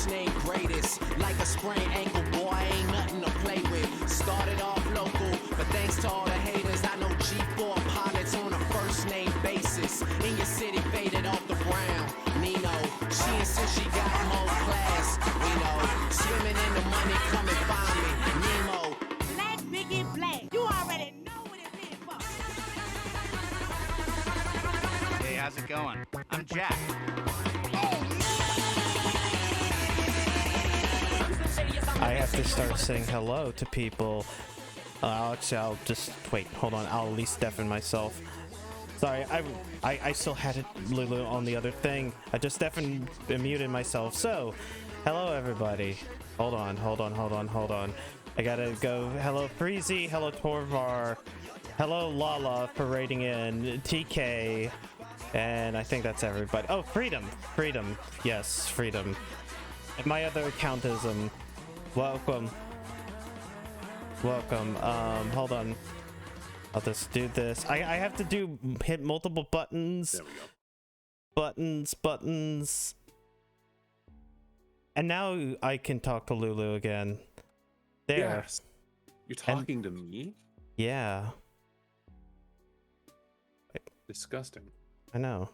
first name greatest. Like a sprained ankle, boy, ain't nothing to play with. Started off local, but thanks to all the haters, I know G4 pilots on a first name basis. In your city, faded off the ground. Nino, she insists she got more class. We know, swimming in the money, come and find me. Nemo. Black, Biggie, Black. You already know what it's in for. Hey, how's it going? I'm Jack. I have to start saying hello to people. Actually, I'll just wait. Hold on. I'll at least deafen myself. Sorry, I still had it Lulu on the other thing. I just deafened and muted myself. So, hello everybody. Hold on. I gotta go. Hello Freezy. Hello Torvar. Hello Lala for raiding in. TK. And I think that's everybody. Oh, Freedom. Yes, Freedom. And my other account is welcome. Hold on. I'll just do this. I have to hit multiple buttons. There we go. Buttons. And now I can talk to Lulu again. There. Yes. You're talking to me? Yeah. Disgusting. I know.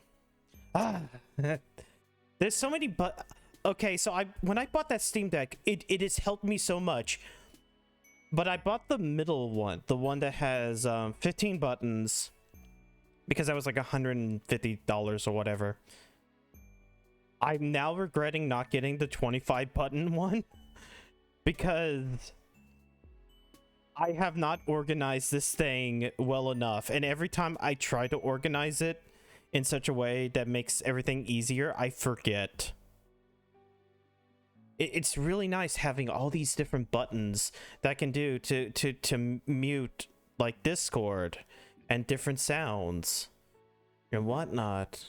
There's so many okay, so when I bought that Steam Deck, it has helped me so much. But I bought the middle one, the one that has 15 buttons, because that was like $150 or whatever. I'm now regretting not getting the 25 button one because I have not organized this thing well enough, and every time I try to organize it in such a way that makes everything easier, I forget. It's really nice having all these different buttons that I can do to mute like Discord and different sounds and whatnot.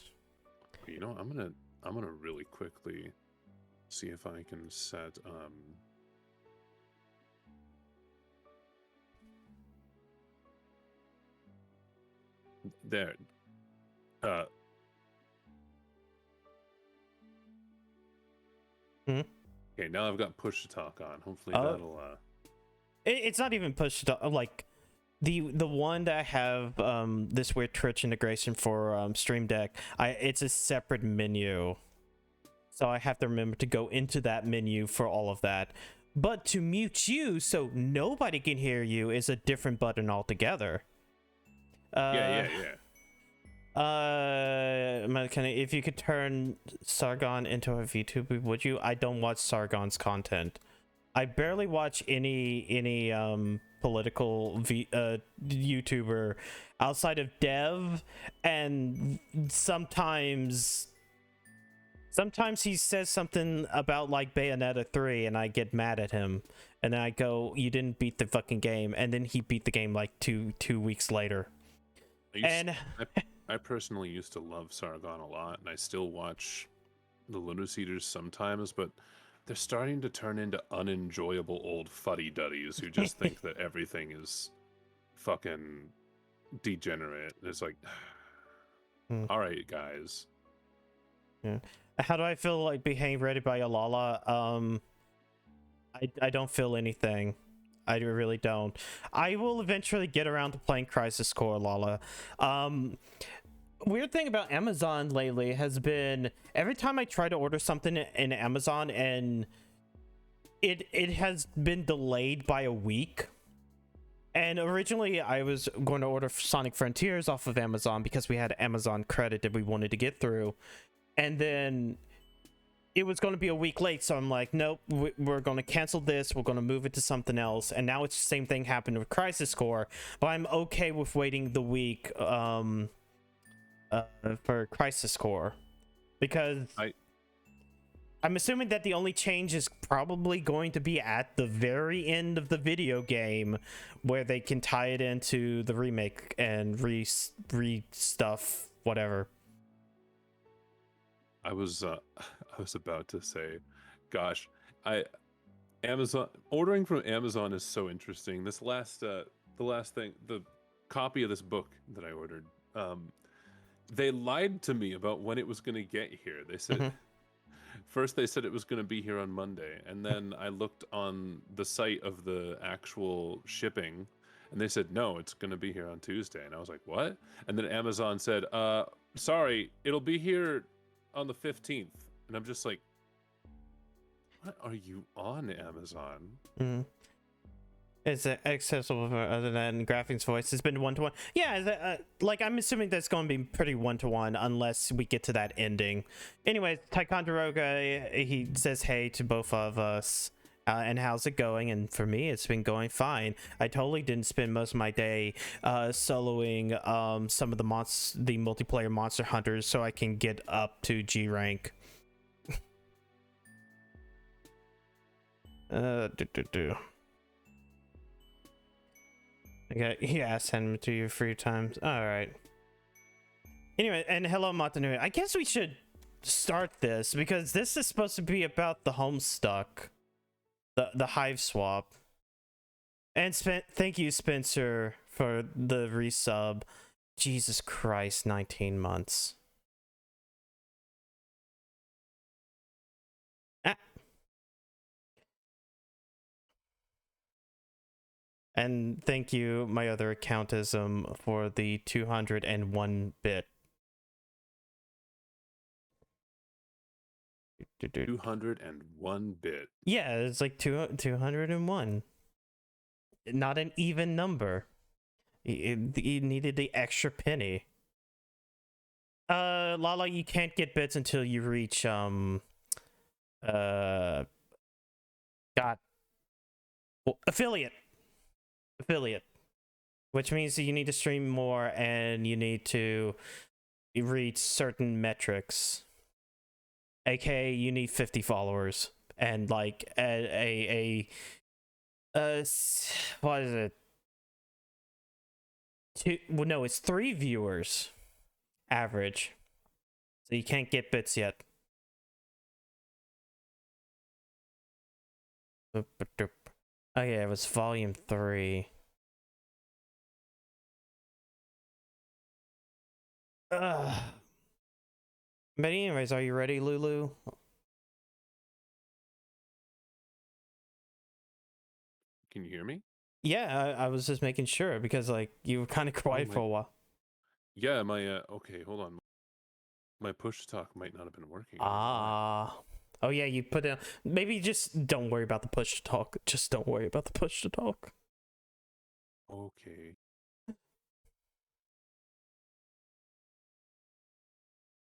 You know, I'm gonna really quickly see if I can set there. Okay, now I've got push to talk on. Hopefully that'll It's not even push to talk, like the one that I have this weird Twitch integration for Stream Deck. It's a separate menu, so I have to remember to go into that menu for all of that. But to mute you so nobody can hear you is a different button altogether. yeah. If you could turn Sargon into a VTuber, would you? I don't watch Sargon's content. I barely watch any political YouTuber outside of Dev, and sometimes he says something about like Bayonetta 3 and I get mad at him, and then I go, you didn't beat the fucking game, and then he beat the game like two weeks later. I personally used to love Sargon a lot, and I still watch the Lunas Eaters sometimes, but they're starting to turn into unenjoyable old fuddy-duddies who just think that everything is fucking degenerate. It's like, all right, guys. Yeah. How do I feel like being raided by Alala? I don't feel anything. I really don't. I will eventually get around to playing Crisis Core, Lala. Weird thing about Amazon lately has been every time I try to order something in Amazon and it has been delayed by a week. And originally I was going to order Sonic Frontiers off of Amazon because we had Amazon credit that we wanted to get through. And then it was going to be a week late, so I'm like, nope, we're going to cancel this, we're going to move it to something else. And now it's the same thing happened with Crisis Core, but I'm okay with waiting the week for Crisis Core, because I'm assuming that the only change is probably going to be at the very end of the video game, where they can tie it into the remake and re stuff, whatever. I was about to say, gosh, Amazon ordering from Amazon is so interesting. This the last thing, the copy of this book that I ordered, they lied to me about when it was going to get here. They said First they said it was going to be here on Monday, and then I looked on the site of the actual shipping, and they said no, it's going to be here on Tuesday. And I was like, what? And then Amazon said, sorry, it'll be here on the 15th. And I'm just like, what are you on, Amazon? Mm. Is it accessible for other than graphics voice? It's been 1-to-1. Yeah, like I'm assuming that's going to be pretty 1-to-1 unless we get to that ending. Anyways, Ticonderoga, he says hey to both of us. And how's it going? And for me, it's been going fine. I totally didn't spend most of my day soloing some of the multiplayer monster hunters so I can get up to G rank. Okay, yeah, send them to your free times. All right. Anyway, and hello, Montanui. I guess we should start this because this is supposed to be about the Homestuck, the Hiveswap. And thank you, Spencer, for the resub. Jesus Christ, 19 months. And thank you, my other accountism, for the 201 bit. 201 bit. Yeah, it's like 201. Not an even number. You needed the extra penny. Lala, you can't get bits until you reach God. Well, affiliate, which means that you need to stream more and you need to reach certain metrics. AKA, you need 50 followers and like what is it? No, it's 3 viewers average. So you can't get bits yet. Oh yeah, it was volume 3. But anyways, are you ready, Lulu? Can you hear me? Yeah, I was just making sure because like you were kind of quiet for a while. Yeah, my okay, hold on. My push talk might not have been working. Oh yeah, you put down. Maybe just don't worry about the push to talk. Just don't worry about the push to talk. Okay.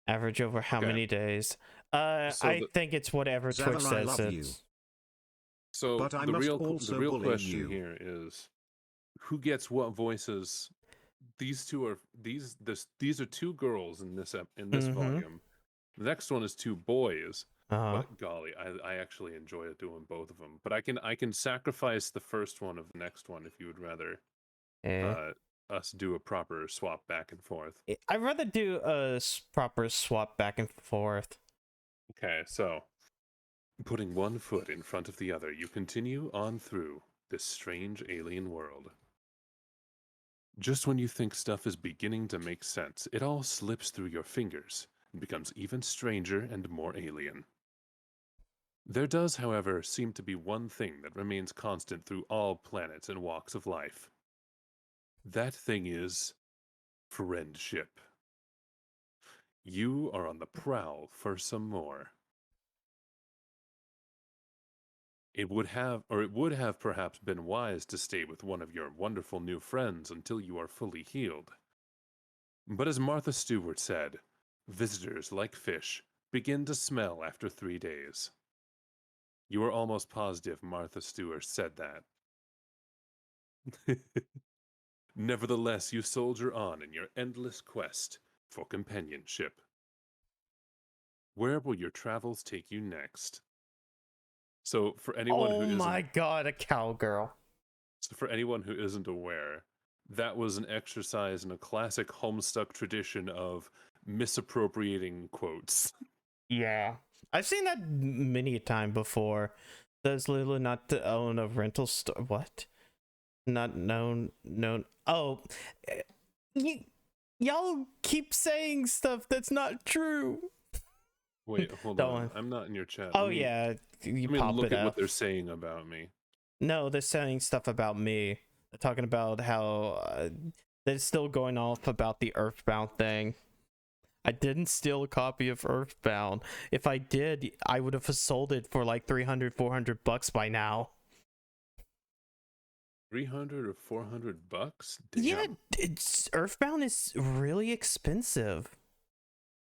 Average over how many days? I think it's whatever Twitch says it's. So but I the must real also question you. here is, who gets what voices? These are 2 girls in this volume. The next one is 2 boys. But golly, I actually enjoy doing both of them. But I can sacrifice the first one of the next one if you would rather us do a proper swap back and forth. I'd rather do a proper swap back and forth. Okay, so putting one foot in front of the other, you continue on through this strange alien world. Just when you think stuff is beginning to make sense, it all slips through your fingers and becomes even stranger and more alien. There does, however, seem to be one thing that remains constant through all planets and walks of life. That thing is friendship. You are on the prowl for some more. It would have perhaps been wise to stay with one of your wonderful new friends until you are fully healed. But as Martha Stewart said, visitors, like fish, begin to smell after 3 days. You are almost positive Martha Stewart said that. Nevertheless, you soldier on in your endless quest for companionship. Where will your travels take you next? So for anyone who isn't... Oh my god, a cowgirl. So for anyone who isn't aware, that was an exercise in a classic Homestuck tradition of misappropriating quotes. Yeah. I've seen that many a time before. Does Lulu not own a rental store? What? Not known. Oh, y'all keep saying stuff that's not true. Wait, hold Don't. on. I'm not in your chat. Oh Let me, yeah, you let me pop look it at up. what they're saying about me. No, they're saying stuff about me. They're talking about how they're still going off about the Earthbound thing. I didn't steal a copy of Earthbound. If I did, I would have sold it for like 300, $400 by now. 300 or 400 bucks? Yeah, Damn. it's Earthbound is really expensive.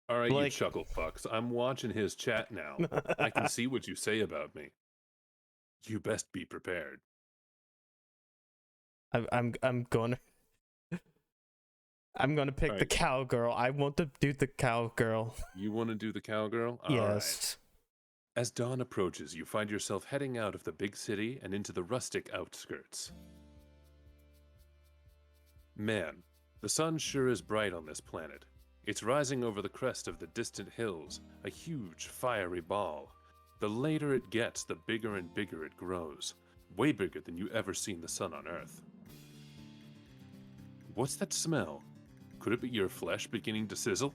All right, you Like, chuckle fucks. I'm watching his chat now. I can see what you say about me. You best be prepared. I'm gonna pick All the right, cowgirl. I want to do the cowgirl. you want to do the cowgirl? All right. Yes. As dawn approaches, you find yourself heading out of the big city and into the rustic outskirts. Man, the sun sure is bright on this planet. It's rising over the crest of the distant hills, a huge fiery ball. The later it gets, the bigger and bigger it grows. Way bigger than you ever seen the sun on Earth. What's that smell? Could it be your flesh beginning to sizzle?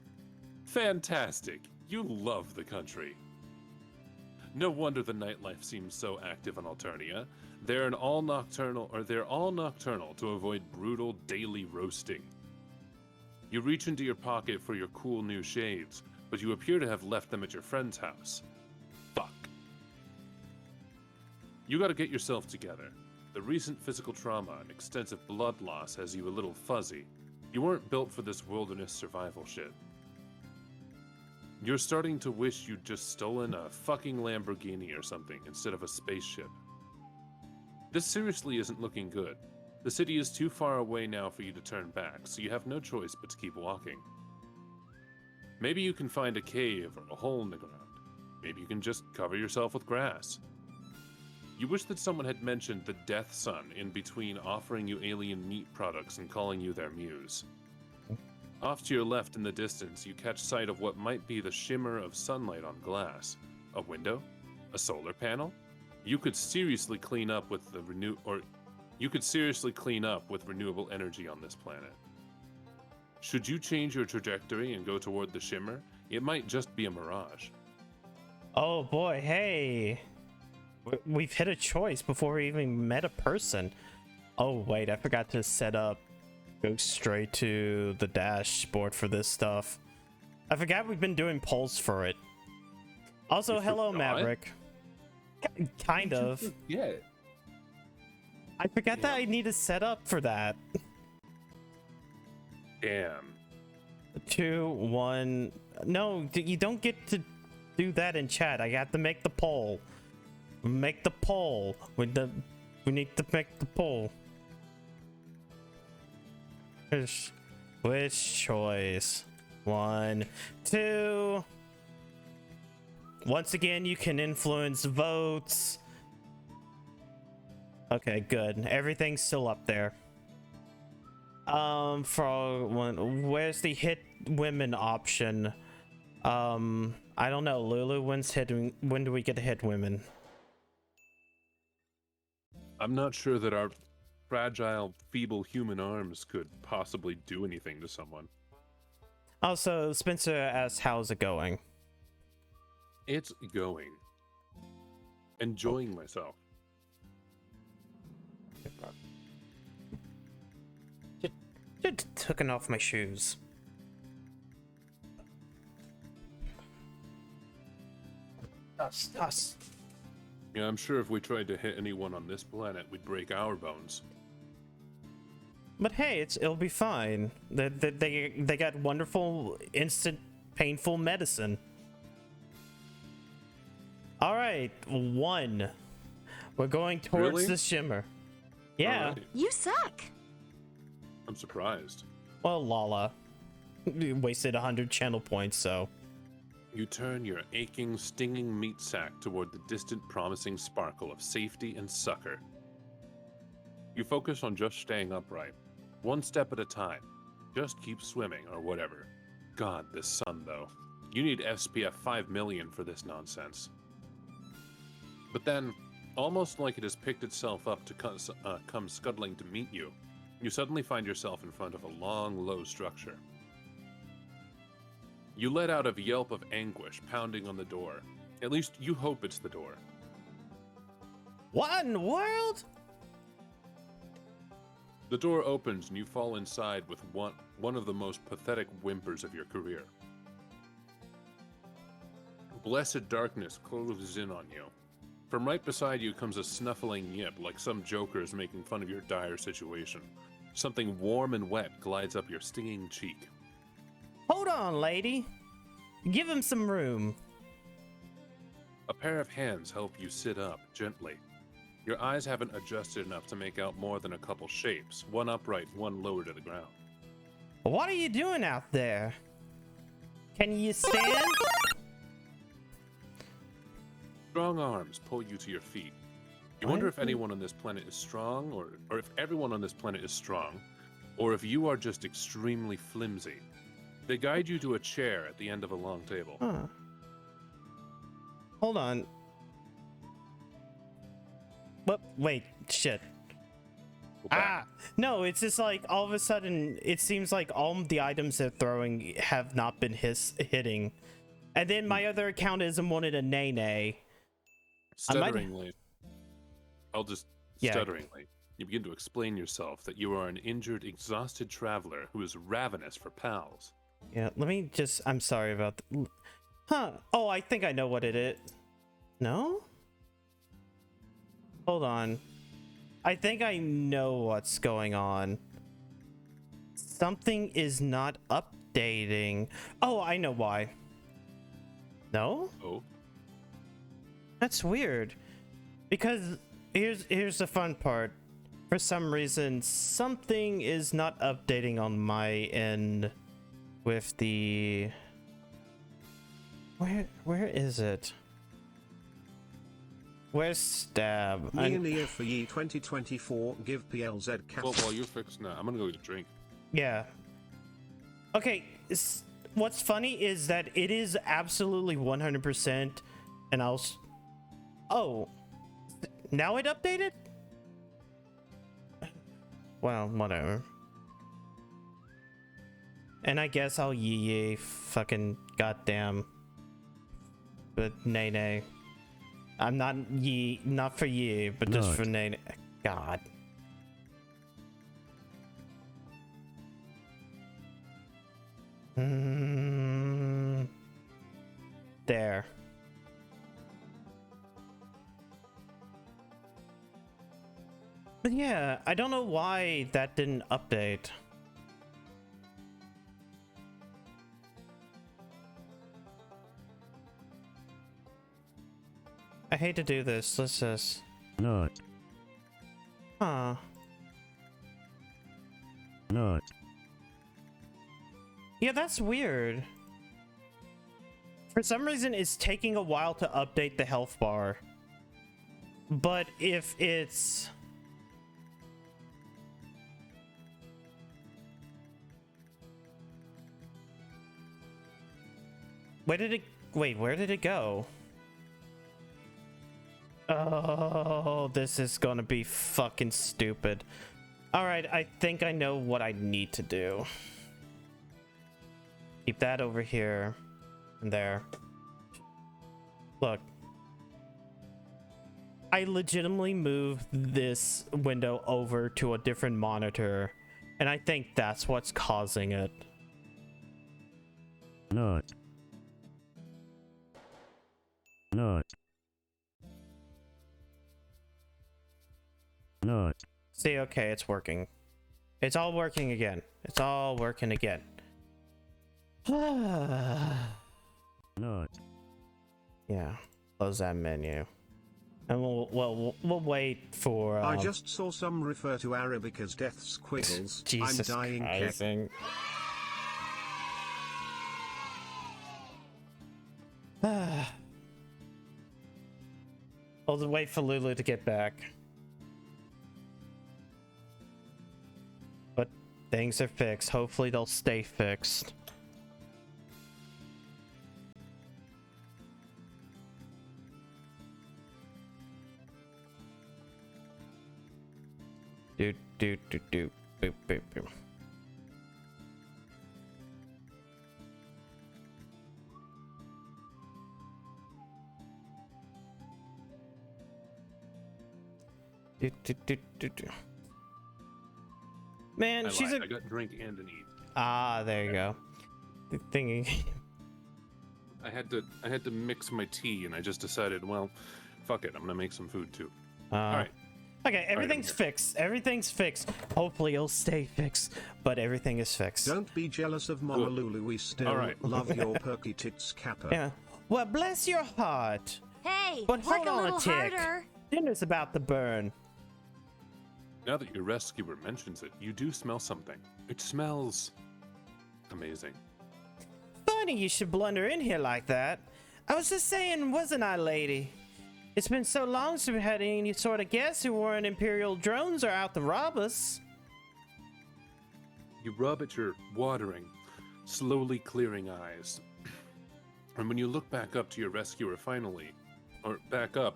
Fantastic! You love the country. No wonder the nightlife seems so active on Alternia. They're all nocturnal to avoid brutal daily roasting. You reach into your pocket for your cool new shades, but you appear to have left them at your friend's house. Fuck. You gotta get yourself together. The recent physical trauma and extensive blood loss has you a little fuzzy. You weren't built for this wilderness survival shit. You're starting to wish you'd just stolen a fucking Lamborghini or something instead of a spaceship. This seriously isn't looking good. The city is too far away now for you to turn back, so you have no choice but to keep walking. Maybe you can find a cave or a hole in the ground. Maybe you can just cover yourself with grass. You wish that someone had mentioned the Death Sun in between offering you alien meat products and calling you their muse. Off to your left in the distance, you catch sight of what might be the shimmer of sunlight on glass. A window? A solar panel? You could seriously clean up with renewable energy on this planet. Should you change your trajectory and go toward the shimmer, it might just be a mirage. Oh boy, hey. We've hit a choice before we even met a person. Oh wait, I forgot to set up. Go straight to the dashboard for this stuff. I forgot we've been doing polls for it. Also, You hello, forgot? Maverick. Kind of. Yeah. I forgot that I need to set up for that. Damn. 2, 1. No, you don't get to do that in chat. I have to make the poll. Make the poll. We need to make the poll. Which choice? 1, 2. Once again, you can influence votes. Okay, good. Everything's still up there. For one, where's the hit women option? I don't know. Lulu, when do we get to hit women? I'm not sure that our fragile, feeble human arms could possibly do anything to someone. Also, Spencer asks, how's it going? It's going. Enjoying myself. Just taking off my shoes. Us. Yeah, I'm sure if we tried to hit anyone on this planet, we'd break our bones. But hey, it'll be fine. They got wonderful, instant, painful medicine. All right, 1. We're going towards Really? the shimmer. Yeah. Alright. You suck. I'm surprised. Well, Lala wasted 100 channel points, so. You turn your aching, stinging meat sack toward the distant, promising sparkle of safety and succor. You focus on just staying upright, one step at a time. Just keep swimming or whatever. God, this sun, though. You need SPF 5 million for this nonsense. But then, almost like it has picked itself up to come scuttling to meet you, you suddenly find yourself in front of a long, low structure. You let out a yelp of anguish, pounding on the door. At least you hope it's the door. What in the world? The door opens and you fall inside with one of the most pathetic whimpers of your career. Blessed darkness closes in on you. From right beside you comes a snuffling yip, like some joker is making fun of your dire situation. Something warm and wet glides up your stinging cheek. Hold on, lady. Give him some room. A pair of hands help you sit up gently. Your eyes haven't adjusted enough to make out more than a couple shapes, one upright, one lower to the ground. What are you doing out there? Can you stand? Strong arms pull you to your feet. You wonder if anyone on this planet is strong, or if everyone on this planet is strong, or if you are just extremely flimsy. They guide you to a chair at the end of a long table. Huh. Hold on. What? Wait, shit. Go back. No, it's just like all of a sudden it seems like all the items they're throwing have not been hitting. And then my other account isn't wanted a nay. Stutteringly. Yeah. Stutteringly. You begin to explain yourself that you are an injured, exhausted traveler who is ravenous for pals. Yeah, let me just, I'm sorry about Huh. Oh, I think I know what it is. No? Hold on. I think I know what's going on. Something is not updating. Oh, I know why. No? Oh? That's weird. Because here's the fun part. For some reason, something is not updating on my end with the... Where is it? Where's stab? Near for ye 2024 give PLZ cap. Well, while you're fixing that, I'm gonna go get a drink. Yeah. Okay, what's funny is that it is absolutely 100%, and oh, now it updated? Well, whatever. And I guess I'll yee fucking goddamn. But nay. I'm not not for ye, but just for nay. God. There. But yeah, I don't know why that didn't update. I hate to do this. Let's just... Not. Huh. Not. Yeah, that's weird. For some reason, it's taking a while to update the health bar. But if it's... Where did it go? Oh, this is gonna be fucking stupid. Alright, I think I know what I need to do. Keep that over here and there. Look. I legitimately moved this window over to a different monitor, and I think that's what's causing it. Not. Not. Not. See, okay, it's working. It's all working again. It's all working again. Not. Yeah, close that menu. And we'll wait for... I just saw some refer to Arabic as death squiggles. Jesus I'm dying. Christ. We'll wait for Lulu to get back. But things are fixed. Hopefully they'll stay fixed. Do. Boop, boop, boop. Do, do, do, do, do. Man, I she's lied. a I got drink and an eat. there you go. The thingy. I had to mix my tea, and I just decided, well, fuck it, I'm gonna make some food too. All right. Okay, everything's here. fixed. Everything's fixed. Hopefully it'll stay fixed, but everything is fixed. Don't be jealous of Mama Lulu. We still Alright. love your perky tits, Kappa. Yeah. Well, bless your heart. Hey, But work hold a on little a tick. harder. Dinner's about to burn. Now that your rescuer mentions it, you do smell something. It smells amazing. Funny you should blunder in here like that. I was just saying, wasn't I, lady? It's been so long since we had any sort of guests who weren't Imperial drones or out to rob us. You rub at your watering, slowly clearing eyes. And when you look back up to your rescuer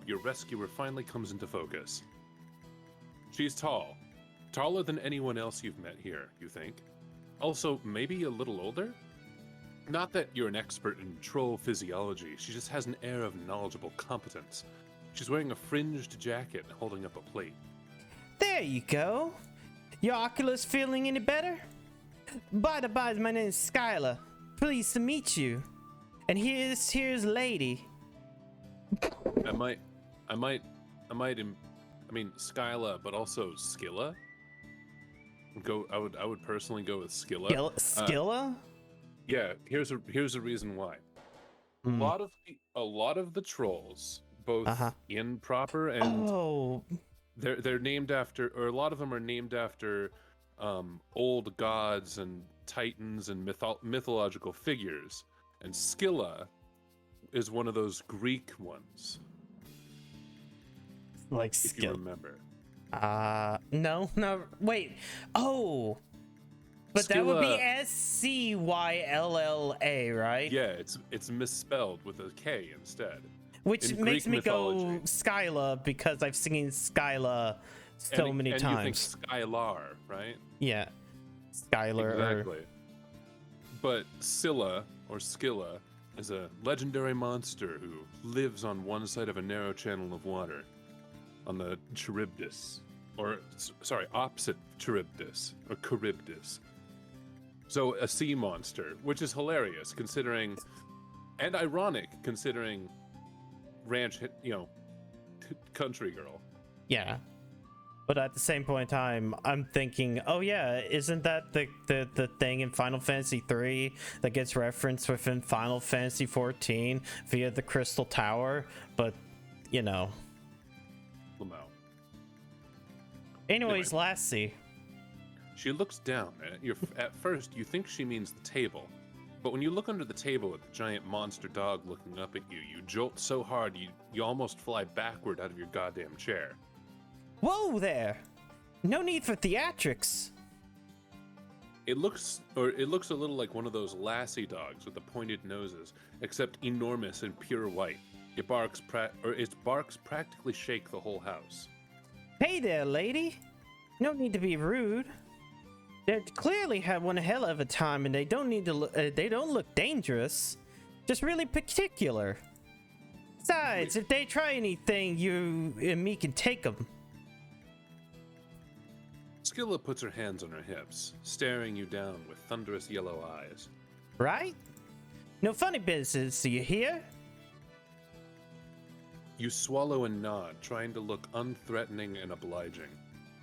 your rescuer finally comes into focus. She's tall. Taller than anyone else you've met here, you think. Also, maybe a little older? Not that you're an expert in troll physiology, she just has an air of knowledgeable competence. She's wearing a fringed jacket and holding up a plate. There you go. Your Oculus feeling any better? By the by, my name is Skylar. Pleased to meet you. And here's Lady. I mean Skyla, but also Skilla. I would personally go with Skilla. Skilla? Yeah, here's a reason why. A lot of the trolls, both in proper and they're named after, or a lot of them are named after old gods and titans and mythological figures. And Scylla is one of those Greek ones. Like if you remember. No, wait. Oh. But that would be Scylla, right? Yeah, it's misspelled with a K instead. Which in makes Greek me go mythology. Skyla because I've seen Skyla so many and times. you think Skylar, right? Yeah. Skylar. Exactly. But Scylla, or Scylla, is a legendary monster who lives on one side of a narrow channel of water, on the Charybdis. Or, sorry, opposite Charybdis, or Charybdis. So, a sea monster, which is hilarious considering, and ironic considering ranch, country girl. Yeah. But at the same point in time, I'm thinking, oh yeah, isn't that the thing in Final Fantasy 3 that gets referenced within Final Fantasy 14 via the Crystal Tower? But, Lamau. Anyways, Lassie. She looks down, and at first you think she means the table. But when you look under the table at the giant monster dog looking up at you, you jolt so hard you almost fly backward out of your goddamn chair. Whoa there! No need for theatrics. It looks a little like one of those lassie dogs with the pointed noses, except enormous and pure white. Its barks practically shake the whole house. Hey there, lady. No need to be rude. They clearly had one hell of a time, and they don't need to. They don't look dangerous. Just really particular. Besides, if they try anything, you and me can take them. Scylla puts her hands on her hips, staring you down with thunderous yellow eyes. Right? No funny business, you hear? You swallow and nod, trying to look unthreatening and obliging,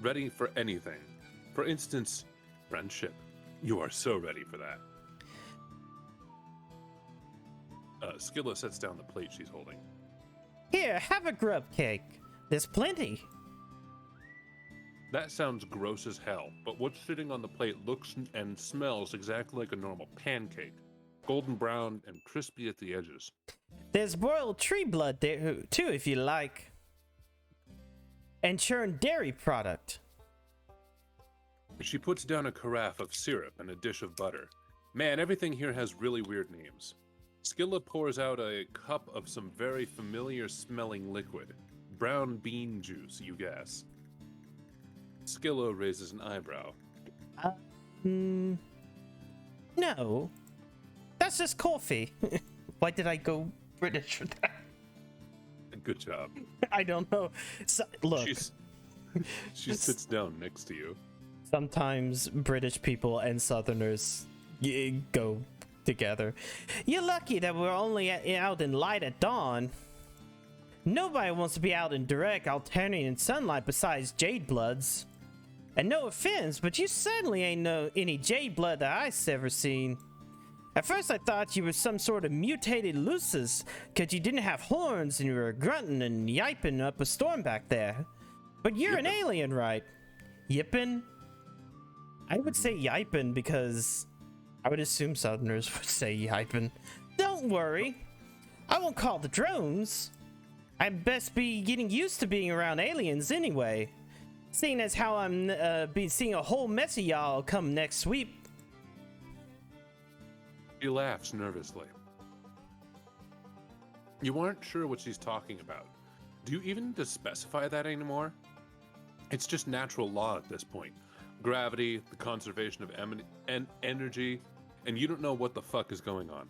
ready for anything. For instance, friendship. You are so ready for that. Scylla sets down the plate she's holding. Here, have a grub cake. There's plenty. That sounds gross as hell, but what's sitting on the plate looks and smells exactly like a normal pancake. Golden brown and crispy at the edges. There's boiled tree blood there too, if you like. And churned dairy product. She puts down a carafe of syrup and a dish of butter. Man, everything here has really weird names. Scylla pours out a cup of some very familiar smelling liquid. Brown bean juice, you guess. Scylla raises an eyebrow. No. That's just coffee. Why did I go British for that? Good job. I don't know. So, look. She sits down next to you. Sometimes British people and Southerners go together. You're lucky that we're only out in light at dawn. Nobody wants to be out in direct alternating sunlight besides Jade Bloods. And no offense, but you certainly ain't any Jade Blood that I've ever seen. At first I thought you were some sort of mutated Lucis, cause you didn't have horns and you were grunting and yiping up a storm back there. But you're an alien, right? Yippin'? I would say yipin' because I would assume Southerners would say yipin'. Don't worry, I won't call the drones. I'd best be getting used to being around aliens anyway. Seeing as how I'm be seeing a whole mess of y'all come next sweep. She laughs nervously. You aren't sure what she's talking about. Do you even need to specify that anymore? It's just natural law at this point. Gravity, the conservation of energy, and you don't know what the fuck is going on.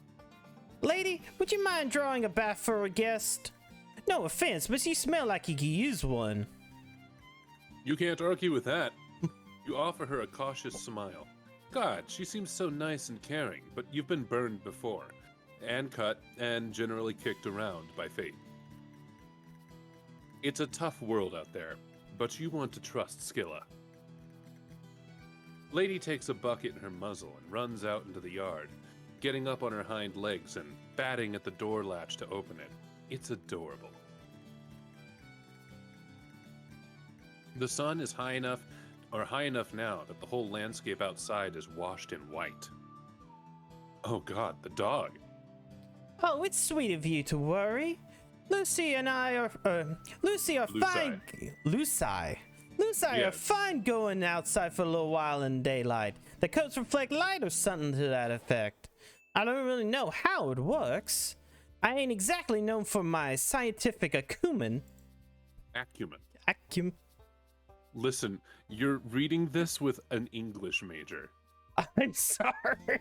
Lady, would you mind drawing a bath for a guest? No offense, but you smell like you could use one. You can't argue with that. You offer her a cautious smile. God, she seems so nice and caring, but you've been burned before, and cut, and generally kicked around by fate. It's a tough world out there, but you want to trust Skilla. Lady takes a bucket in her muzzle and runs out into the yard, getting up on her hind legs and batting at the door latch to open it. It's adorable. The sun is high enough now that the whole landscape outside is washed in white. Oh God, the dog. Oh, it's sweet of you to worry. Lucy and I are, Lucy are fine. Lucy are fine going outside for a little while in daylight. The coats reflect light or something to that effect. I don't really know how it works. I ain't exactly known for my scientific acumen. Acumen. Listen, you're reading this with an English major. I'm sorry.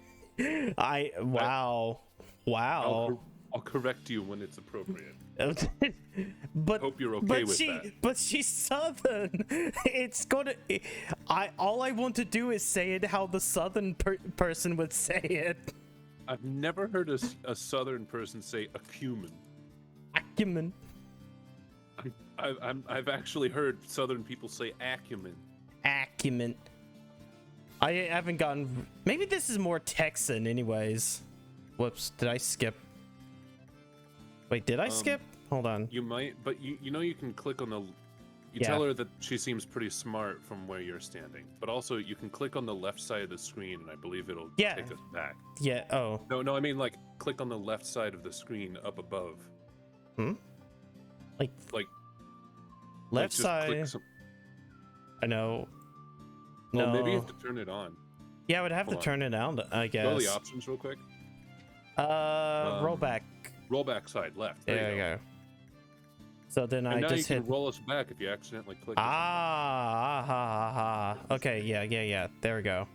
Wow. I'll correct you when it's appropriate. But hope you're okay with that. But she's Southern. It's gonna. All I want to do is say it how the Southern person would say it. I've never heard a Southern person say acumen. Acumen. I've actually heard Southern people say acumen. Acumen. I haven't gotten. Maybe this is more Texan, anyways. Whoops! Did I skip? Wait, did I skip? Hold on. You might, but you know you can click on the. You tell her that she seems pretty smart from where you're standing, but also you can click on the left side of the screen, and I believe it'll take us back. Yeah. Oh. No. I mean, like, click on the left side of the screen up above. Like left side. I know. Well, no. maybe you have to turn it on. Yeah, I would have to turn it on, I guess. Go to the options real quick. Roll back. Roll back side left. There you go. So then and I now just you hit. can roll us back if you accidentally click. Okay, yeah. There we go.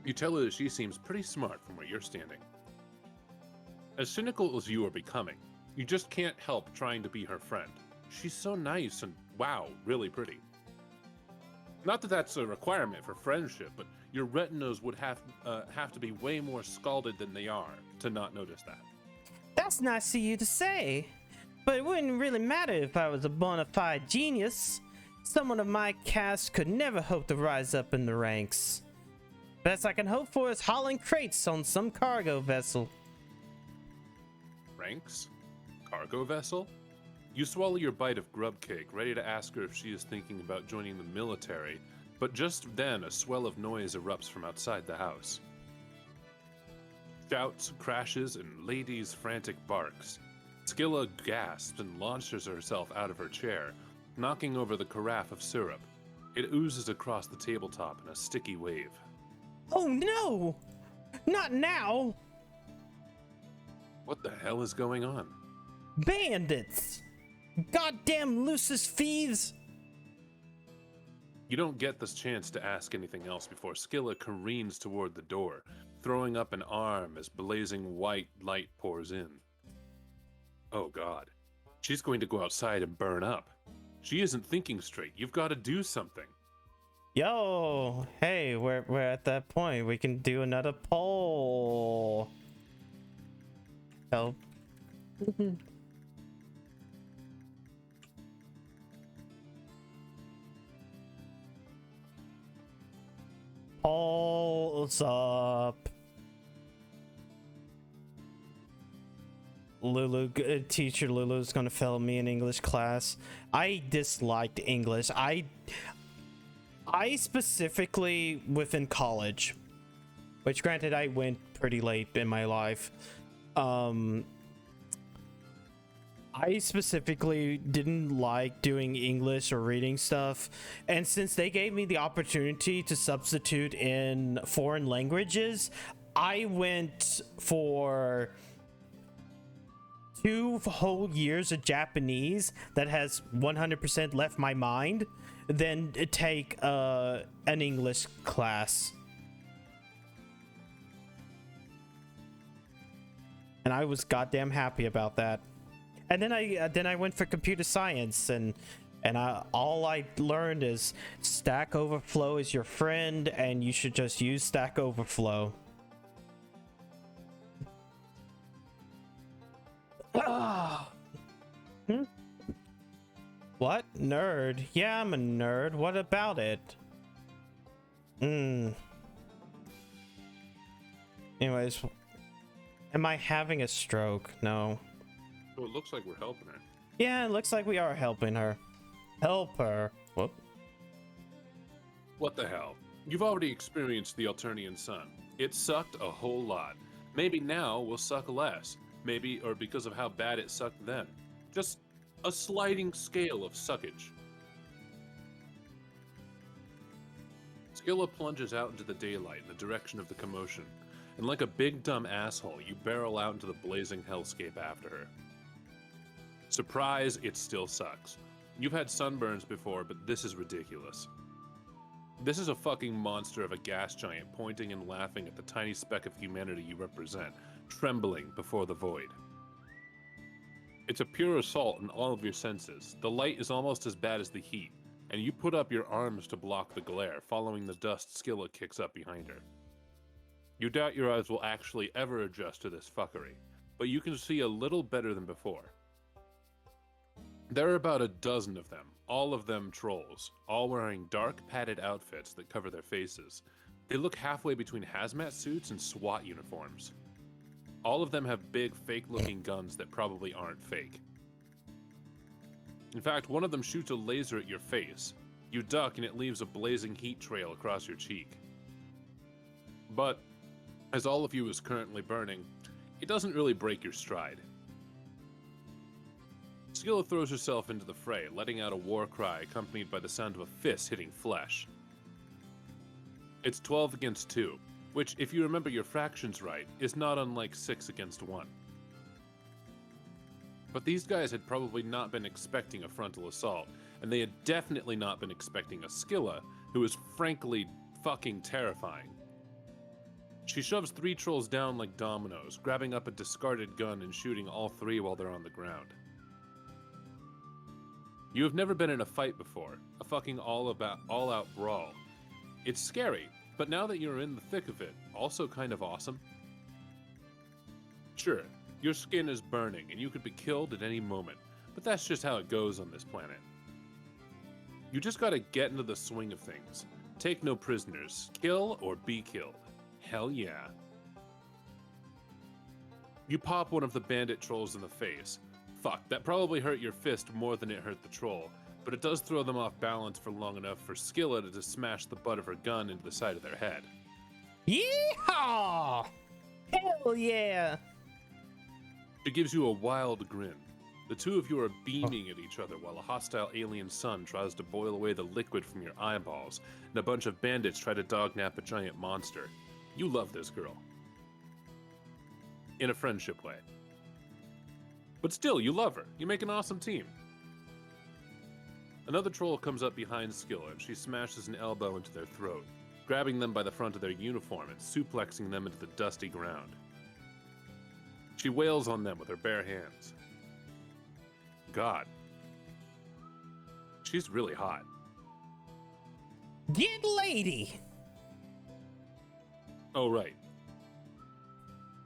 You tell her that she seems pretty smart from where you're standing. As cynical as you are becoming, you just can't help trying to be her friend. She's so nice and, wow, really pretty. Not that that's a requirement for friendship, but your retinas would have to be way more scalded than they are to not notice that. That's nice of you to say, but it wouldn't really matter if I was a bona fide genius. Someone of my caste could never hope to rise up in the ranks. Best I can hope for is hauling crates on some cargo vessel. Ranks? Cargo vessel? You swallow your bite of grub cake, ready to ask her if she is thinking about joining the military, but just then a swell of noise erupts from outside the house. Shouts, crashes, and ladies' frantic barks. Skilla gasps and launches herself out of her chair, knocking over the carafe of syrup. It oozes across the tabletop in a sticky wave. Oh no! Not now! What the hell is going on? Bandits! Goddamn Lucis thieves! You don't get this chance to ask anything else before Skilla careens toward the door, throwing up an arm as blazing white light pours in. Oh God. She's going to go outside and burn up. She isn't thinking straight. You've got to do something. Yo, hey, we're at that point. We can do another poll. Help. Polls up. Teacher Lulu's gonna fail me in English class. I disliked English. I specifically within college, which granted I went pretty late in my life. I specifically didn't like doing English or reading stuff, and since they gave me the opportunity to substitute in foreign languages, I went for 2 whole years of Japanese that has 100% left my mind, then take an English class. And I was goddamn happy about that. And then I went for computer science, and all I learned is Stack Overflow is your friend, and you should just use Stack Overflow. What? Nerd? Yeah, I'm a nerd. What about it? Anyways, am I having a stroke? No. So it looks like we're helping her. Yeah, it looks like we are helping her. Help her. Whoop. What the hell? You've already experienced the Alternian sun. It sucked a whole lot. Maybe now will suck less. Maybe, or because of how bad it sucked then. Just a sliding scale of suckage. Skilla plunges out into the daylight in the direction of the commotion, and like a big dumb asshole, you barrel out into the blazing hellscape after her. Surprise, it still sucks. You've had sunburns before, but this is ridiculous. This is a fucking monster of a gas giant pointing and laughing at the tiny speck of humanity you represent, trembling before the void. It's a pure assault in all of your senses. The light is almost as bad as the heat, and you put up your arms to block the glare, following the dust Skilla kicks up behind her. You doubt your eyes will actually ever adjust to this fuckery, but you can see a little better than before. There are about a dozen of them, all of them trolls, all wearing dark padded outfits that cover their faces. They look halfway between hazmat suits and SWAT uniforms. All of them have big, fake-looking guns that probably aren't fake. In fact, one of them shoots a laser at your face. You duck and it leaves a blazing heat trail across your cheek. But, as all of you is currently burning, it doesn't really break your stride. Skilla throws herself into the fray, letting out a war cry accompanied by the sound of a fist hitting flesh. It's 12 against 2, which, if you remember your fractions right, is not unlike 6 against 1. But these guys had probably not been expecting a frontal assault, and they had definitely not been expecting a Skilla, who is frankly fucking terrifying. She shoves 3 trolls down like dominoes, grabbing up a discarded gun and shooting all 3 while they're on the ground. You have never been in a fight before, a fucking all-out brawl. It's scary, but now that you're in the thick of it, also kind of awesome. Sure, your skin is burning and you could be killed at any moment, but that's just how it goes on this planet. You just gotta get into the swing of things. Take no prisoners, kill or be killed. Hell yeah. You pop one of the bandit trolls in the face. Fuck, that probably hurt your fist more than it hurt the troll, but it does throw them off balance for long enough for Skilla to just smash the butt of her gun into the side of their head. Yeehaw! Hell yeah! It gives you a wild grin. The two of you are beaming at each other while a hostile alien sun tries to boil away the liquid from your eyeballs, and a bunch of bandits try to dognap a giant monster. You love this girl. In a friendship way. But still, you love her. You make an awesome team. Another troll comes up behind Skilla and she smashes an elbow into their throat, grabbing them by the front of their uniform and suplexing them into the dusty ground. She wails on them with her bare hands. God. She's really hot. Get lady. Oh, right.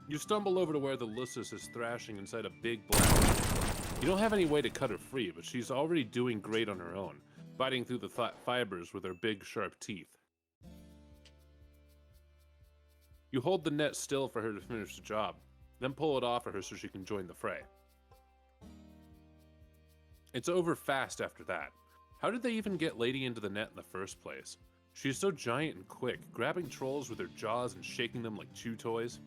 You stumble over to where the Lusus is thrashing inside a big black hole. You don't have any way to cut her free, but she's already doing great on her own, biting through the fibers with her big, sharp teeth. You hold the net still for her to finish the job, then pull it off of her so she can join the fray. It's over fast after that. How did they even get Lady into the net in the first place? She's so giant and quick, grabbing trolls with her jaws and shaking them like chew toys.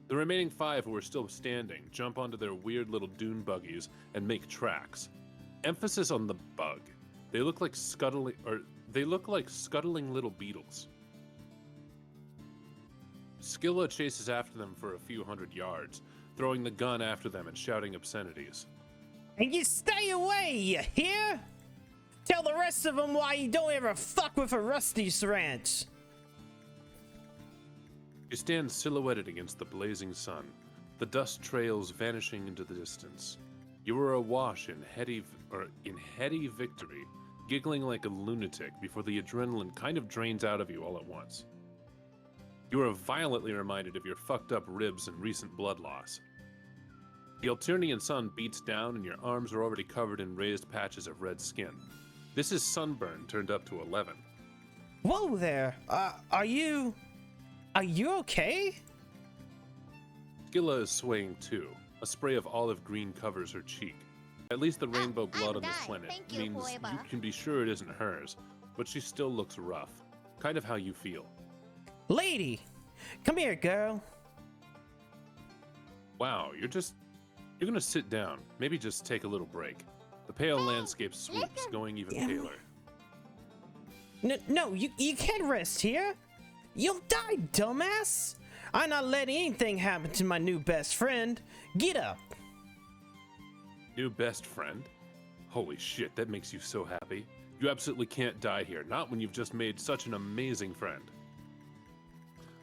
The remaining 5 who are still standing jump onto their weird little dune buggies and make tracks. Emphasis on the bug. They look like scuttling little beetles. Skilla chases after them for a few hundred yards, throwing the gun after them and shouting obscenities. And you stay away, you hear? Tell the rest of them why you don't ever fuck with a Rusty's ranch. You stand silhouetted against the blazing sun, the dust trails vanishing into the distance. You are awash in heady victory, giggling like a lunatic before the adrenaline kind of drains out of you all at once. You are violently reminded of your fucked up ribs and recent blood loss. The Alternian sun beats down and your arms are already covered in raised patches of red skin. This is sunburn turned up to 11. Whoa there. Are you okay? Skilla is swaying too. A spray of olive green covers her cheek. At least the rainbow blood on the planet means you can be sure it isn't hers, but she still looks rough. Kind of how you feel. Lady, come here, girl. Wow, you're gonna sit down. Maybe just take a little break. The pale landscape swoops, going even paler. No, you can't rest here. You'll die, dumbass. I'm not letting anything happen to my new best friend. Get up. New best friend? Holy shit, that makes you so happy. You absolutely can't die here, not when you've just made such an amazing friend.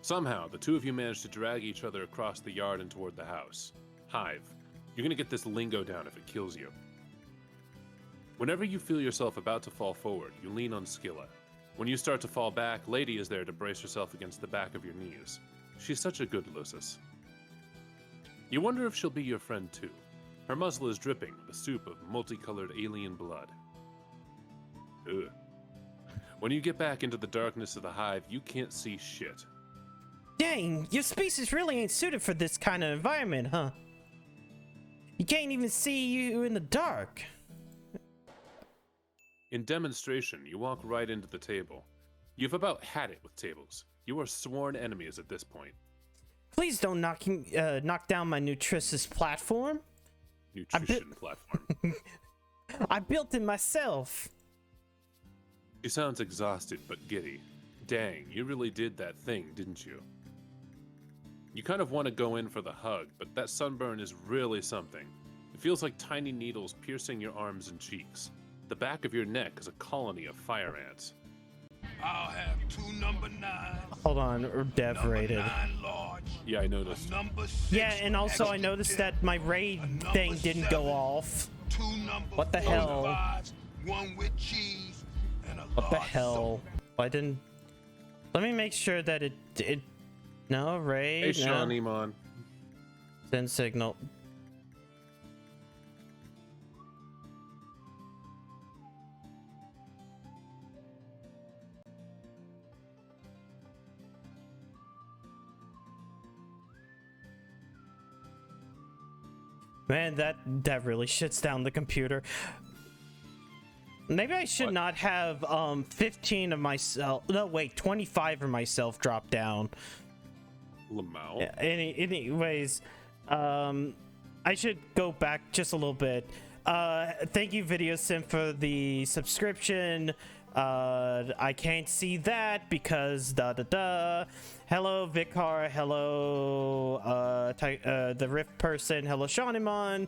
Somehow, the two of you manage to drag each other across the yard and toward the house. Hive, you're gonna get this lingo down if it kills you. Whenever you feel yourself about to fall forward, you lean on Skilla. When you start to fall back, Lady is there to brace herself against the back of your knees. She's such a good Lusus. You wonder if she'll be your friend too. Her muzzle is dripping with a soup of multicolored alien blood. Ugh. When you get back into the darkness of the hive, you can't see shit. Dang, your species really ain't suited for this kind of environment, huh? You can't even see you in the dark. In demonstration, you walk right into the table. You've about had it with tables. You are sworn enemies at this point. Please don't knock down my nutritious platform. Nutrition platform. I built it myself. She sounds exhausted but giddy. Dang, you really did that thing, didn't you? You kind of want to go in for the hug, but that sunburn is really something. It feels like tiny needles piercing your arms and cheeks. The back of your neck is a colony of fire ants. I'll have 2 number 9s. Hold on, or dev rated. 9 large. Yeah, I noticed. Number 6 Yeah, and also I noticed that my raid thing didn't go off. 2 number What the hell? 45s, 1 with cheese, and a What the large hell? Why didn't? Let me make sure that it. No raid. Hey, Sean no. Iman. Send signal. Man, that really shits down the computer. Maybe I should not have 15 of myself. No, wait, 25 of myself drop down. Lamau. Yeah, anyways, I should go back just a little bit. Thank you, Videosim, for the subscription. I can't see that because Hello, Vicar. Hello, the Rift person. Hello, Shaniman.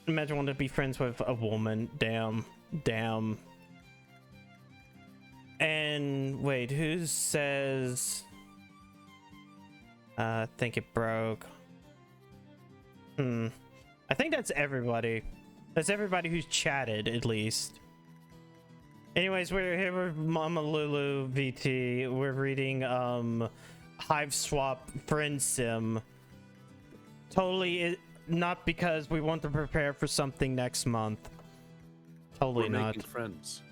Imagine wanting to be friends with a woman. Damn. And wait, who says? I think it broke. I think that's everybody. That's everybody who's chatted, at least. Anyways, we're here with Mama Lulu VT. We're reading Hiveswap Friendsim. Totally not because we want to prepare for something next month. Totally We're not. making friends.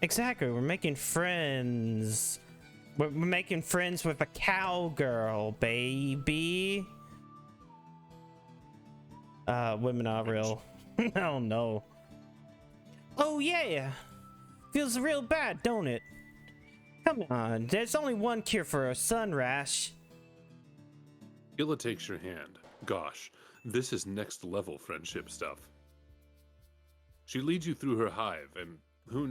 Exactly, we're making friends. We're making friends with a cowgirl, baby. Women are real. Oh no. Oh yeah. Feels real bad, don't it? Come on, there's only one cure for a sun rash. Illa takes your hand. Gosh, this is next level friendship stuff. She leads you through her hive, and who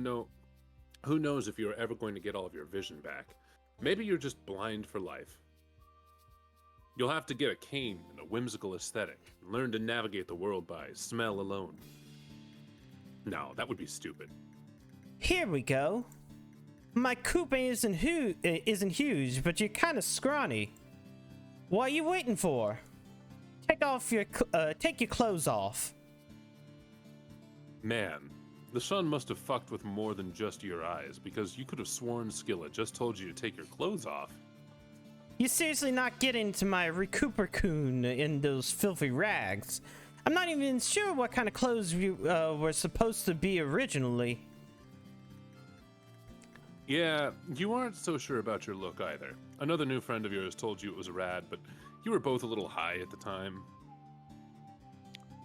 knows if you're ever going to get all of your vision back. Maybe you're just blind for life. You'll have to get a cane and a whimsical aesthetic, and learn to navigate the world by smell alone. No, that would be stupid. Here we go. My coop isn't huge, but you're kind of scrawny. What are you waiting for? Take your clothes off. Man, the sun must have fucked with more than just your eyes, because you could have sworn Skillet just told you to take your clothes off. You're seriously not getting to my recooper-coon in those filthy rags. I'm not even sure what kind of clothes you were supposed to be originally. Yeah, you aren't so sure about your look either. Another new friend of yours told you it was rad, but you were both a little high at the time.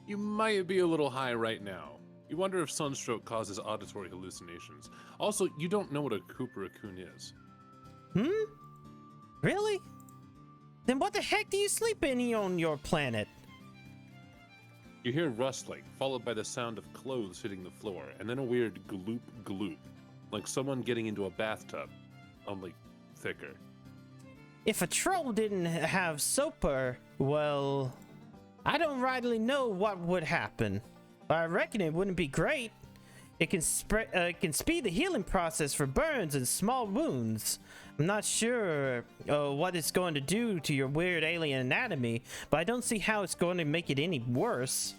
You might be a little high right now. You wonder if sunstroke causes auditory hallucinations. Also, you don't know what a Cooper-a-coon is. Really? Then what the heck do you sleep in on your planet? You hear rustling, followed by the sound of clothes hitting the floor, and then a weird gloop gloop, like someone getting into a bathtub, only thicker. If a troll didn't have soaper, well, I don't rightly know what would happen. But I reckon it wouldn't be great. It can speed the healing process for burns and small wounds. I'm not sure what it's going to do to your weird alien anatomy, but I don't see how it's going to make it any worse.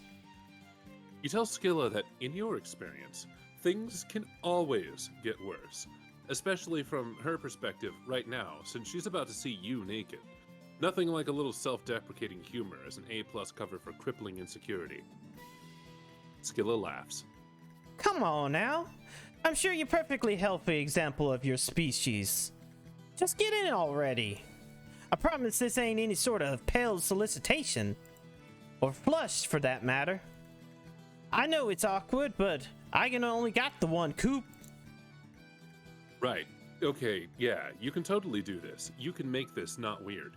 You tell Skilla that, in your experience, things can always get worse. Especially from her perspective right now, since she's about to see you naked. Nothing like a little self-deprecating humor as an A+ cover for crippling insecurity. Skilla laughs. Come on now. I'm sure you're a perfectly healthy example of your species. Just get in already. I promise this ain't any sort of pale solicitation. Or flush, for that matter. I know it's awkward, but I can only got the one coop. Right. Okay, yeah, you can totally do this. You can make this not weird.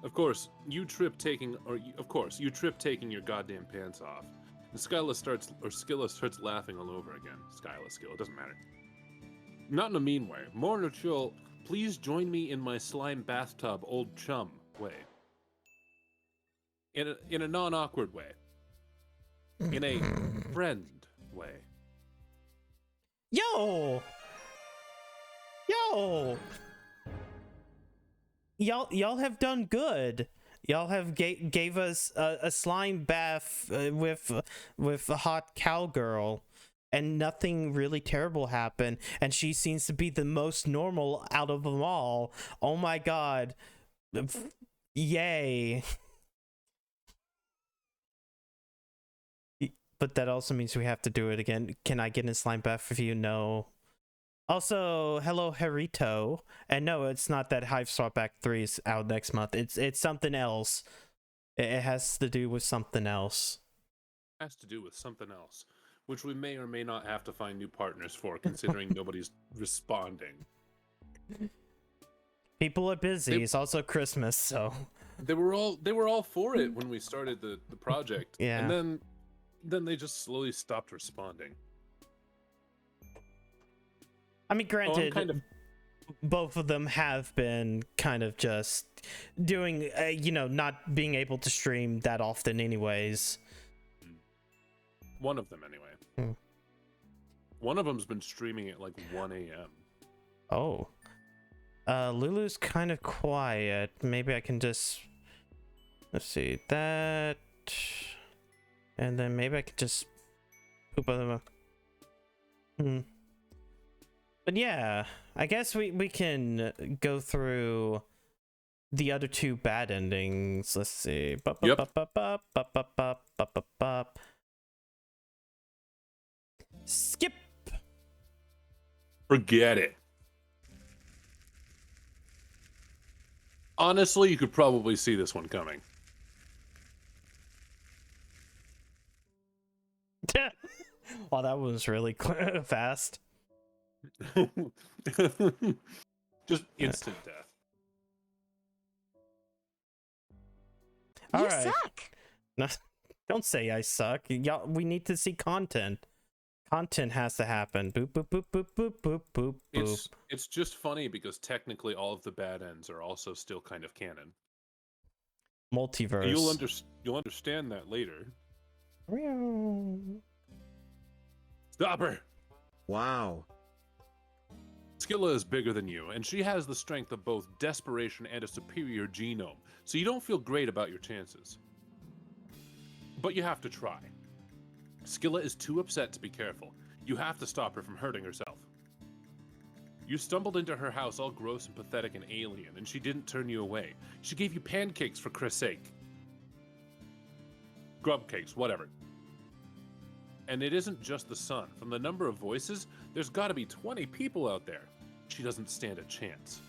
Of course, you trip taking your goddamn pants off. And Skilla starts laughing all over again. Skilla, doesn't matter. Not in a mean way, more in a chill, please join me in my slime bathtub old chum way. In a non-awkward way. In a friend way. Yo! Y'all have done good. Y'all have gave us a slime bath with a hot cowgirl, and nothing really terrible happened. And she seems to be the most normal out of them all. Oh my god! Yay! But that also means we have to do it again. Can I get in a slime bath with you? No. Also, hello Harito, and no, it's not that Hiveswap Act 3 is out next month. It's something else. It has to do with something else. Has to do with something else, which we may or may not have to find new partners for, considering nobody's responding. People are busy. It's also Christmas, so they were all for it when we started the project. Yeah. And then they just slowly stopped responding. I mean, granted, both of them have been kind of just doing, not being able to stream that often anyways. One of them, anyway. One of them's been streaming at like 1 a.m. Oh. Lulu's kind of quiet. Maybe I can just... Let's see. That... And then maybe I could just poop on them. But yeah, I guess we can go through the other two bad endings. Let's see. Skip. Forget it. Honestly, you could probably see this one coming. Wow, that was really fast. Just instant death. All You right. suck. No, don't say I suck. Y'all, we need to see content. Content has to happen. Boop boop boop boop boop boop boop boop. It's just funny because technically all of the bad ends are also still kind of canon. Multiverse. And you'll understand that later. Stop her! Wow. Skilla is bigger than you, and she has the strength of both desperation and a superior genome, so you don't feel great about your chances. But you have to try. Skilla is too upset to be careful. You have to stop her from hurting herself. You stumbled into her house all gross and pathetic and alien, and she didn't turn you away. She gave you pancakes for Chris' sake. Grub cakes, whatever. And it isn't just the sun. From the number of voices, there's gotta be 20 people out there. She doesn't stand a chance.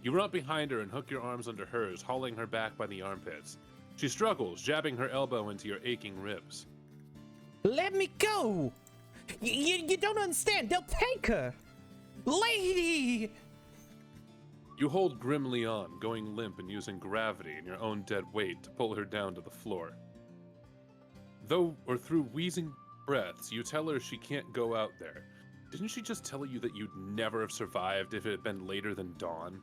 You run up behind her and hook your arms under hers, hauling her back by the armpits. She struggles, jabbing her elbow into your aching ribs. Let me go! You don't understand. They'll take her! Lady! You hold grimly on, going limp and using gravity and your own dead weight to pull her down to the floor. Through wheezing breaths, you tell her she can't go out there. Didn't she just tell you that you'd never have survived if it had been later than dawn?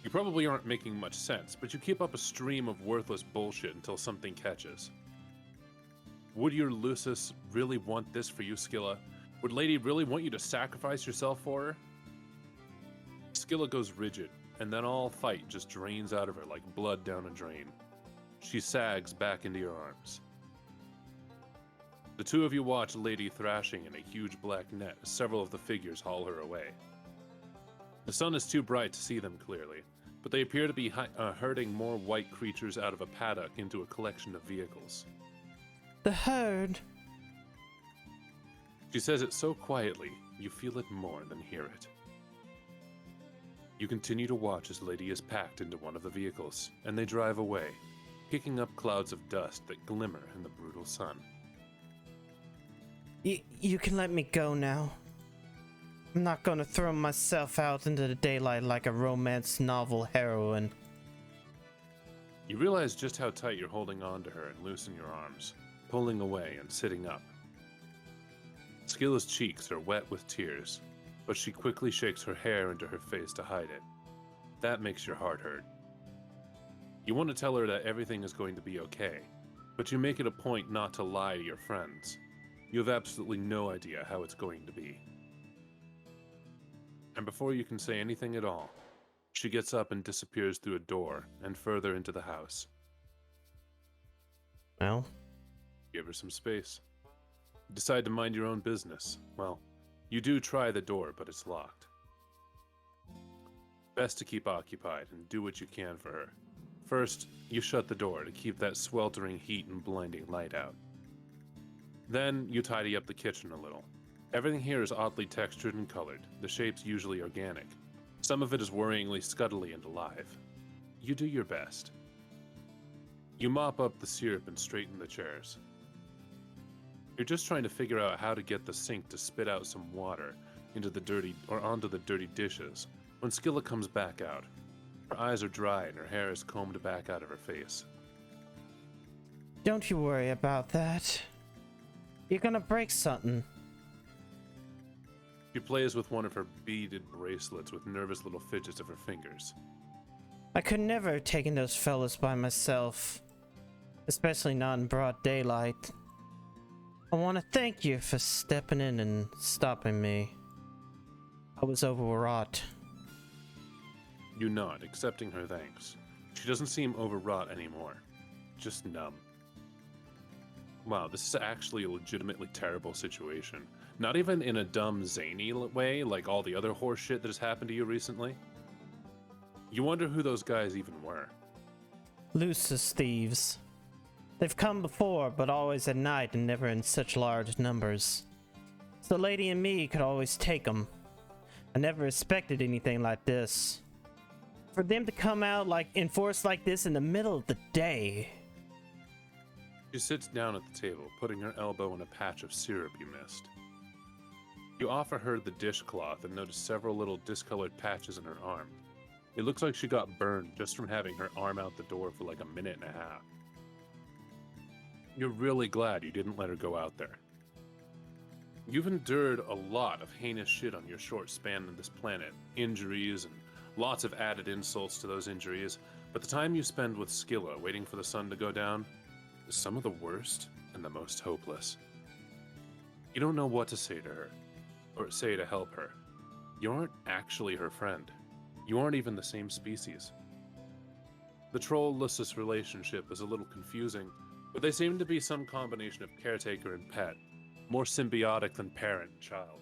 You probably aren't making much sense, but you keep up a stream of worthless bullshit until something catches. Would your Lucis really want this for you, Skilla? Would Lady really want you to sacrifice yourself for her? Skilla goes rigid, and then all fight just drains out of her like blood down a drain. She sags back into your arms. The two of you watch Lady thrashing in a huge black net as several of the figures haul her away. The sun is too bright to see them clearly, but they appear to be herding more white creatures out of a paddock into a collection of vehicles. The herd. She says it so quietly, you feel it more than hear it. You continue to watch as Lady is packed into one of the vehicles, and they drive away, kicking up clouds of dust that glimmer in the brutal sun. You can let me go now. I'm not gonna throw myself out into the daylight like a romance novel heroine. You realize just how tight you're holding on to her and loosen your arms, pulling away and sitting up. Skilla's cheeks are wet with tears, but she quickly shakes her hair into her face to hide it. That makes your heart hurt. You want to tell her that everything is going to be okay, but you make it a point not to lie to your friends. You have absolutely no idea how it's going to be. And before you can say anything at all, she gets up and disappears through a door and further into the house. Well? Give her some space. Decide to mind your own business. Well, you do try the door, but it's locked. Best to keep occupied and do what you can for her. First, you shut the door to keep that sweltering heat and blinding light out. Then, you tidy up the kitchen a little. Everything here is oddly textured and colored, the shapes usually organic. Some of it is worryingly scuttly and alive. You do your best. You mop up the syrup and straighten the chairs. You're just trying to figure out how to get the sink to spit out some water onto the dirty dishes when Skilla comes back out. Her eyes are dry and her hair is combed back out of her face. Don't you worry about that. You're gonna break something. She plays with one of her beaded bracelets with nervous little fidgets of her fingers. I could never have taken those fellas by myself. Especially not in broad daylight. I want to thank you for stepping in and stopping me. I was overwrought. You nod, accepting her thanks. She doesn't seem overwrought anymore, just numb. Wow, this is actually a legitimately terrible situation. Not even in a dumb, zany way like all the other horse shit that has happened to you recently. You wonder who those guys even were. Lucis thieves. They've come before, but always at night and never in such large numbers. So Lady and me could always take them. I never expected anything like this. For them to come out like in force like this in the middle of the day. She sits down at the table, putting her elbow in a patch of syrup you missed. You offer her the dishcloth and notice several little discolored patches in her arm. It looks like she got burned just from having her arm out the door for like a minute and a half. You're really glad you didn't let her go out there. You've endured a lot of heinous shit on your short span on this planet. Injuries and lots of added insults to those injuries. But the time you spend with Skilla waiting for the sun to go down is some of the worst and the most hopeless. You don't know what to say to her, or say to help her. You aren't actually her friend. You aren't even the same species. The troll-Lucis relationship is a little confusing, but they seem to be some combination of caretaker and pet, more symbiotic than parent and child.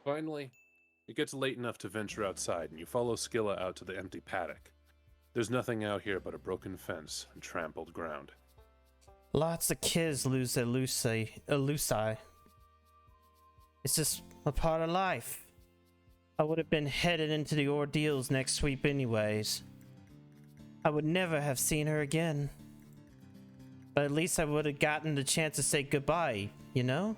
Finally, it gets late enough to venture outside, and you follow Skilla out to the empty paddock. There's nothing out here but a broken fence and trampled ground. Lots of kids lose their Lucy. It's just a part of life. I would have been headed into the ordeals next sweep anyways. I would never have seen her again. But at least I would have gotten the chance to say goodbye, you know?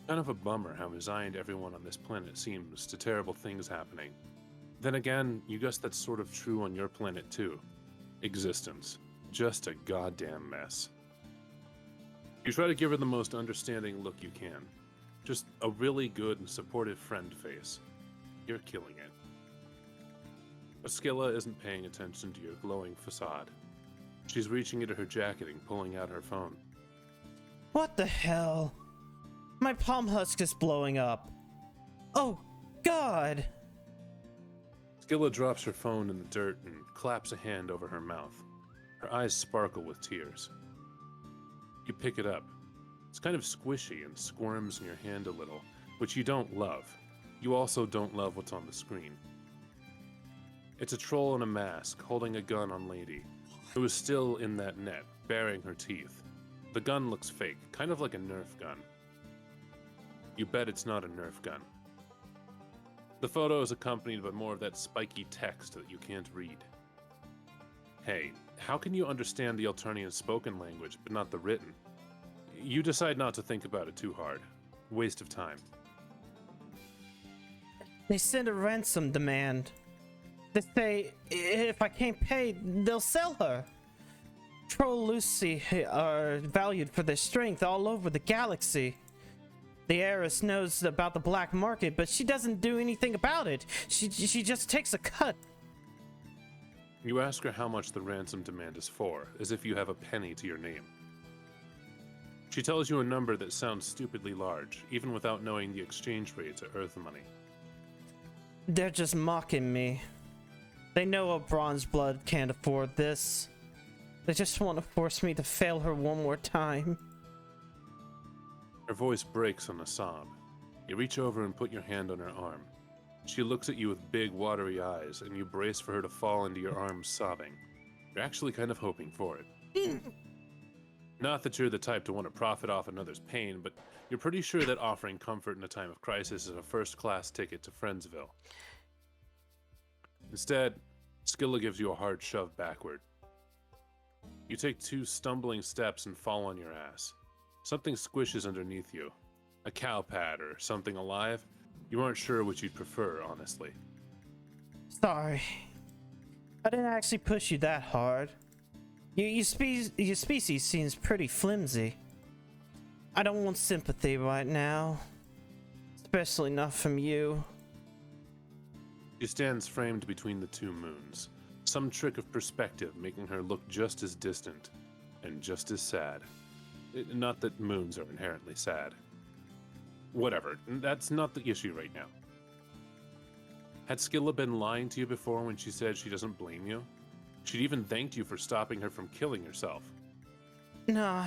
Kind of a bummer how resigned everyone on this planet seems to terrible things happening. Then again, you guess that's sort of true on your planet too. Existence. Just a goddamn mess. You try to give her the most understanding look you can. Just a really good and supportive friend face. You're killing it. But Skilla isn't paying attention to your glowing facade. She's reaching into her jacketing, pulling out her phone. What the hell? My palm husk is blowing up. Oh, God! Skilla drops her phone in the dirt and claps a hand over her mouth. Her eyes sparkle with tears. You pick it up. It's kind of squishy and squirms in your hand a little, which you don't love. You also don't love what's on the screen. It's a troll in a mask, holding a gun on Lady, who is still in that net, baring her teeth. The gun looks fake, kind of like a Nerf gun. You bet it's not a Nerf gun. The photo is accompanied by more of that spiky text that you can't read. Hey, how can you understand the Alternian spoken language, but not the written? You decide not to think about it too hard. Waste of time. They send a ransom demand. They say if I can't pay, they'll sell her. Troll Lucy are valued for their strength all over the galaxy. The heiress knows about the black market, but she doesn't do anything about it. She just takes a cut. You ask her how much the ransom demand is for, as if you have a penny to your name. She tells you a number that sounds stupidly large, even without knowing the exchange rate to Earth money. They're just mocking me. They know a bronze blood can't afford this. They just want to force me to fail her one more time. Her voice breaks on a sob. You reach over and put your hand on her arm. She looks at you with big, watery eyes, and you brace for her to fall into your arms sobbing. You're actually kind of hoping for it. Not that you're the type to want to profit off another's pain, but you're pretty sure that offering comfort in a time of crisis is a first-class ticket to Friendsville. Instead, Skilla gives you a hard shove backward. You take 2 stumbling steps and fall on your ass. Something squishes underneath you. A cow pad or something alive. You aren't sure which you'd prefer, honestly. Sorry. I didn't actually push you that hard. Your species seems pretty flimsy. I don't want sympathy right now. Especially not from you. She stands framed between the 2 moons. Some trick of perspective making her look just as distant and just as sad. Not that moons are inherently sad. Whatever, that's not the issue right now. Had Skilla been lying to you before when she said she doesn't blame you? She'd even thanked you for stopping her from killing herself. No,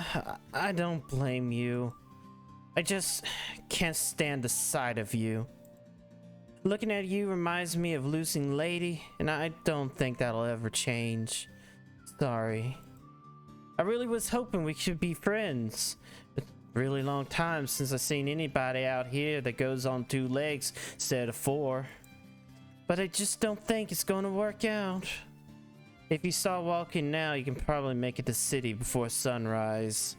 I don't blame you. I just can't stand the sight of you. Looking at you reminds me of losing Lady, and I don't think that'll ever change. Sorry. I really was hoping we could be friends. It's a really long time since I've seen anybody out here that goes on 2 legs instead of 4. But I just don't think it's gonna work out. If you start walking now, you can probably make it to the city before sunrise.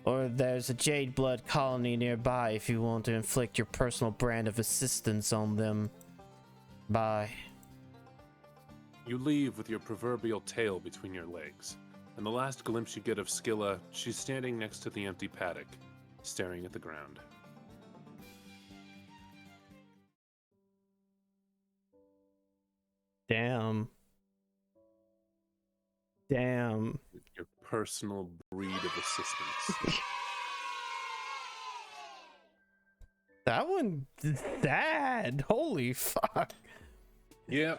Or there's a Jade Blood colony nearby if you want to inflict your personal brand of assistance on them. Bye. You leave with your proverbial tail between your legs, and the last glimpse you get of Skilla, she's standing next to the empty paddock, staring at the ground. Damn. Damn. Your personal breed of assistance. That one, sad. Holy fuck. Yeah.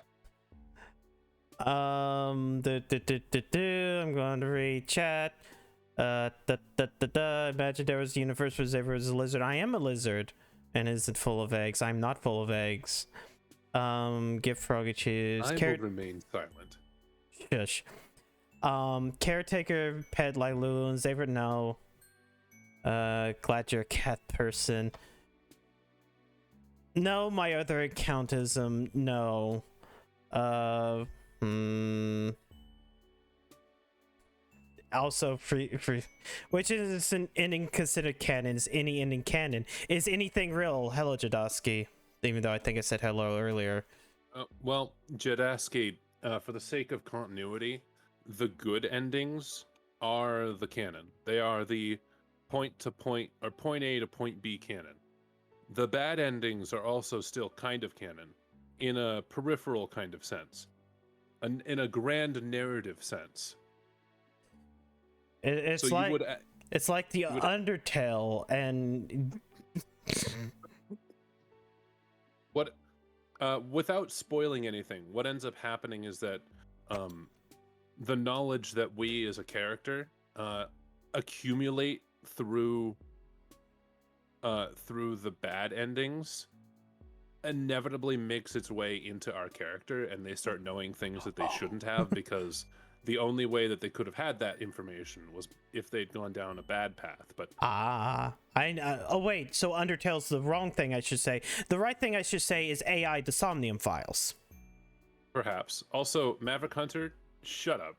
I'm going to read chat. Imagine there was a universe where there was a lizard. I am a lizard, and isn't full of eggs. I'm not full of eggs. Give Froggy choose. I will remain silent. Shush. Caretaker, pet like Lulu and Xavier. No. Glad you're a cat person. No, my other account is no. Also free, which is an ending considered canon? Is any ending canon? Is anything real? Hello, Jadowski. Even though I think I said hello earlier. Well, Jadowski, for the sake of continuity, the good endings are the canon. They are the point to point, or point A to point B canon. The bad endings are also still kind of canon, in a peripheral kind of sense, in a grand narrative sense. It's so like it's like the Undertale and what. Without spoiling anything, what ends up happening is that the knowledge that we as a character accumulate through the bad endings inevitably makes its way into our character, and they start knowing things that they shouldn't have because the only way that they could have had that information was if they'd gone down a bad path. But oh wait, so Undertale's the wrong thing I should say. The right thing I should say is AI the Somnium Files. Perhaps. Also, Maverick Hunter, shut up.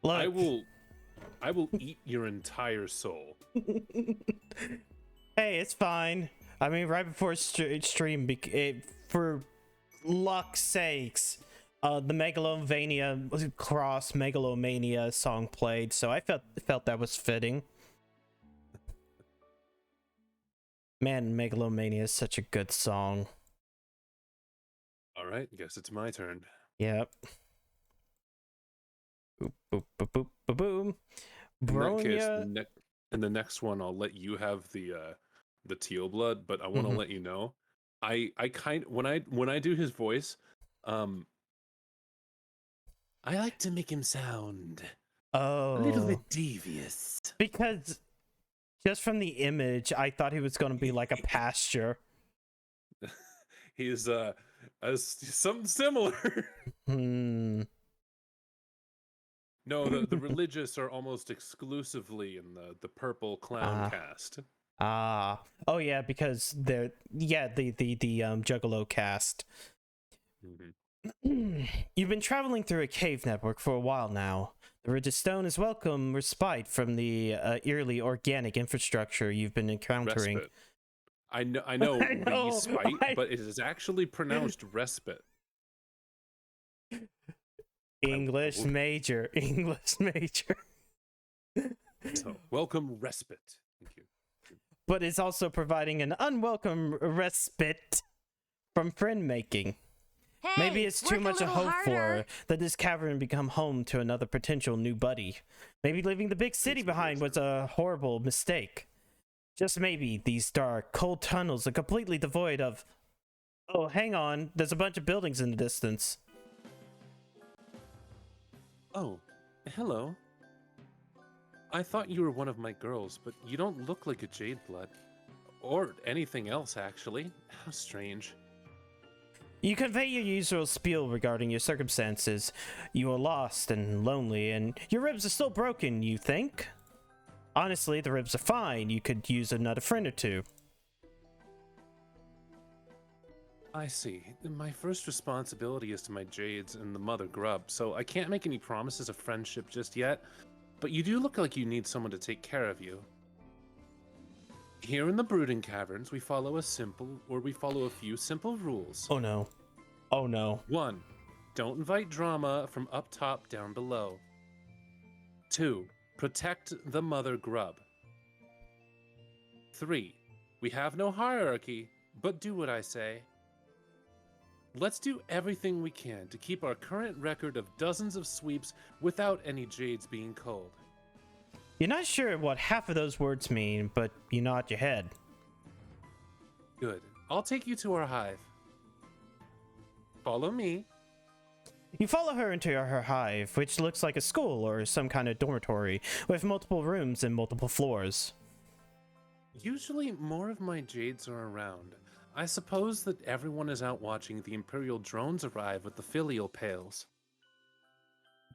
Look. I will eat your entire soul. Hey, it's fine. I mean, right before stream, for luck's sakes, the Megalomania Cross Megalomania song played, so I felt that was fitting. Man, Megalomania is such a good song. All right, guess it's my turn. Yep. Boop boop boop boop boop boom. In the next one, I'll let you have the teal blood, but I want to let you know, I kind when I do his voice, I like to make him sound a little bit devious. Because just from the image, I thought he was going to be like a pasture. He's something similar. No, the religious are almost exclusively in the purple clown cast. Oh yeah, because they're the Juggalo cast. You've been traveling through a cave network for a while now. The Ridge of Stone is welcome respite from the eerily organic infrastructure you've been encountering. Respite. I know, respite, but it is actually pronounced respite. English major. So, welcome respite. Thank you. But it's also providing an unwelcome respite from friend making. Hey, Maybe it's too work much to little hope harder. for that this cavern become home to another potential new buddy. Maybe leaving the big city behind was a horrible mistake. Just maybe these dark, cold tunnels are completely devoid of... Oh, hang on. There's a bunch of buildings in the distance. Oh, hello. I thought you were one of my girls, but you don't look like a Jade Blood. Or anything else, actually. How strange. You convey your usual spiel regarding your circumstances. You are lost and lonely, and your ribs are still broken, you think? Honestly, the ribs are fine. You could use another friend or two. I see. My first responsibility is to my Jades and the Mother Grub, so I can't make any promises of friendship just yet, but you do look like you need someone to take care of you. Here in the Brooding Caverns, we follow a few simple rules. Oh no. Oh no. 1. Don't invite drama from up top down below. 2. Protect the Mother Grub. 3. We have no hierarchy, but do what I say. Let's do everything we can to keep our current record of dozens of sweeps without any Jades being cold. You're not sure what half of those words mean, but you nod your head. Good. I'll take you to our hive. Follow me. You follow her into her hive, which looks like a school or some kind of dormitory, with multiple rooms and multiple floors. Usually more of my Jades are around. I suppose that everyone is out watching the Imperial drones arrive with the filial pails.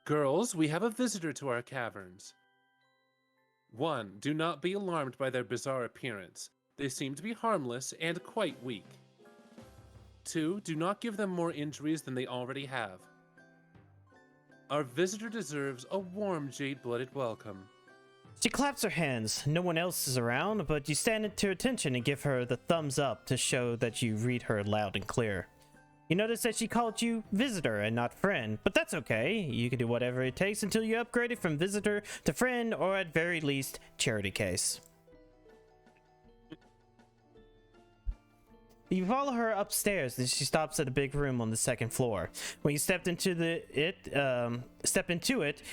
Girls, we have a visitor to our caverns. 1. Do not be alarmed by their bizarre appearance. They seem to be harmless and quite weak. 2. Do not give them more injuries than they already have. Our visitor deserves a warm jade-blooded welcome. She claps her hands. No one else is around, but you stand to attention and give her the thumbs up to show that you read her loud and clear. You notice that she called you visitor and not friend, but that's okay. You can do whatever it takes until you upgrade it from visitor to friend, or at very least, charity case. You follow her upstairs and she stops at a big room on the second floor. When you step into it,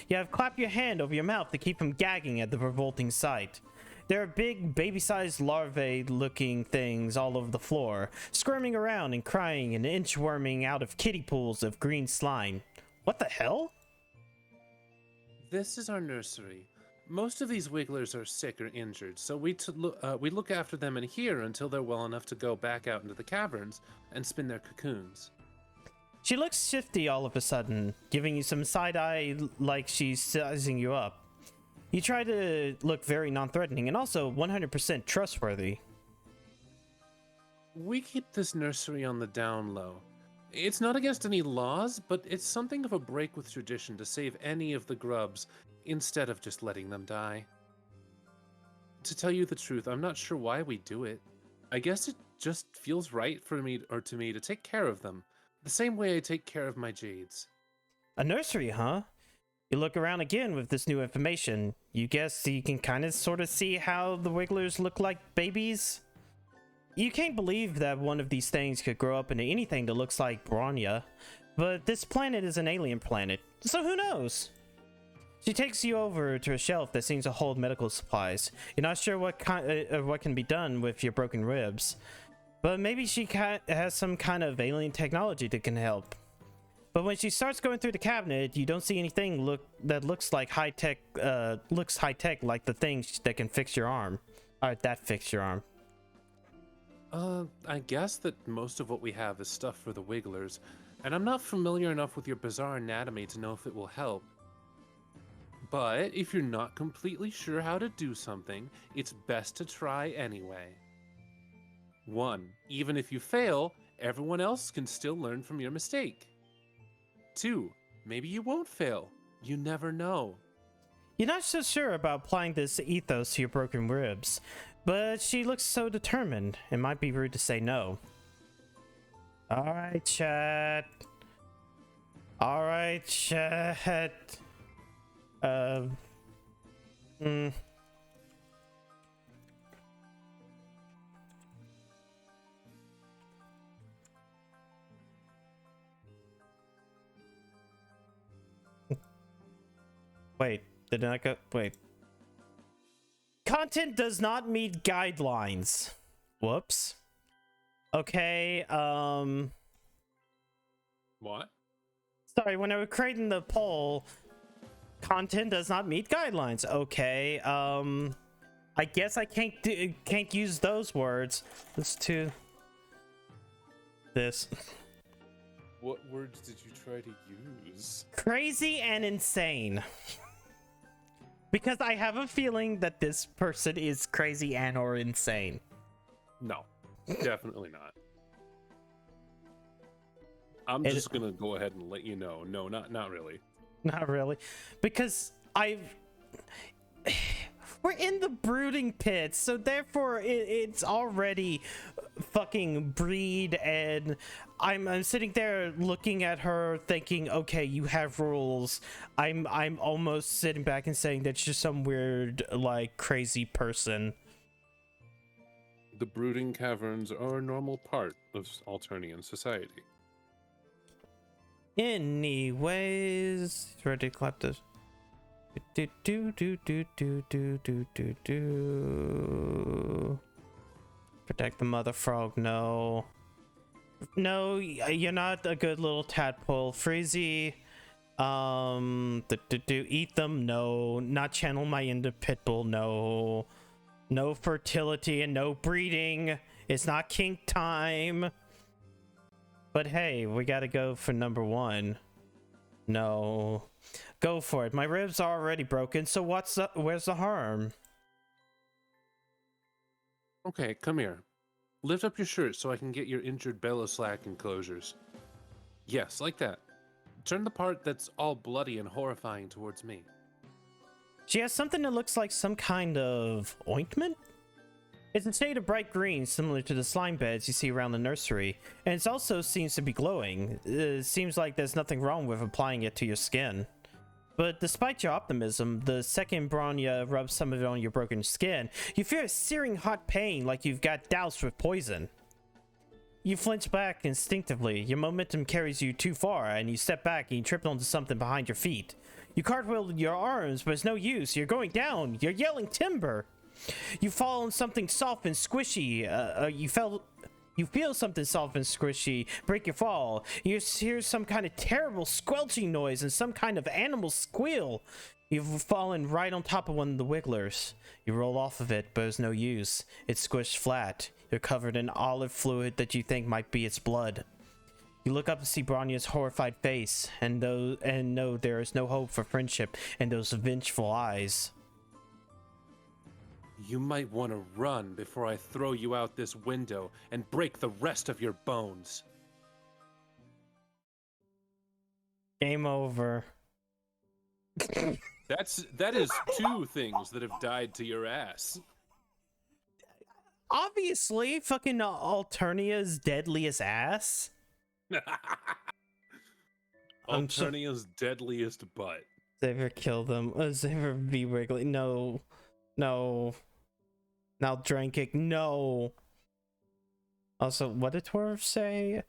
you have clap your hand over your mouth to keep from gagging at the revolting sight. There are big, baby-sized larvae-looking things all over the floor, squirming around and crying and inchworming out of kiddie pools of green slime. What the hell? This is our nursery. Most of these wigglers are sick or injured, so we look after them in here until they're well enough to go back out into the caverns and spin their cocoons. She looks shifty all of a sudden, giving you some side-eye like she's sizing you up. You try to look very non-threatening and also 100% trustworthy. We keep this nursery on the down low. It's not against any laws, but it's something of a break with tradition to save any of the grubs instead of just letting them die. To tell you the truth, I'm not sure why we do it. I guess it just feels right for me to take care of them, the same way I take care of my jades. A nursery, huh? You look around again with this new information. You guess you can kind of sort of see how the wigglers look like babies? You can't believe that one of these things could grow up into anything that looks like Bronya, but this planet is an alien planet, so who knows? She takes you over to a shelf that seems to hold medical supplies. You're not sure what can be done with your broken ribs, but maybe she has some kind of alien technology that can help. But when she starts going through the cabinet, you don't see anything that looks like high tech. Looks high tech, like the thing that can fix your arm, or that fix your arm. I guess that most of what we have is stuff for the wigglers, and I'm not familiar enough with your bizarre anatomy to know if it will help. But if you're not completely sure how to do something, it's best to try anyway. 1. Even if you fail, everyone else can still learn from your mistake. 2. Maybe you won't fail. You never know. You're not so sure about applying this ethos to your broken ribs, but she looks so determined, it might be rude to say no. Alright, chat. Alright, chat. Wait, did I go? Wait. Content does not meet guidelines. Whoops. Okay, What? sorry, when I was creating the poll, Content does not meet guidelines. Okay, I guess I can't use those words. Let's do this. What words did you try to use? Crazy and insane. Because I have a feeling that this person is crazy and or insane. No, definitely not. I'm just gonna go ahead and let you know. No, not really. Not really. Because we're in the brooding pit, so therefore it's already fucking breed, and I'm sitting there looking at her thinking, okay, you have rules. I'm almost sitting back and saying that she's some weird, like, crazy person. The brooding caverns are a normal part of Alternian society. Anyways, ready to clap this. Do do do do do do do do do. Protect the mother frog. No, no, you're not a good little tadpole. Freezy. Eat them. No, not channel my into pitbull. No, no fertility and no breeding. It's not kink time. But hey, we gotta go for number one. No, go for it. My ribs are already broken, so where's the harm? Okay, come here. Lift up your shirt so I can get your injured bellow slack enclosures. Yes, like that. Turn the part that's all bloody and horrifying towards me. She has something that looks like some kind of ointment? It's a shade of bright green, similar to the slime beds you see around the nursery, and it also seems to be glowing. It seems like there's nothing wrong with applying it to your skin. But despite your optimism, the second Bronya rubs some of it on your broken skin, you feel a searing hot pain like you've got doused with poison. You flinch back instinctively. Your momentum carries you too far, and you step back and you trip onto something behind your feet. You cartwheel your arms, but it's no use. You're going down. You're yelling timber. You fall on something soft and squishy. You feel something soft and squishy break your fall. You hear some kind of terrible squelching noise and some kind of animal squeal. You've fallen right on top of one of the wigglers. You roll off of it, but it's no use. It's squished flat. You're covered in olive fluid that you think might be its blood. You look up to see Bronya's horrified face and know there is no hope for friendship in those vengeful eyes. You might want to run before I throw you out this window and break the rest of your bones. Game over. That is two things that have died to your ass. Obviously, fucking Alternia's deadliest ass. Alternia's deadliest butt. Xavier kill them. Xavier be Wrigley. No. No. Now Drankic. No. Also, what did Twerv say?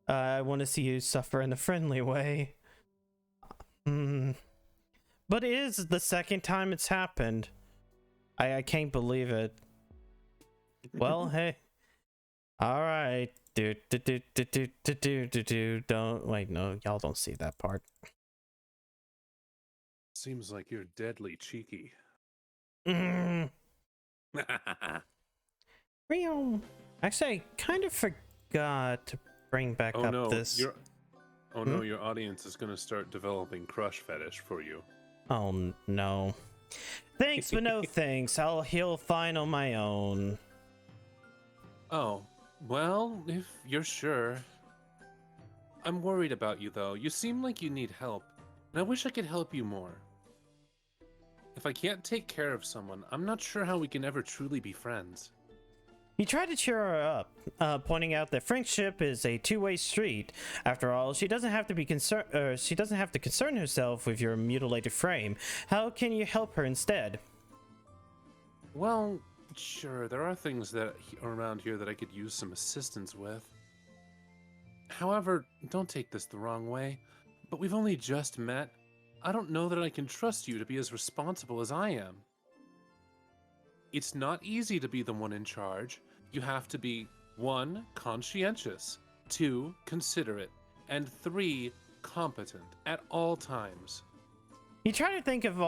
I want to see you suffer in a friendly way. But it is the second time it's happened. I can't believe it. Well, hey. Alright. Don't wait, no, y'all don't see that part. Seems like you're deadly cheeky. Real. Actually, I kind of forgot to bring back up this. No, your audience is gonna start developing crush fetish for you. Oh no. Thanks, but no thanks. I'll heal fine on my own. Oh, well, if you're sure. I'm worried about you, though. You seem like you need help, and I wish I could help you more. If I can't take care of someone, I'm not sure how we can ever truly be friends. You try to cheer her up, pointing out that friendship is a two-way street. After all, she doesn't have to be she doesn't have to concern herself with your mutilated frame. How can you help her instead? Well, sure, there are things that around here that I could use some assistance with. However, don't take this the wrong way, but we've only just met. I don't know that I can trust you to be as responsible as I am. It's not easy to be the one in charge. You have to be 1, conscientious, 2, considerate, and 3, competent at all times. You try to think of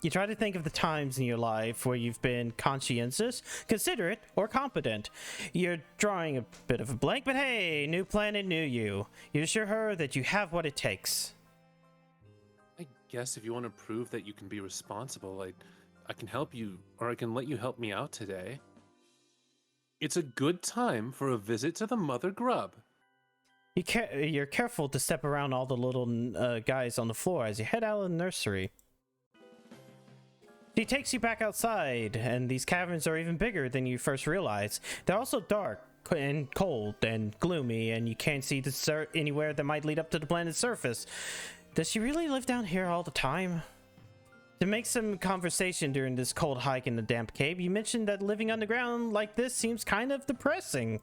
you try to think of the times in your life where you've been conscientious, considerate, or competent. You're drawing a bit of a blank, but hey, new planet, new you. You assure her that you have what it takes. I guess if you want to prove that you can be responsible, I can help you, or I can let you help me out today. It's a good time for a visit to the Mother Grub. You're careful to step around all the little guys on the floor as you head out of the nursery. She takes you back outside, and these caverns are even bigger than you first realized. They're also dark and cold and gloomy, and you can't see anywhere that might lead up to the planet's surface. Does she really live down here all the time? To make some conversation during this cold hike in the damp cave, you mentioned that living underground like this seems kind of depressing.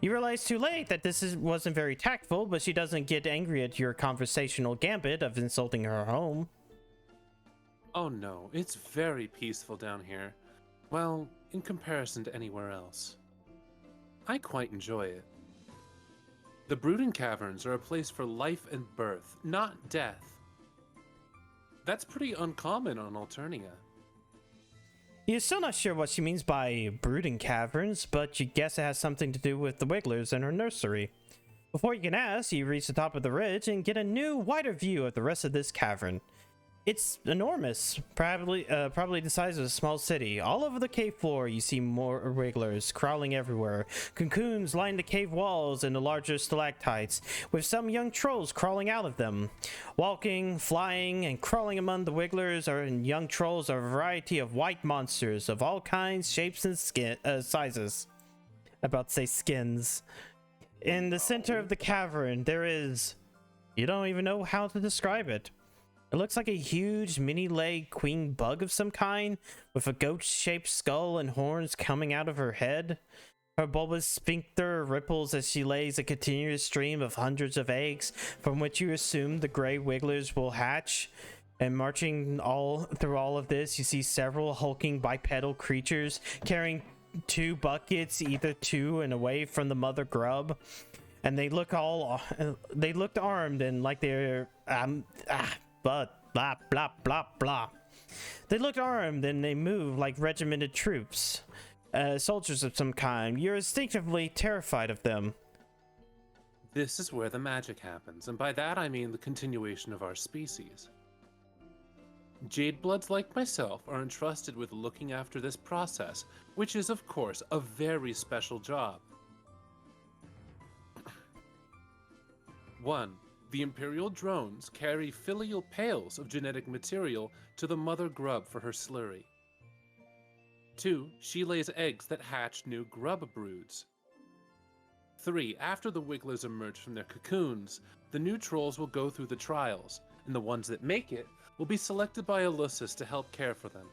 You realize too late that wasn't very tactful, but she doesn't get angry at your conversational gambit of insulting her home. Oh no, it's very peaceful down here. Well, in comparison to anywhere else. I quite enjoy it. The Brooding Caverns are a place for life and birth, not death. That's pretty uncommon on Alternia. You're still not sure what she means by brooding caverns, but you guess it has something to do with the Wigglers in her nursery. Before you can ask, you reach the top of the ridge and get a new, wider view of the rest of this cavern. It's enormous, probably the size of a small city. All over the cave floor, you see more Wigglers crawling everywhere. Cocoons line the cave walls and the larger stalactites, with some young trolls crawling out of them. Walking, flying, and crawling among the Wigglers and young trolls are a variety of white monsters of all kinds, shapes, and sizes. I'm about to say skins. In the center of the cavern, there is... You don't even know how to describe it. It looks like a huge mini-leg queen bug of some kind, with a goat-shaped skull and horns coming out of her head. Her bulbous sphincter ripples as she lays a continuous stream of hundreds of eggs, from which you assume the gray Wigglers will hatch. And marching through all of this, you see several hulking bipedal creatures carrying 2 buckets, either to and away from the mother grub. And they looked armed and like they're but blah blah blah blah. They looked armed and they moved like regimented troops, soldiers of some kind. You're instinctively terrified of them. This is where the magic happens, and by that I mean the continuation of our species. Jadebloods like myself are entrusted with looking after this process, which is of course a very special job. 1. The Imperial drones carry filial pails of genetic material to the mother grub for her slurry. 2. She lays eggs that hatch new grub broods. 3. After the Wigglers emerge from their cocoons, the new trolls will go through the trials, and the ones that make it will be selected by Ulysses to help care for them.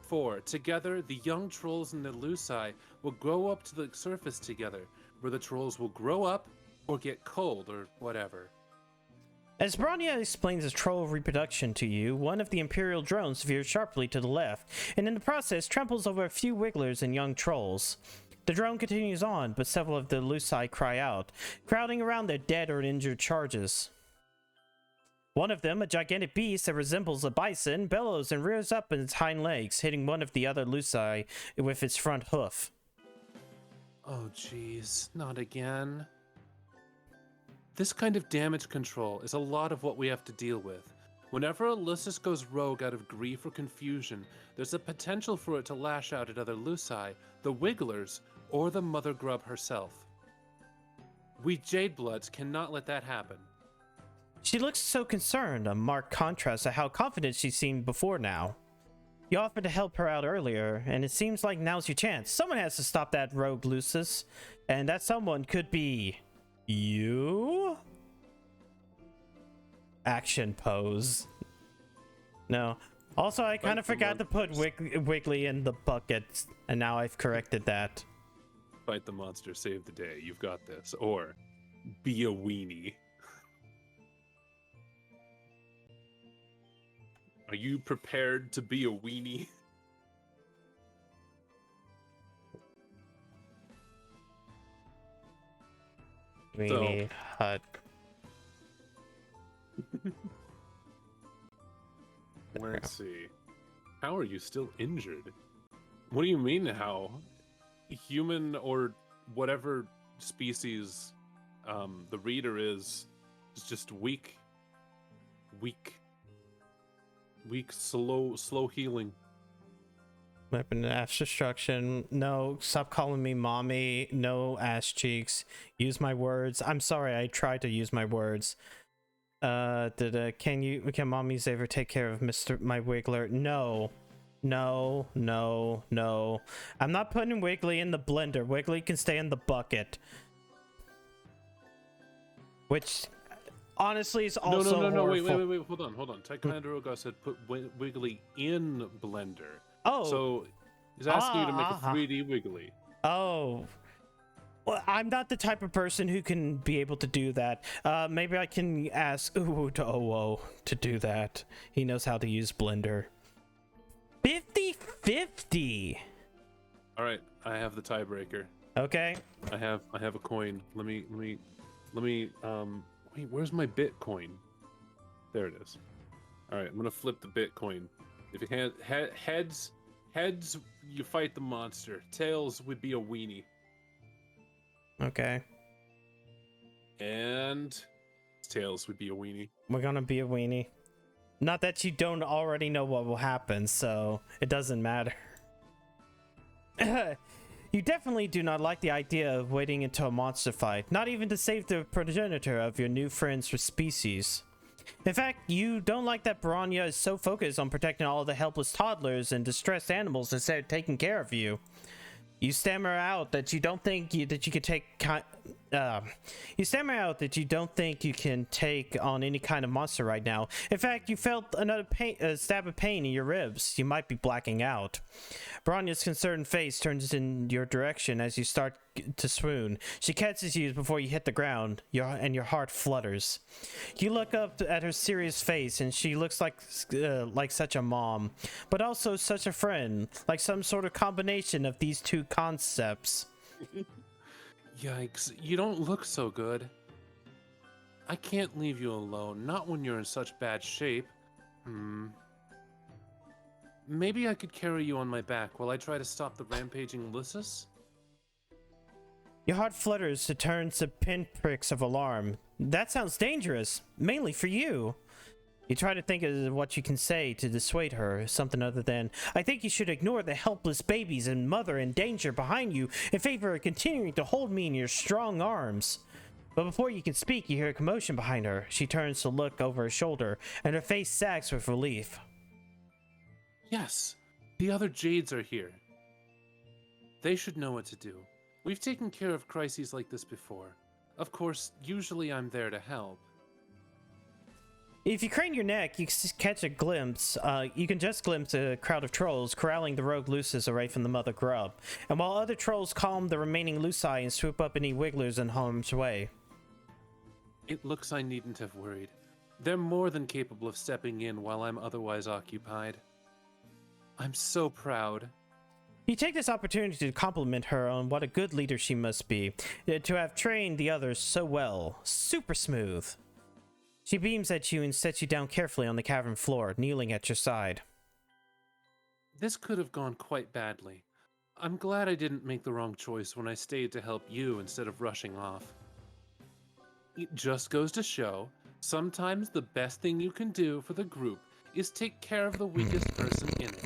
4. Together, the young trolls and the Luci will grow up to the surface together, where the trolls will grow up or get cold, or whatever. As Bronya explains the troll reproduction to you, one of the Imperial drones veers sharply to the left, and in the process tramples over a few Wigglers and young trolls. The drone continues on, but several of the Luci cry out, crowding around their dead or injured charges. One of them, a gigantic beast that resembles a bison, bellows and rears up in its hind legs, hitting one of the other Luci with its front hoof. Oh jeez, not again. This kind of damage control is a lot of what we have to deal with. Whenever Ulysses goes rogue out of grief or confusion, there's a potential for it to lash out at other Luci, the Wigglers, or the mother grub herself. We Jadebloods cannot let that happen. She looks so concerned, a marked contrast to how confident she seemed before now. You offered to help her out earlier, and it seems like now's your chance. Someone has to stop that rogue Lucis, and that someone could be... you? Action pose. No. Also, I kind of forgot to put Wiggly in the bucket, and now I've corrected that. Fight the monster, save the day, you've got this. Or, be a weenie. Are you prepared to be a weenie? Weenie hut. Let's see. How are you still injured? What do you mean how? Human or whatever species the reader is just weak, slow healing. Weapon ass destruction. No, stop calling me mommy. No ass cheeks. Use my words. I'm sorry, I tried to use my words. Can mommies ever take care of my Wiggler? No. No. I'm not putting Wiggly in the blender. Wiggly can stay in the bucket. Which honestly is also no, wait, hold on. Ticonderoga said put Wiggly in blender. Oh. So he's asking you to make a 3D Wiggly. Oh. Well, I'm not the type of person who can be able to do that. Maybe I can ask to do that. He knows how to use Blender. 50-50. All right, I have the tiebreaker. Okay. I have a coin. Let me wait, where's my Bitcoin? There it is. All right, I'm gonna flip the Bitcoin. If you can heads, you fight the monster. Tails would be a weenie. Okay. And tails would be a weenie. We're gonna be a weenie. Not that you don't already know what will happen, so it doesn't matter. You definitely do not like the idea of waiting until a monster fight, not even to save the progenitor of your new friend's species. In fact, you don't like that Bronya is so focused on protecting all the helpless toddlers and distressed animals instead of taking care of you. You stammer out that you don't think that you could take you stammer out that you don't think you can take on any kind of monster right now. In fact, you felt another stab of pain in your ribs. You might be blacking out. Bronya's concerned face turns in your direction as you start to swoon. She catches you before you hit the ground, and your heart flutters. You look up at her serious face, and she looks like such a mom, but also such a friend, like some sort of combination of these two concepts. Yikes, you don't look so good. I can't leave you alone, not when you're in such bad shape. Maybe I could carry you on my back while I try to stop the rampaging Lysis? Your heart flutters to turn to pinpricks of alarm. That sounds dangerous, mainly for you. You try to think of what you can say to dissuade her, something other than, I think you should ignore the helpless babies and mother in danger behind you in favor of continuing to hold me in your strong arms. But before you can speak, you hear a commotion behind her. She turns to look over her shoulder, and her face sags with relief. Yes, the other Jades are here. They should know what to do. We've taken care of crises like this before. Of course, usually I'm there to help. If you crane your neck, you catch a glimpse. You can just glimpse a crowd of trolls corralling the rogue Lucis away from the mother grub. And while other trolls calm the remaining Luci and swoop up any wigglers in harm's way. It looks I needn't have worried. They're more than capable of stepping in while I'm otherwise occupied. I'm so proud. You take this opportunity to compliment her on what a good leader she must be, to have trained the others so well. Super smooth. She beams at you and sets you down carefully on the cavern floor, kneeling at your side. This could have gone quite badly. I'm glad I didn't make the wrong choice when I stayed to help you instead of rushing off. It just goes to show, sometimes the best thing you can do for the group is take care of the weakest person in it.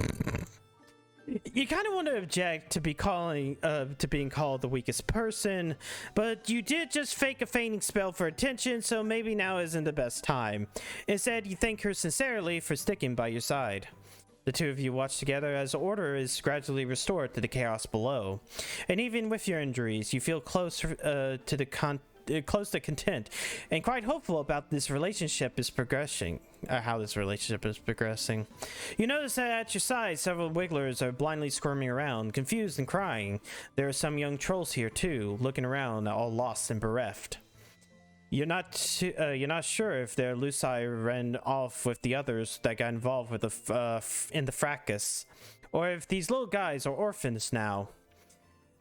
You kind of want to object to being called the weakest person, but you did just fake a fainting spell for attention, so maybe now isn't the best time. Instead, you thank her sincerely for sticking by your side. The two of you watch together as order is gradually restored to the chaos below. And even with your injuries, you feel close to content and quite hopeful about this relationship is progressing. How this relationship is progressing. You notice that at your side, several wigglers are blindly squirming around, confused and crying. There are some young trolls here too, looking around, all lost and bereft. You're not sure if their Luci ran off with the others that got involved with in the fracas, or if these little guys are orphans now.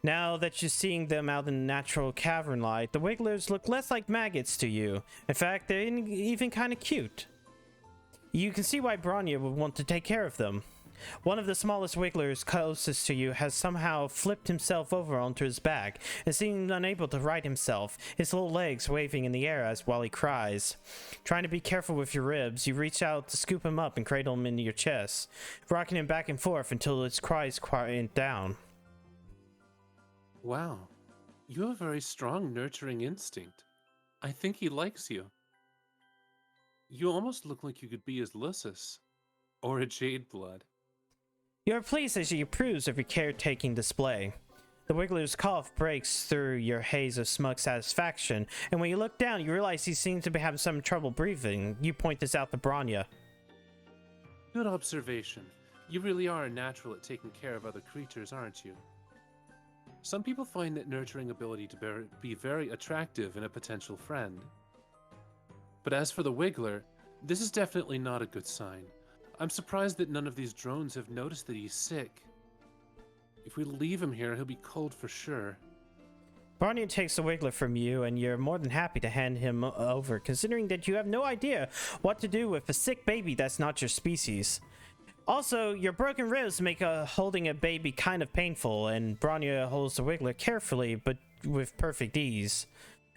Now that you're seeing them out in the natural cavern light, the wigglers look less like maggots to you. In fact, they're even kind of cute. You can see why Bronya would want to take care of them. One of the smallest wigglers closest to you has somehow flipped himself over onto his back and seemed unable to right himself, his little legs waving in the air as while he cries. Trying to be careful with your ribs, you reach out to scoop him up and cradle him into your chest, rocking him back and forth until his cries quiet down. Wow, you have a very strong nurturing instinct. I think he likes you. You almost look like you could be his Lucis, or a Jade Blood. You are pleased as he approves of your caretaking display. The Wiggler's cough breaks through your haze of smug satisfaction, and when you look down, you realize he seems to be having some trouble breathing. You point this out to Bronya. Good observation. You really are a natural at taking care of other creatures, aren't you? Some people find that nurturing ability to be very attractive in a potential friend. But as for the Wiggler, this is definitely not a good sign. I'm surprised that none of these drones have noticed that he's sick. If we leave him here, he'll be cold for sure. Bronya takes the Wiggler from you, and you're more than happy to hand him over, considering that you have no idea what to do with a sick baby that's not your species. Also, your broken ribs make holding a baby kind of painful, and Bronya holds the Wiggler carefully, but with perfect ease.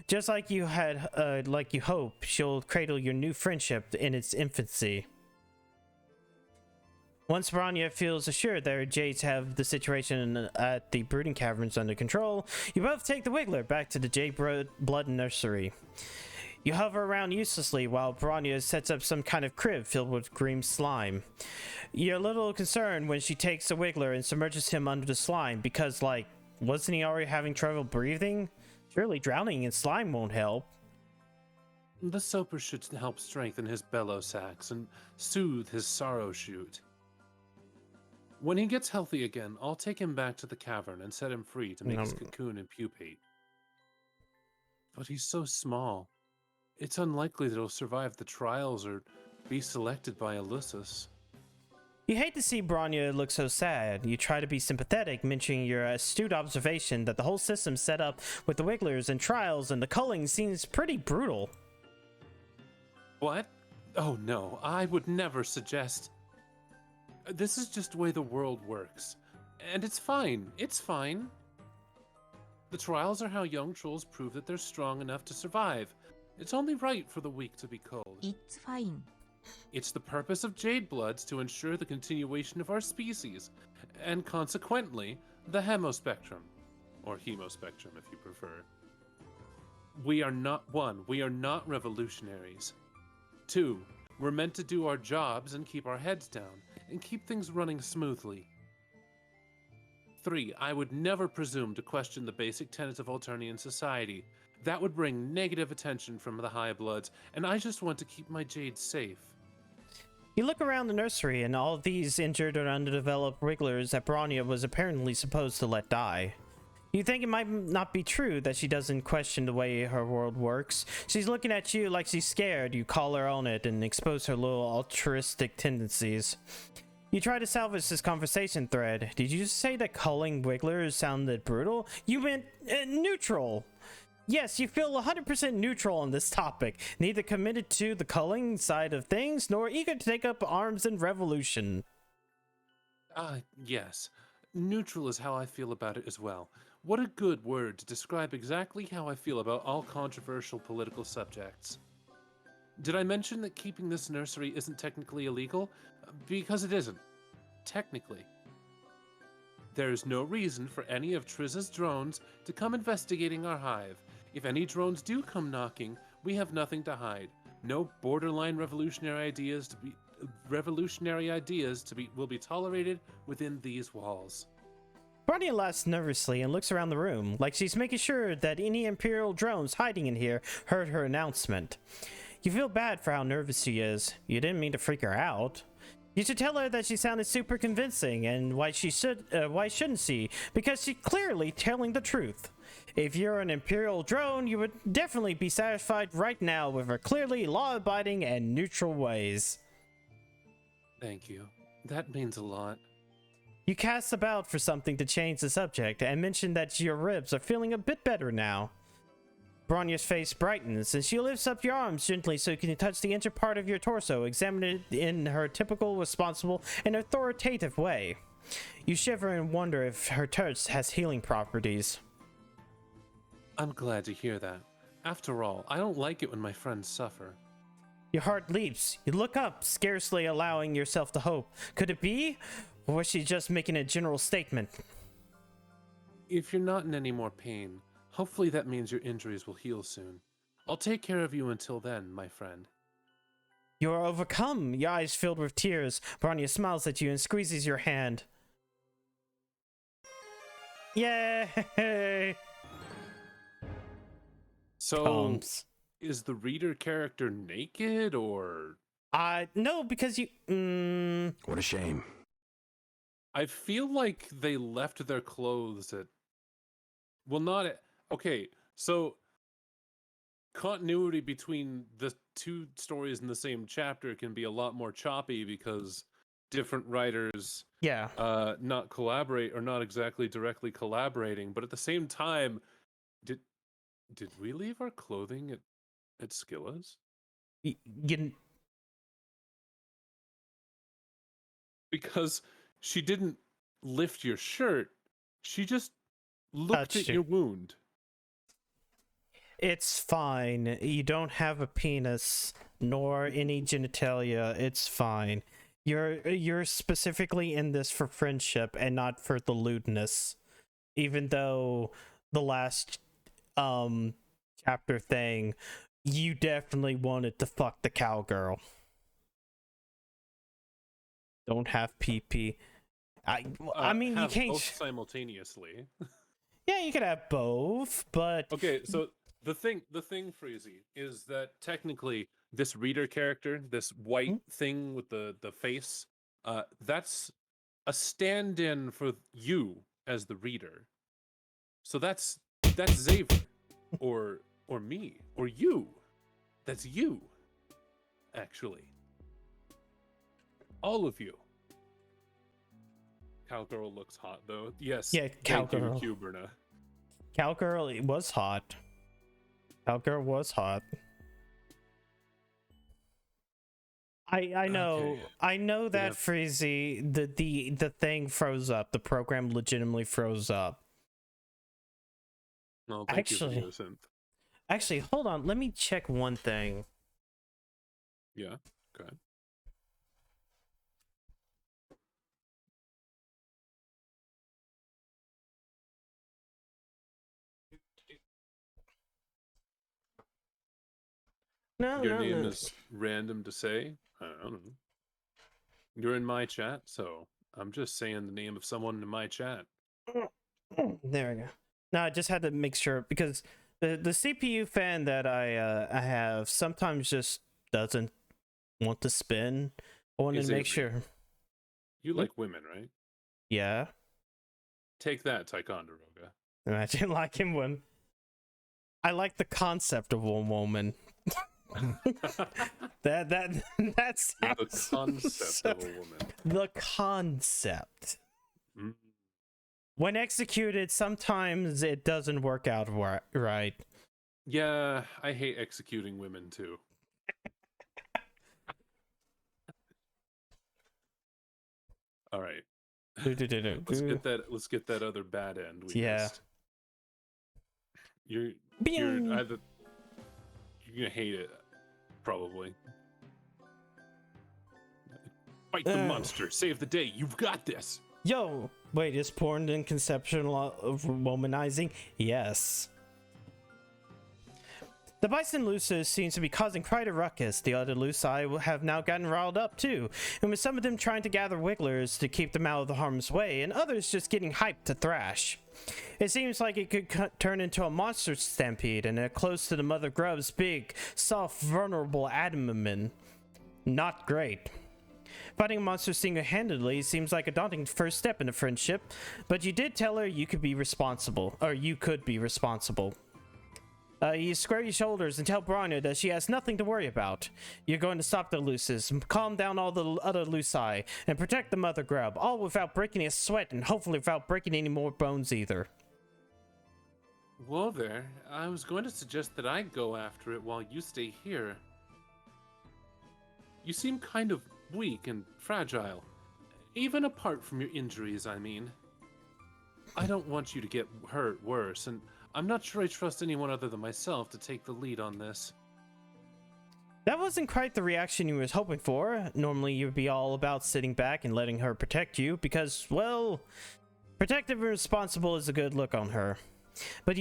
Just like you hope, she'll cradle your new friendship in its infancy. Once Bronya feels assured that her Jades have the situation at the Brooding Caverns under control, you both take the Wiggler back to the Jade Blood Nursery. You hover around uselessly while Bronya sets up some kind of crib filled with green slime. You're a little concerned when she takes the Wiggler and submerges him under the slime because, like, wasn't he already having trouble breathing? Surely drowning in slime won't help. The soaper should help strengthen his bellow sacs and soothe his sorrow shoot. When he gets healthy again, I'll take him back to the cavern and set him free to make his cocoon and pupate. But he's so small. It's unlikely that he'll survive the trials or be selected by a Lucis. You hate to see Bronya look so sad. You try to be sympathetic, mentioning your astute observation that the whole system set up with the Wigglers and trials and the culling seems pretty brutal. What? Oh no, I would never suggest... This is just the way the world works. And it's fine. It's fine. The trials are how young trolls prove that they're strong enough to survive. It's only right for the weak to be cold. It's fine. It's the purpose of Jade Bloods to ensure the continuation of our species, and consequently, the hemospectrum. Or hemospectrum, if you prefer. We are not revolutionaries. 2, we're meant to do our jobs and keep our heads down, and keep things running smoothly. 3, I would never presume to question the basic tenets of Alternian society. That would bring negative attention from the High Bloods, and I just want to keep my Jades safe. You look around the nursery and all of these injured or underdeveloped Wigglers that Bronya was apparently supposed to let die. You think it might not be true that she doesn't question the way her world works. She's looking at you like she's scared you call her on it and expose her little altruistic tendencies. You try to salvage this conversation thread. Did you say that calling Wigglers sounded brutal? You meant neutral. Yes, you feel 100% neutral on this topic, neither committed to the culling side of things, nor eager to take up arms in revolution. Yes. Neutral is how I feel about it as well. What a good word to describe exactly how I feel about all controversial political subjects. Did I mention that keeping this nursery isn't technically illegal? Because it isn't. Technically. There is no reason for any of Triz's drones to come investigating our hive. If any drones do come knocking, we have nothing to hide. No borderline revolutionary ideas will be tolerated within these walls. Bronya laughs nervously and looks around the room, like she's making sure that any Imperial drones hiding in here heard her announcement. You feel bad for how nervous she is. You didn't mean to freak her out. You should tell her that she sounded super convincing, and why shouldn't she? Because she's clearly telling the truth. If you're an Imperial drone, you would definitely be satisfied right now with her clearly law-abiding and neutral ways. Thank you. That means a lot. You cast about for something to change the subject and mention that your ribs are feeling a bit better now. Bronya's face brightens, and she lifts up your arms gently so you can touch the inner part of your torso, examine it in her typical, responsible, and authoritative way. You shiver and wonder if her touch has healing properties. I'm glad to hear that. After all, I don't like it when my friends suffer. Your heart leaps. You look up, scarcely allowing yourself to hope. Could it be? Or was she just making a general statement? If you're not in any more pain, hopefully that means your injuries will heal soon. I'll take care of you until then, my friend. You are overcome, your eyes filled with tears. Bronya smiles at you and squeezes your hand. Yay! So, is the reader character naked, or...? No, because you... What a shame. I feel like they left their clothes at... Well, not at... Okay, so... Continuity between the two stories in the same chapter can be a lot more choppy because different writers not collaborate, or not exactly directly collaborating, but at the same time, did we leave our clothing at Skilla's? Because she didn't lift your shirt, she just looked at your wound. It's fine. You don't have a penis nor any genitalia. It's fine. You're specifically in this for friendship and not for the lewdness. Even though the last chapter thing, you definitely wanted to fuck the cowgirl. Don't have PP. I mean, you can't both simultaneously. Yeah, you could have both, but okay. So the thing, Freezy, is that technically this reader character, this white thing with the face, that's a stand-in for you as the reader. So that's Xavier, or me, or you. That's you, actually. All of you. Cowgirl looks hot, though. Yes. Yeah, Cowgirl. Thank you, Berna. Cowgirl, it was hot. Cowgirl was hot. I know. Okay. I know that Freezy, the thing froze up. The program legitimately froze up. No, thank you for the synth. Actually, hold on. Let me check one thing. Yeah. Okay. Your name is random to say? I don't know. You're in my chat, so I'm just saying the name of someone in my chat. There we go. No, I just had to make sure, because the CPU fan that I have sometimes just doesn't want to spin. I wanted to make sure. You like women, right? Yeah. Take that, Ticonderoga. Imagine liking one. I like the concept of a woman. that sounds the concept of a woman. The concept. Mm. When executed, sometimes it doesn't work out right. Yeah, I hate executing women too. All right. Let's get that other bad end. Missed. You're gonna hate it, probably. Fight the monster, save the day. You've got this. Yo, wait, is porn in conceptual of womanizing? Yes. The Bison Lucers seems to be causing quite a ruckus. The other Luci have now gotten riled up too, and with some of them trying to gather wigglers to keep them out of the harm's way, and others just getting hyped to thrash. It seems like it could turn into a monster stampede, and they're close to the Mother Grub's big, soft, vulnerable abdomen. Not great. Fighting a monster single-handedly seems like a daunting first step in a friendship, but you did tell her you could be responsible. You square your shoulders and tell Bronya that she has nothing to worry about. You're going to stop the Luces, calm down all the other Luci, and protect the Mother Grub, all without breaking a sweat and hopefully without breaking any more bones either. Whoa there. I was going to suggest that I go after it while you stay here. You seem kind of weak and fragile. Even apart from your injuries, I mean. I don't want you to get hurt worse, and I'm not sure I trust anyone other than myself to take the lead on this. That wasn't quite the reaction you was hoping for. Normally you'd be all about sitting back and letting her protect you because, well, protective and responsible is a good look on her. But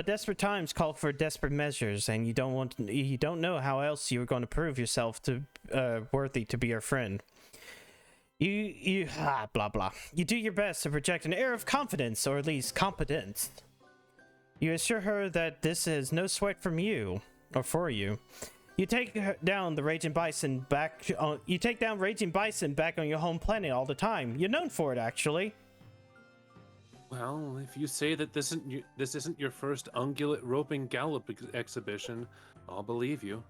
desperate times call for desperate measures, and you don't know how else you're going to prove yourself to worthy to be her friend. Blah blah. You do your best to project an air of confidence, or at least competence. You assure her that this is no sweat from you, or for you. You take down the Raging Bison back on. You take down Raging Bison back on your home planet all the time. You're known for it, actually. Well, if you say that this isn't your first ungulate roping gallop exhibition, I'll believe you.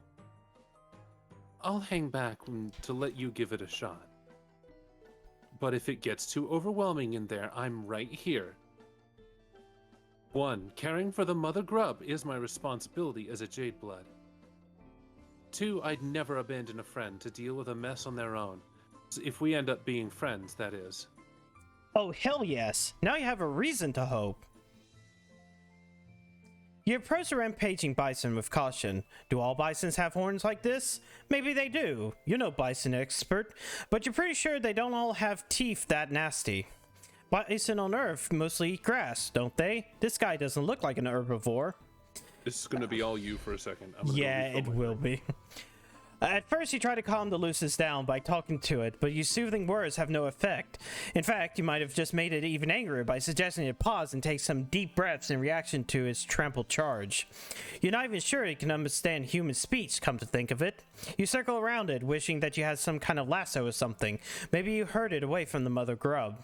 I'll hang back to let you give it a shot. But if it gets too overwhelming in there, I'm right here. 1. Caring for the mother grub is my responsibility as a Jade Blood. 2. I'd never abandon a friend to deal with a mess on their own. If we end up being friends, that is. Oh, hell yes. Now you have a reason to hope. You approach a rampaging bison with caution. Do all bisons have horns like this? Maybe they do. You're no bison expert, but you're pretty sure they don't all have teeth that nasty. Bison on Earth mostly eat grass, don't they? This guy doesn't look like an herbivore. This is going to be all you for a second. Yeah, it will be. At first, you try to calm the Lucis down by talking to it, but your soothing words have no effect. In fact, you might have just made it even angrier by suggesting it pause and take some deep breaths in reaction to its trampled charge. You're not even sure it can understand human speech, come to think of it. You circle around it, wishing that you had some kind of lasso or something. Maybe you herd it away from the mother grub.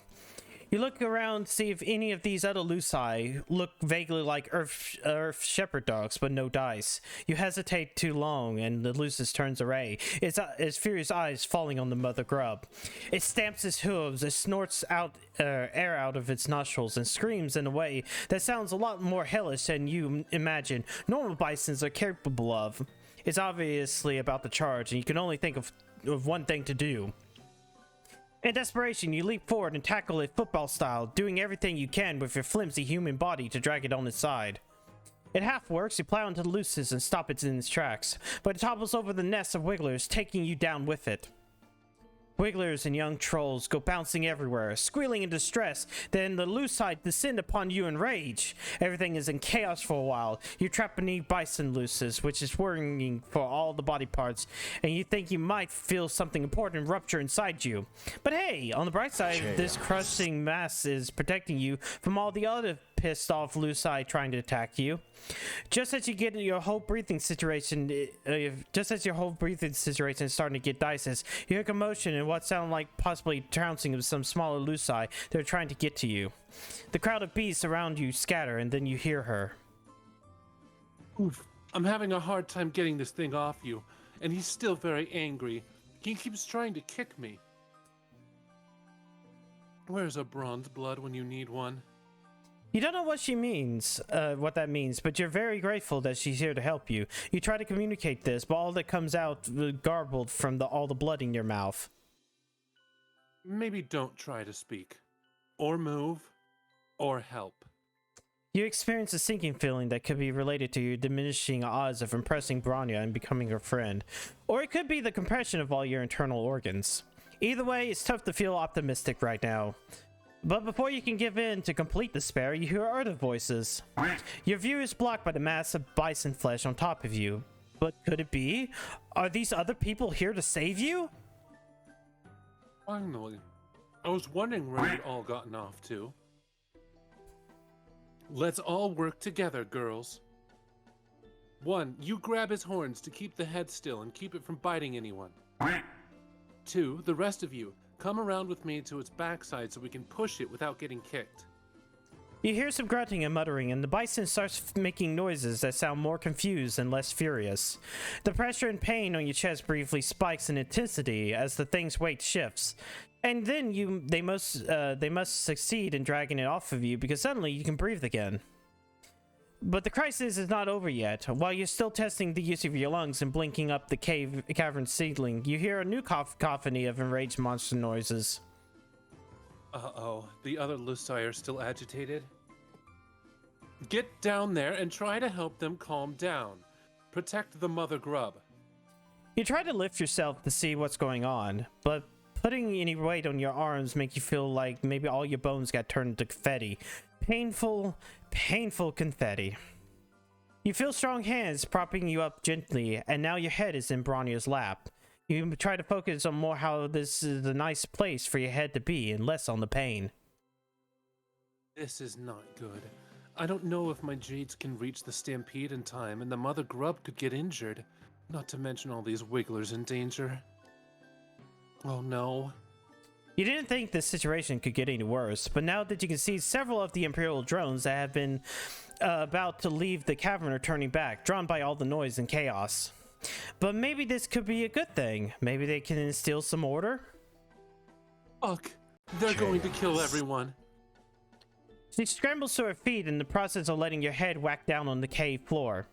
You look around to see if any of these other Luci look vaguely like Earth shepherd dogs, but no dice. You hesitate too long, and the Lucis turns away, its furious eyes falling on the mother grub. It stamps its hooves, it snorts out air out of its nostrils, and screams in a way that sounds a lot more hellish than you imagine normal bisons are capable of. It's obviously about the charge, and you can only think of one thing to do. In desperation, you leap forward and tackle it football style, doing everything you can with your flimsy human body to drag it on its side. It half works, you plow into the Lucis and stop it in its tracks, but it topples over the nest of wigglers, taking you down with it. Wigglers and young trolls go bouncing everywhere, squealing in distress. Then the Lucite descend upon you in rage. Everything is in chaos for a while. You're trapped beneath Bison Lucis, which is worrying for all the body parts, and you think you might feel something important rupture inside you. But hey, on the bright side, this crushing mass is protecting you from all the other pissed off Lucite trying to attack you. Just as your whole breathing situation is starting to get dicey, you hear commotion and what sound like possibly trouncing of some smaller Luci that are trying to get to you. The crowd of beasts around you scatter, and then you hear her. Oof. I'm having a hard time getting this thing off you, and he's still very angry. He keeps trying to kick me. Where's a bronze blood when you need one? You don't know what that means, but you're very grateful that she's here to help you. You try to communicate this, but all that comes out garbled from all the blood in your mouth. Maybe don't try to speak, or move, or help. You experience a sinking feeling that could be related to your diminishing odds of impressing Bronya and becoming her friend. Or it could be the compression of all your internal organs. Either way, it's tough to feel optimistic right now. But before you can give in to complete despair, you hear other voices. Your view is blocked by the mass of bison flesh on top of you. But could it be? Are these other people here to save you? Finally. I was wondering where you'd all gotten off to. Let's all work together, girls. 1. You grab his horns to keep the head still and keep it from biting anyone. 2. The rest of you, come around with me to its backside so we can push it without getting kicked. You hear some grunting and muttering, and the bison starts making noises that sound more confused and less furious. The pressure and pain on your chest briefly spikes in intensity as the thing's weight shifts. And then they must succeed in dragging it off of you because suddenly you can breathe again. But the crisis is not over yet. While you're still testing the use of your lungs and blinking up the cavern ceiling, you hear a new cacophony of enraged monster noises. Uh-oh, the other Lusai are still agitated? Get down there and try to help them calm down. Protect the mother grub. You try to lift yourself to see what's going on, but putting any weight on your arms make you feel like maybe all your bones got turned into confetti. Painful, painful confetti. You feel strong hands propping you up gently, and now your head is in Bronia's lap. You try to focus on more how this is a nice place for your head to be, and less on the pain. This is not good. I don't know if my jades can reach the stampede in time, and the mother grub could get injured. Not to mention all these wigglers in danger. Oh no. You didn't think this situation could get any worse, but now that you can see several of the Imperial drones that have been about to leave the cavern are turning back, drawn by all the noise and chaos. But maybe this could be a good thing. Maybe they can instill some order? Fuck! They're going to kill everyone. She scrambles to her feet in the process of letting your head whack down on the cave floor.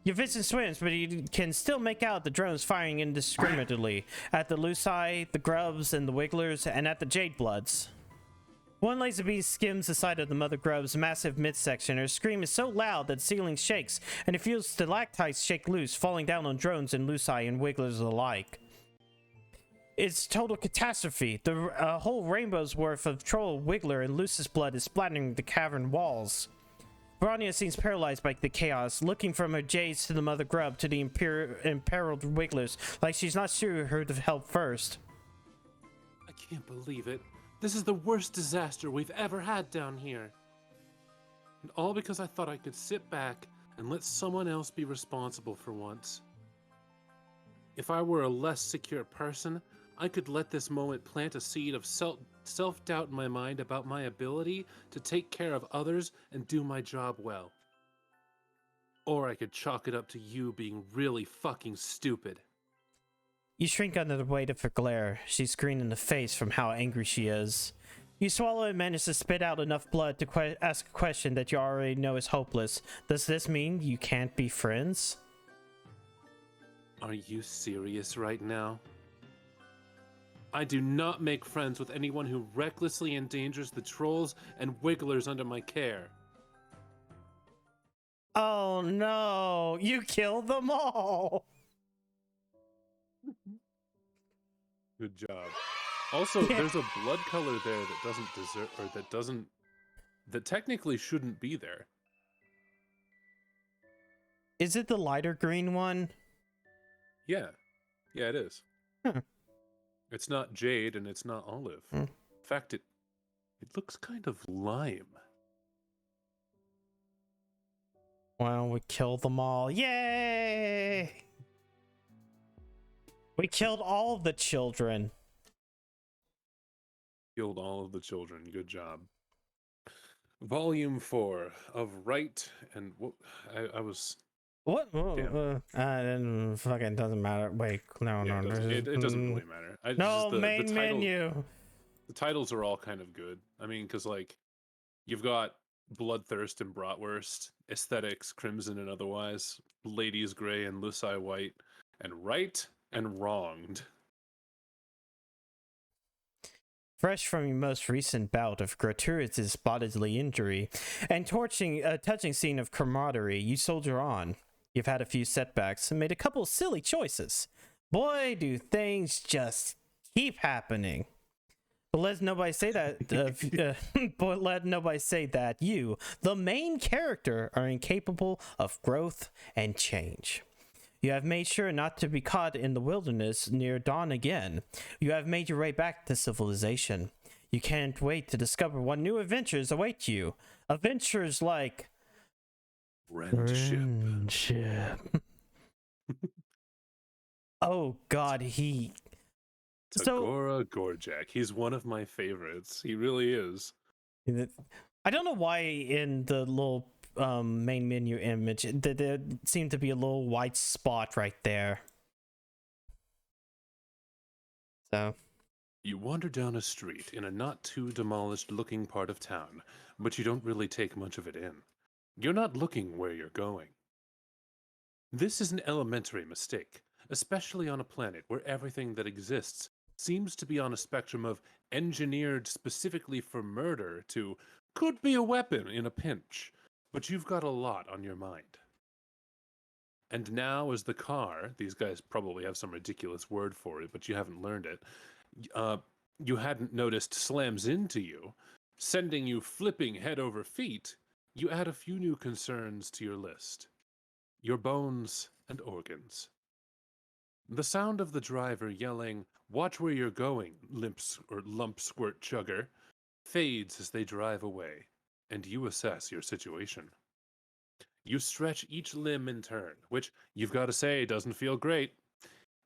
Your vision swims, but you can still make out the drones firing indiscriminately at the Lusai, the Grubs, and the Wigglers, and at the Jade Bloods. One laser beam skims the side of the Mother Grub's massive midsection. Her scream is so loud that the ceiling shakes, and it feels stalactites shake loose, falling down on drones and Lusai and Wigglers alike. It's total catastrophe. The whole rainbow's worth of Troll, Wiggler, and Lucis blood is splattering the cavern walls. Bronya seems paralyzed by the chaos, looking from her jades to the Mother Grub to the imperiled Wigglers, like she's not sure who to help first. I can't believe it. This is the worst disaster we've ever had down here. And all because I thought I could sit back and let someone else be responsible for once. If I were a less secure person, I could let this moment plant a seed of self-doubt in my mind about my ability to take care of others and do my job well. Or I could chalk it up to you being really fucking stupid. You shrink under the weight of her glare. She's green in the face from how angry she is. You swallow and manage to spit out enough blood to ask a question that you already know is hopeless. Does this mean you can't be friends? Are you serious right now? I do not make friends with anyone who recklessly endangers the trolls and wigglers under my care. Oh no, you killed them all! Good job. Also, there's a blood color there that doesn't deserve, or that technically shouldn't be there. Is it the lighter green one? Yeah. Yeah, it is. Huh. It's not jade and it's not olive. In fact, it looks kind of lime. Well, we killed them all. Yay! We killed all the children. Killed all of the children. Good job. Volume 4 of Right and I was. What? Fucking doesn't matter. Wait, no. It doesn't really matter. No, main menu. The titles are all kind of good. I mean, because like, you've got Bloodthirst and Bratwurst, Aesthetics, Crimson and Otherwise, Ladies Grey and Lusai White, and Right and Wronged. Fresh from your most recent bout of gratuitous bodily injury and touching scene of camaraderie, you soldier on. You've had a few setbacks and made a couple silly choices. Boy, do things just keep happening. But let nobody say that. But let nobody say that you, the main character, are incapable of growth and change. You have made sure not to be caught in the wilderness near dawn again. You have made your way back to civilization. You can't wait to discover what new adventures await you. Adventures like friendship. Oh God, Tagora Gorjak. He's one of my favorites. He really is. I don't know why in the little main menu image there seemed to be a little white spot right there. So you wander down a street in a not too demolished looking part of town, but you don't really take much of it in. You're not looking where you're going. This is an elementary mistake, especially on a planet where everything that exists seems to be on a spectrum of engineered specifically for murder to could be a weapon in a pinch, but you've got a lot on your mind. And now, as the car, these guys probably have some ridiculous word for it, but you haven't learned it, you hadn't noticed, slams into you, sending you flipping head over feet, you add a few new concerns to your list. Your bones and organs. The sound of the driver yelling, "Watch where you're going, lump squirt chugger," fades as they drive away, and you assess your situation. You stretch each limb in turn, which, you've got to say, doesn't feel great.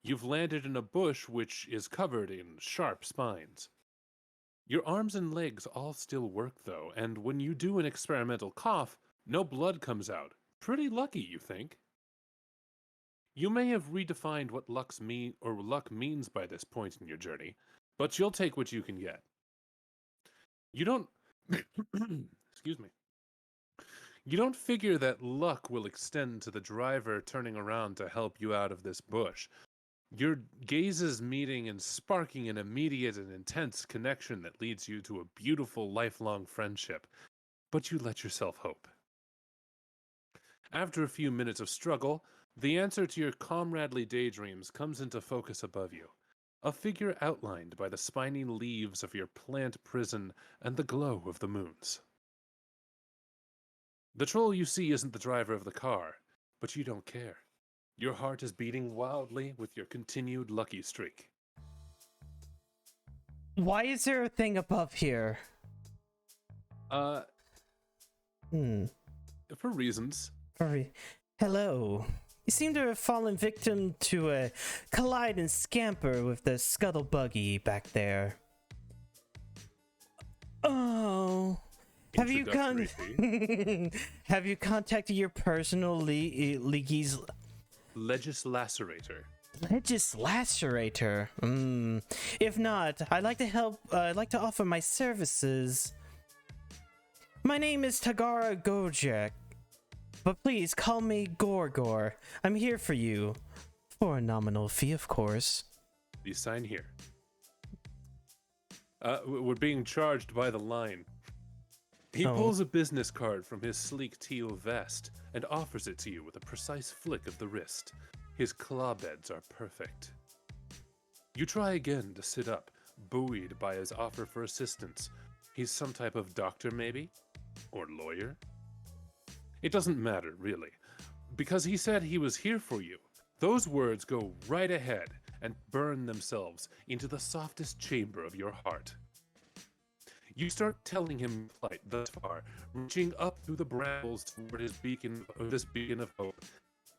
You've landed in a bush which is covered in sharp spines. Your arms and legs all still work, though, and when you do an experimental cough, no blood comes out. Pretty lucky, you think. You may have redefined what luck means by this point in your journey, but you'll take what you can get. You don't excuse me. You don't figure that luck will extend to the driver turning around to help you out of this bush. Your gazes meeting and sparking an immediate and intense connection that leads you to a beautiful lifelong friendship, but you let yourself hope. After a few minutes of struggle, the answer to your comradely daydreams comes into focus above you, a figure outlined by the spiny leaves of your plant prison and the glow of the moons. The troll you see isn't the driver of the car, but you don't care. Your heart is beating wildly with your continued lucky streak. Why is there a thing above here? For reasons. Hello. You seem to have fallen victim to a collide and scamper with the scuttle buggy back there. Oh. Have you have you contacted your personal league's Legislacerator? Legislacerator? If not, I'd like to help. I'd like to offer my services. My name is Tagara Gojek, but please call me Gorgor. I'm here for you. For a nominal fee, of course. Please sign here. We're being charged by the line. He pulls a business card from his sleek teal vest and offers it to you with a precise flick of the wrist. His claw beds are perfect. You try again to sit up, buoyed by his offer for assistance. He's some type of doctor, maybe? Or lawyer? It doesn't matter, really, because he said he was here for you. Those words go right ahead and burn themselves into the softest chamber of your heart. You start telling him plight thus far, reaching up through the brambles toward this beacon of hope.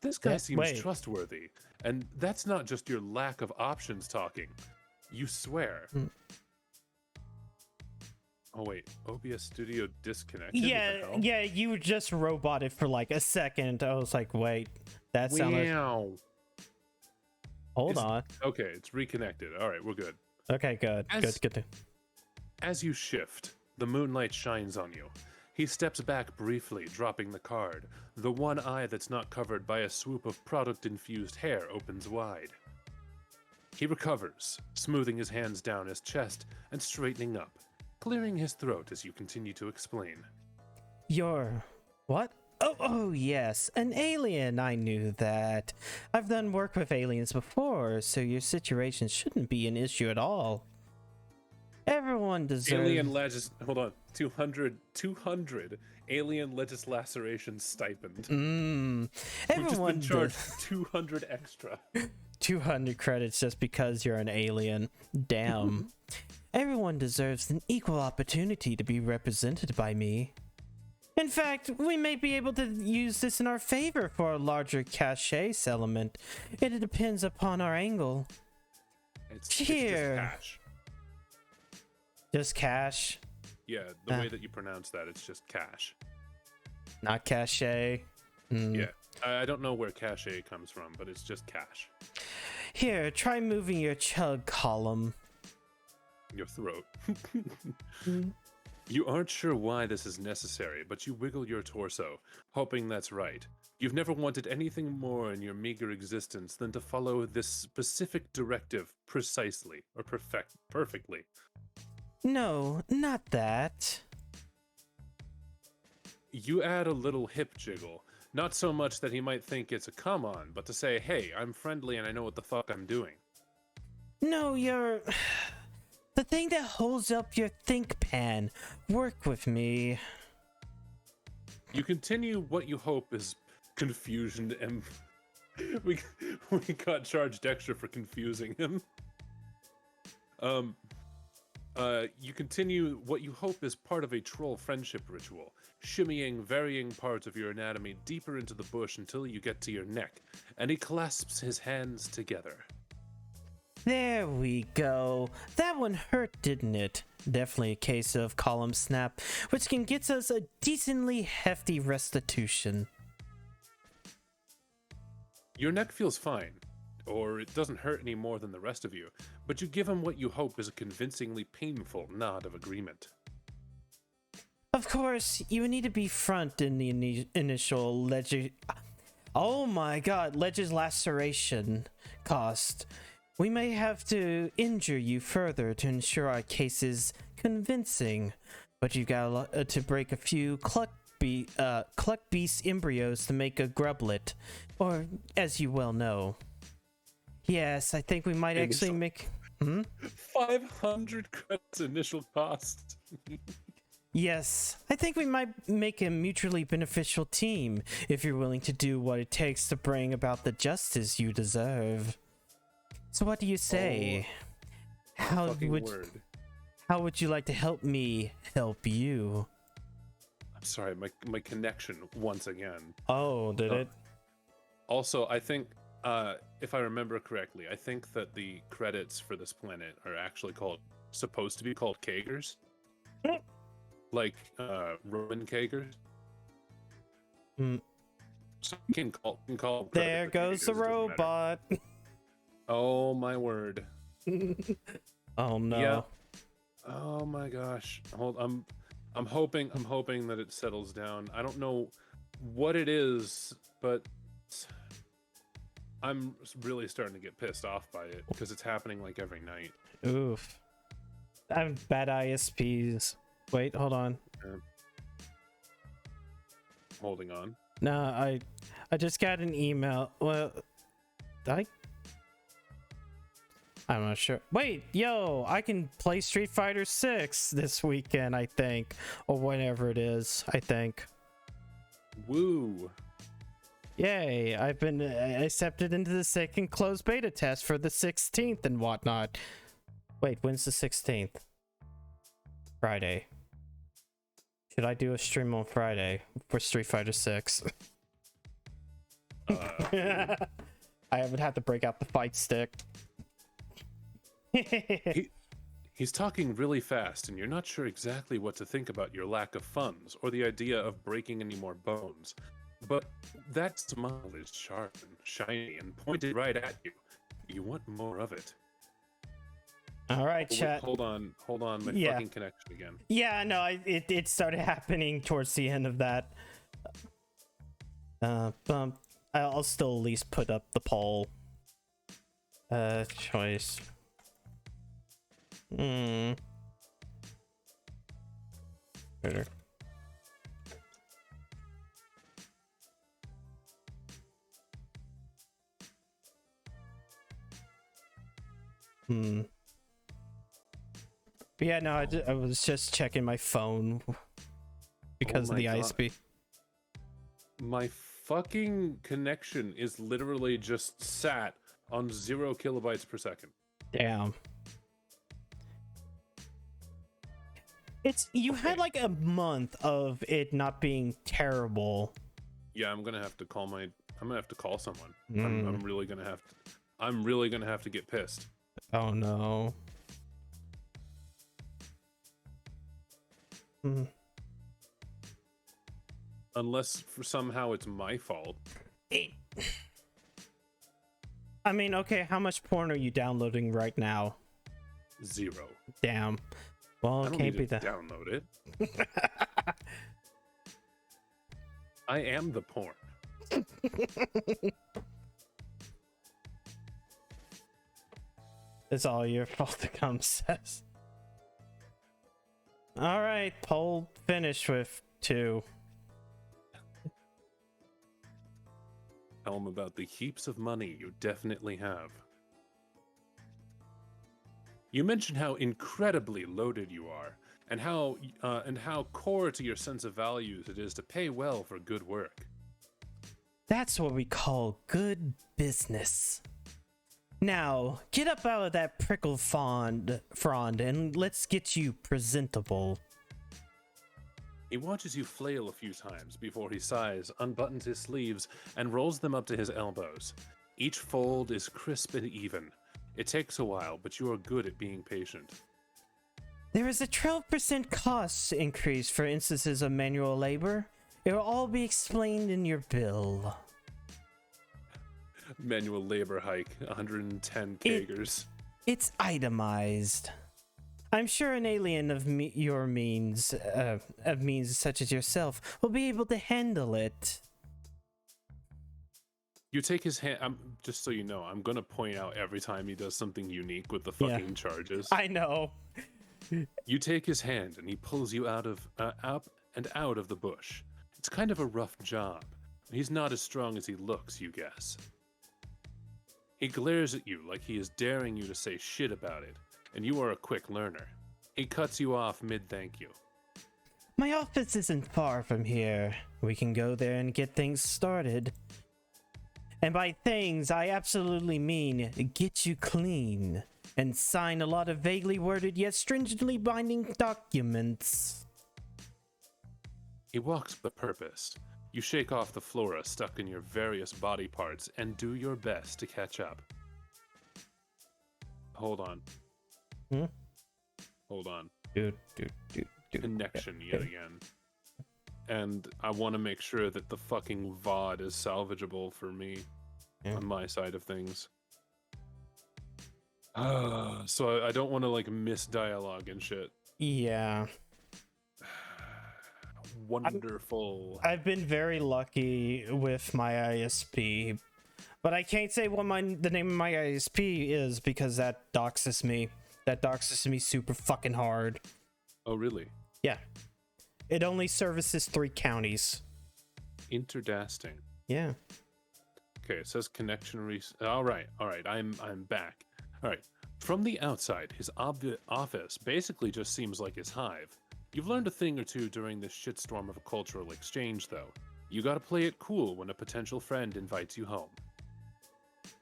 This guy seems trustworthy, and that's not just your lack of options talking. You swear. Oh wait, OBS Studio disconnected? Yeah, you just roboted for like a second. I was like, wait, that sounded... Hold on. Okay, it's reconnected. All right, we're good. Okay, good. Good. As you shift, the moonlight shines on you. He steps back briefly, dropping the card. The one eye that's not covered by a swoop of product-infused hair opens wide. He recovers, smoothing his hands down his chest and straightening up, clearing his throat as you continue to explain. You're... what? Oh, yes, an alien. I knew that. I've done work with aliens before, so your situation shouldn't be an issue at all. Everyone deserves... Hold on. 200 alien legislation stipend. Everyone We've just been charged 200 extra. 200 credits just because you're an alien. Damn. Everyone deserves an equal opportunity to be represented by me. In fact, we may be able to use this in our favor for a larger cachet settlement. It depends upon our angle. It's just cash. Just cash? Yeah, the way that you pronounce that, it's just cash. Not cachet? Yeah, I don't know where cachet comes from, but it's just cash. Here, try moving your chug column. Your throat. You aren't sure why this is necessary, but you wiggle your torso, hoping that's right. You've never wanted anything more in your meager existence than to follow this specific directive precisely, or perfectly. No, not that. You add a little hip jiggle, not so much that he might think it's a come on, but to say, hey, I'm friendly and I know what the fuck I'm doing. No, you're... The thing that holds up your think pan. Work with me. You continue what you hope is confusion, and we got charged extra for confusing him. You continue what you hope is part of a troll friendship ritual, shimmying varying parts of your anatomy deeper into the bush until you get to your neck, and he clasps his hands together. There we go. That one hurt, didn't it? Definitely a case of column snap, which can get us a decently hefty restitution. Your neck feels fine, or it doesn't hurt any more than the rest of you, but you give him what you hope is a convincingly painful nod of agreement. Of course, you would need to be front in the initial Oh my god, ledger's laceration cost. We may have to injure you further to ensure our case is convincing, but you've got to break a few cluck beast embryos to make a grublet, or as you well know. Yes, I think we might actually make... 500 credits initial cost. Yes, I think we might make a mutually beneficial team if you're willing to do what it takes to bring about the justice you deserve. So what do you say? How would you like to help me help you? I'm sorry, my connection once again. Oh, did it? Also, I think, if I remember correctly, I think that the credits for this planet are actually supposed to be called Kagers. Like, Roman Kagers. So you can call there goes the robot. Oh my word. Oh no. Yeah. Oh my gosh. I'm hoping that it settles down. I don't know what it is, but I'm really starting to get pissed off by it because it's happening like every night. Oof. I have bad ISPs. Wait, hold on. Holding on. No, I just got an email. Well, I'm not sure. Wait, yo, I can play Street Fighter 6 this weekend, I think. Or whatever it is, I think. Woo. Yay, I've been accepted into the second closed beta test for the 16th and whatnot. Wait, when's the 16th? Friday. Should I do a stream on Friday for Street Fighter 6? I haven't had to break out the fight stick. He's talking really fast, and you're not sure exactly what to think about your lack of funds or the idea of breaking any more bones. But that smile is sharp and shiny and pointed right at you. You want more of it. All right, chat. Hold on, my fucking connection again. Yeah, no, it started happening towards the end of that. I'll still at least put up the poll. Choice. Better. But yeah, no, I was just checking my phone because of the ISP. My fucking connection is literally just sat on 0 kilobytes per second. Damn. You had like a month of it not being terrible. Yeah, I'm gonna have to call someone. I'm really gonna have to get pissed. Oh no. Unless somehow it's my fault. I mean, okay, how much porn are you downloading right now? 0. Damn. Well, I it don't can't need be to the. download it. I am the porn. It's all your fault, the cum says. All right, poll finished with 2. Tell them about the heaps of money you definitely have. You mentioned how incredibly loaded you are, and how core to your sense of values it is to pay well for good work. That's what we call good business. Now, get up out of that prickle frond and let's get you presentable. He watches you flail a few times before he sighs, unbuttons his sleeves, and rolls them up to his elbows. Each fold is crisp and even. It takes a while, but you are good at being patient. There is a 12% cost increase for instances of manual labor. It will all be explained in your bill. Manual labor hike, 110 kagers. It's itemized. I'm sure an alien of your means, of means such as yourself, will be able to handle it. You take his hand. Just so you know, I'm gonna point out every time he does something unique with the fucking charges. I know. You take his hand and he pulls you out of up and out of the bush. It's kind of a rough job. He's not as strong as he looks, you guess. He glares at you like he is daring you to say shit about it, and you are a quick learner. He cuts you off mid-thank you. My office isn't far from here. We can go there and get things started. And by things, I absolutely mean get you clean and sign a lot of vaguely worded yet stringently binding documents. He walks with purpose. You shake off the flora stuck in your various body parts and do your best to catch up. Hold on. Hold on. Connection yet again. And I want to make sure that the fucking VOD is salvageable for me on my side of things. So I don't want to like miss dialogue and shit. Yeah. Wonderful. I've been very lucky with my ISP, but I can't say what the name of my ISP is because that doxes me. That doxes me super fucking hard. Oh, really? Yeah. It only services 3 counties. Interdasting. Yeah. Okay, it says connection all right, I'm back. All right. From the outside, his office basically just seems like his hive. You've learned a thing or two during this shitstorm of a cultural exchange, though. You gotta play it cool when a potential friend invites you home.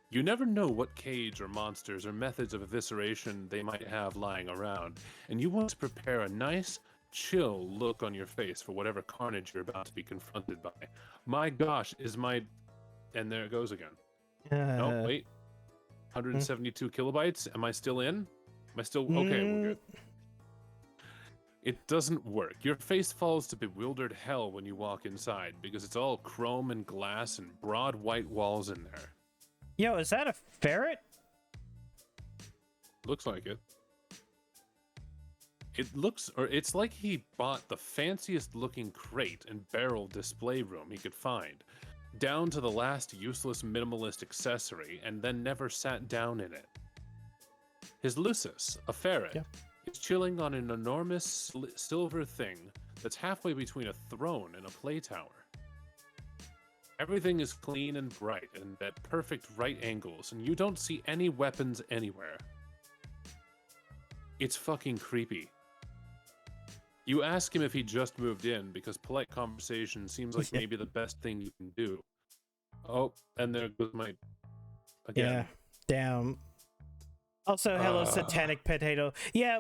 You never know what cage or monsters or methods of evisceration they might have lying around, and you want to prepare a nice, chill look on your face for whatever carnage you're about to be confronted by. My gosh, and there it goes again. No, wait. 172 kilobytes? Am I still in? Am I still... Okay, we're good. It doesn't work. Your face falls to bewildered hell when you walk inside because it's all chrome and glass and broad white walls in there. Yo, is that a ferret? Looks like it. It's like he bought the fanciest looking crate and barrel display room he could find, down to the last useless minimalist accessory, and then never sat down in it. His Lucis, a ferret, is chilling on an enormous silver thing that's halfway between a throne and a play tower. Everything is clean and bright and at perfect right angles, and you don't see any weapons anywhere. It's fucking creepy. You ask him if he just moved in, because polite conversation seems like maybe the best thing you can do. Oh, and there goes my... Again. Yeah, damn. Also, hello, Satanic Potato. Yeah,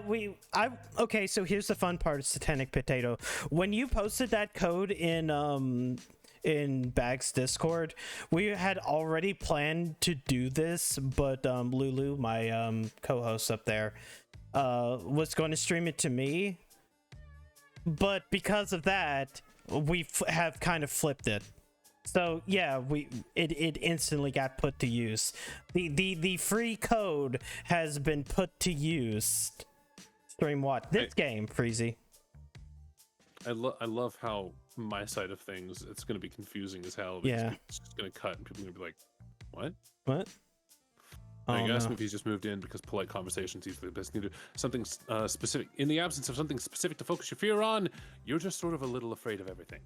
okay, so here's the fun part of Satanic Potato. When you posted that code in Bag's Discord, we had already planned to do this, but Lulu, my co-host up there, was going to stream it to me. But because of that, we have kind of flipped it. So yeah, it instantly got put to use. The free code has been put to use. Stream what? This game, Freezy. I love how my side of things, it's going to be confusing as hell. Yeah. It's just going to cut and people are going to be like, what? What? I Oh, asked no. him if he's just moved in because polite conversations usually the best thing to do. Something specific. In the absence of something specific to focus your fear on, you're just sort of a little afraid of everything.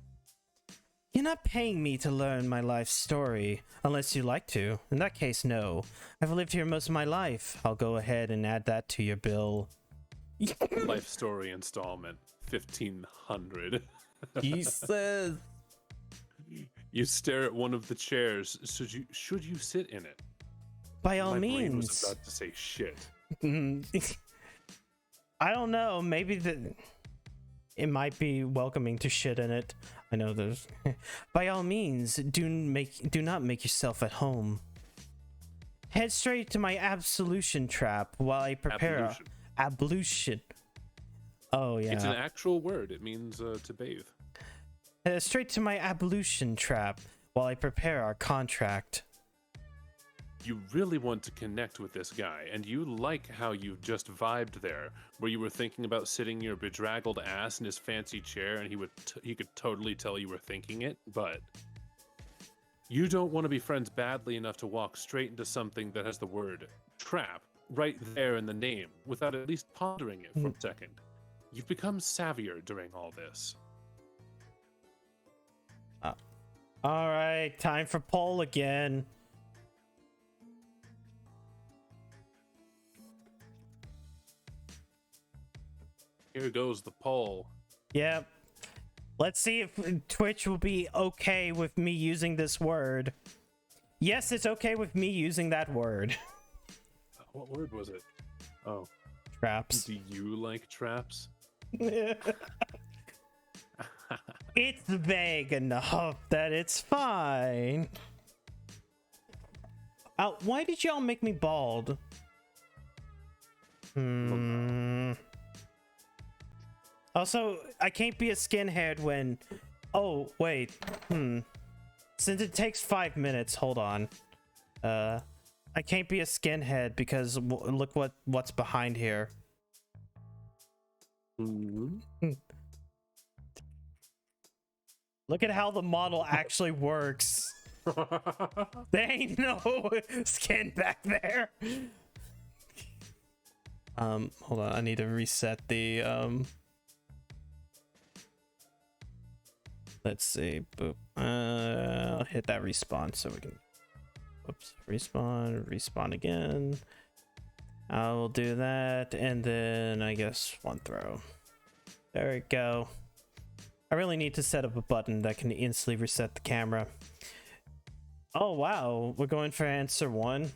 You're not paying me to learn my life story, unless you like to. In that case, no. I've lived here most of my life. I'll go ahead and add that to your bill. Life story installment, 1,500. Jesus. You stare at one of the chairs. Should you sit in it? By all My brain was means. about to say shit. I don't know. Maybe it might be welcoming to shit in it. I know there's. By all means, do not make yourself at home. Head straight to my absolution trap while I prepare ablution. Oh yeah. It's an actual word. It means to bathe. Head straight to my ablution trap while I prepare our contract. You really want to connect with this guy, and you like how you just vibed there, where you were thinking about sitting your bedraggled ass in his fancy chair, and he could totally tell you were thinking it, but you don't want to be friends badly enough to walk straight into something that has the word trap right there in the name, without at least pondering it for a second. You've become savvier during all this. All right, time for poll again. Here goes the poll. Yep. Let's see if Twitch will be okay with me using this word. Yes, it's okay with me using that word. What word was it? Oh. Traps. Do you like traps? It's vague enough that it's fine. Why did y'all make me bald? Also, I can't be a skinhead when... Oh, wait. Since it takes 5 minutes, hold on. I can't be a skinhead because look what's behind here. Look at how the model actually works. There ain't no skin back there. Hold on, I need to reset the let's see. Boop. I'll hit that respawn so we can. Oops. Respawn again. I will do that, and then I guess one throw. There we go. I really need to set up a button that can instantly reset the camera. Oh wow, we're going for answer 1.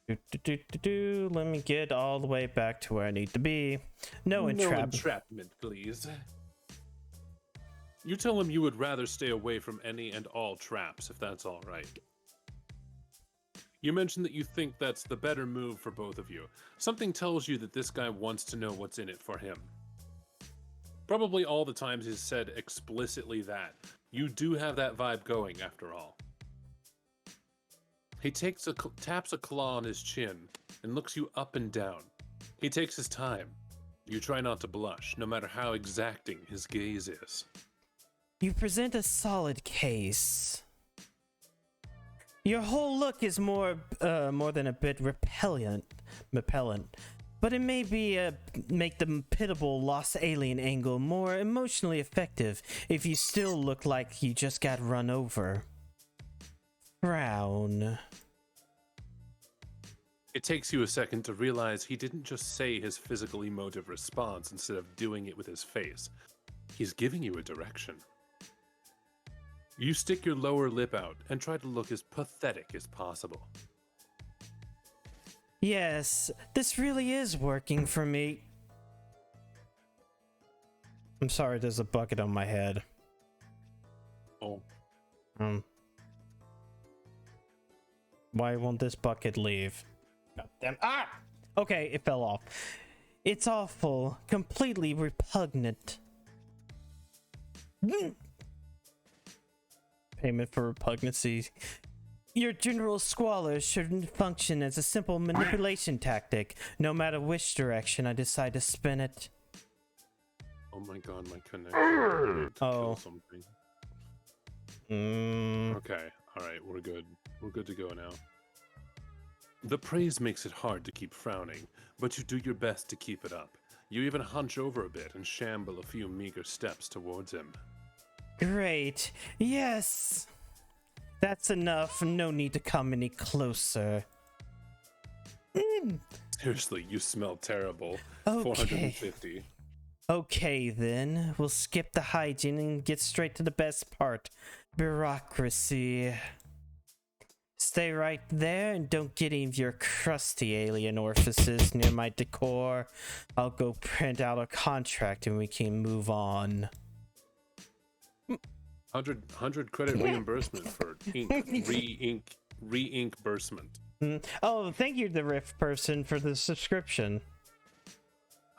Let me get all the way back to where I need to be. No entrapment, please. You tell him you would rather stay away from any and all traps, if that's all right. You mentioned that you think that's the better move for both of you. Something tells you that this guy wants to know what's in it for him. Probably all the times he's said explicitly that. You do have that vibe going, after all. He taps a claw on his chin and looks you up and down. He takes his time. You try not to blush, no matter how exacting his gaze is. You present a solid case. Your whole look is more than a bit repellent, but it may be make the pitiable lost alien angle more emotionally effective if you still look like you just got run over. Frown. It takes you a second to realize he didn't just say his physical emotive response instead of doing it with his face. He's giving you a direction. You stick your lower lip out and try to look as pathetic as possible. Yes, this really is working for me. I'm sorry, there's a bucket on my head. Oh. Why won't this bucket leave? Goddamn. Ah! Okay, it fell off. It's awful. Completely repugnant. Payment for repugnancy. Your general squalor should function as a simple manipulation tactic, no matter which direction I decide to spin it. Oh my god, my connection. Oh. Kill something. Mm. Okay, alright, we're good. We're good to go now. The praise makes it hard to keep frowning, but you do your best to keep it up. You even hunch over a bit and shamble a few meager steps towards him. Great. Yes. That's enough. No need to come any closer. Seriously, you smell terrible. Okay. 450. Okay, then. We'll skip the hygiene and get straight to the best part. Bureaucracy. Stay right there and don't get any of your crusty alien orifices near my decor. I'll go print out a contract and we can move on. 100 credit reimbursement for re-ink bursement. Oh, thank you, the Rift person, for the subscription.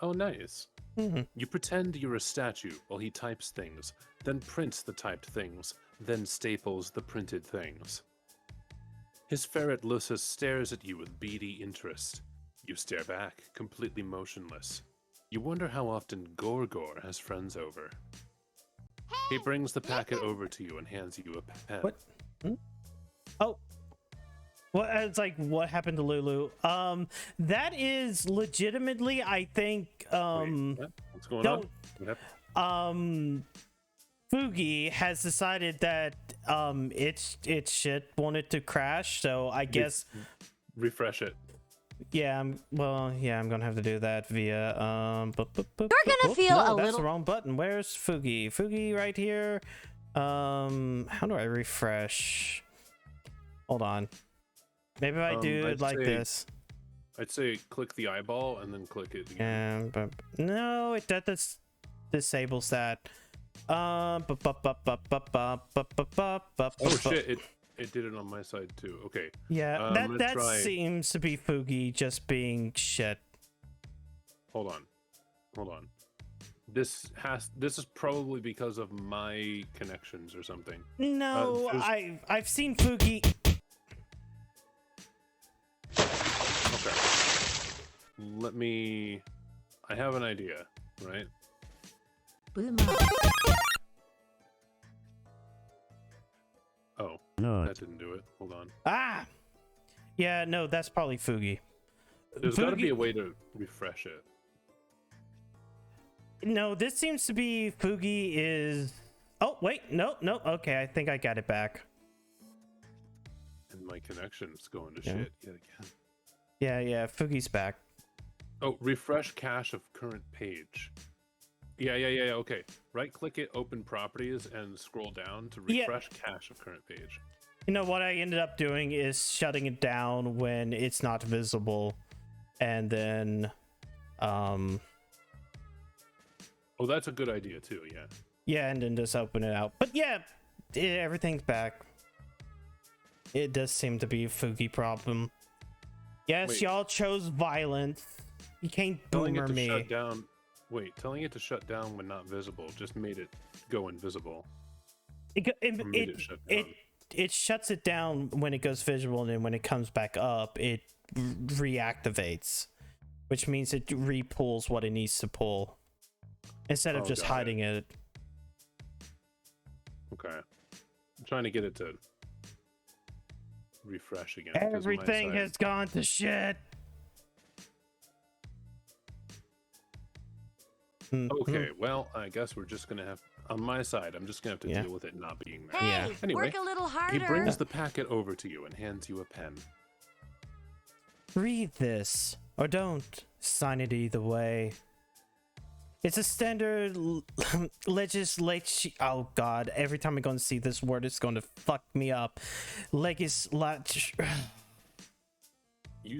Oh, nice. You pretend you're a statue while he types things, then prints the typed things, then staples the printed things. His ferret Lucis stares at you with beady interest. You stare back, completely motionless. You wonder how often Gorgor has friends over. He brings the packet over to you and hands you a pen. What? Oh. Well, it's like, what happened to Lulu? That is legitimately, I think, Wait, what? What's going on? What happened? Fugi has decided that, its shit wanted to crash, so I guess... Refresh it. Yeah, I'm gonna have to do that via, You're gonna feel no, a that's little... the wrong button. Where's Fugi? Fugi right here. How do I refresh? Hold on. Maybe if I do it like this. I'd say click the eyeball and then click it again. But no, that disables that. Oh shit! It did it on my side too. Okay. Yeah, that seems to be Fugi just being shit. Hold on. This is probably because of my connections or something. No, I've seen Fugi. Okay. I have an idea, right? Oh, No. that didn't do it. Hold on. Ah! Yeah, no, that's probably Fugi. There's got to be a way to refresh it. No, this seems to be Fugi is... Oh, wait, no, okay, I think I got it back. And my connection's going to shit yet again. Yeah, Fugi's back. Oh, refresh cache of current page. Yeah, okay. Right click it, open properties, and scroll down to refresh cache of current page. You know, what I ended up doing is shutting it down when it's not visible. And then, Oh, that's a good idea too, yeah. Yeah, and then just open it out. But yeah, everything's back. It does seem to be a Fugi problem. Yes, y'all chose violence. You can't boomer me. Shut down. Wait, telling it to shut down when not visible just made it go invisible. It shuts it down when it goes visual, and then when it comes back up, it reactivates, which means it re-pulls what it needs to pull instead of just hiding it. Okay, I'm trying to get it to refresh again. Everything has gone to shit. Okay, well, I guess we're just gonna have, on my side, I'm just gonna have to deal with it not being there. Hey, Anyway, work a little harder. he brings the packet over to you and hands you a pen. Read this, or don't. Sign it either way. It's a standard legislation. Oh god, every time I'm going to see this word, it's going to fuck me up. You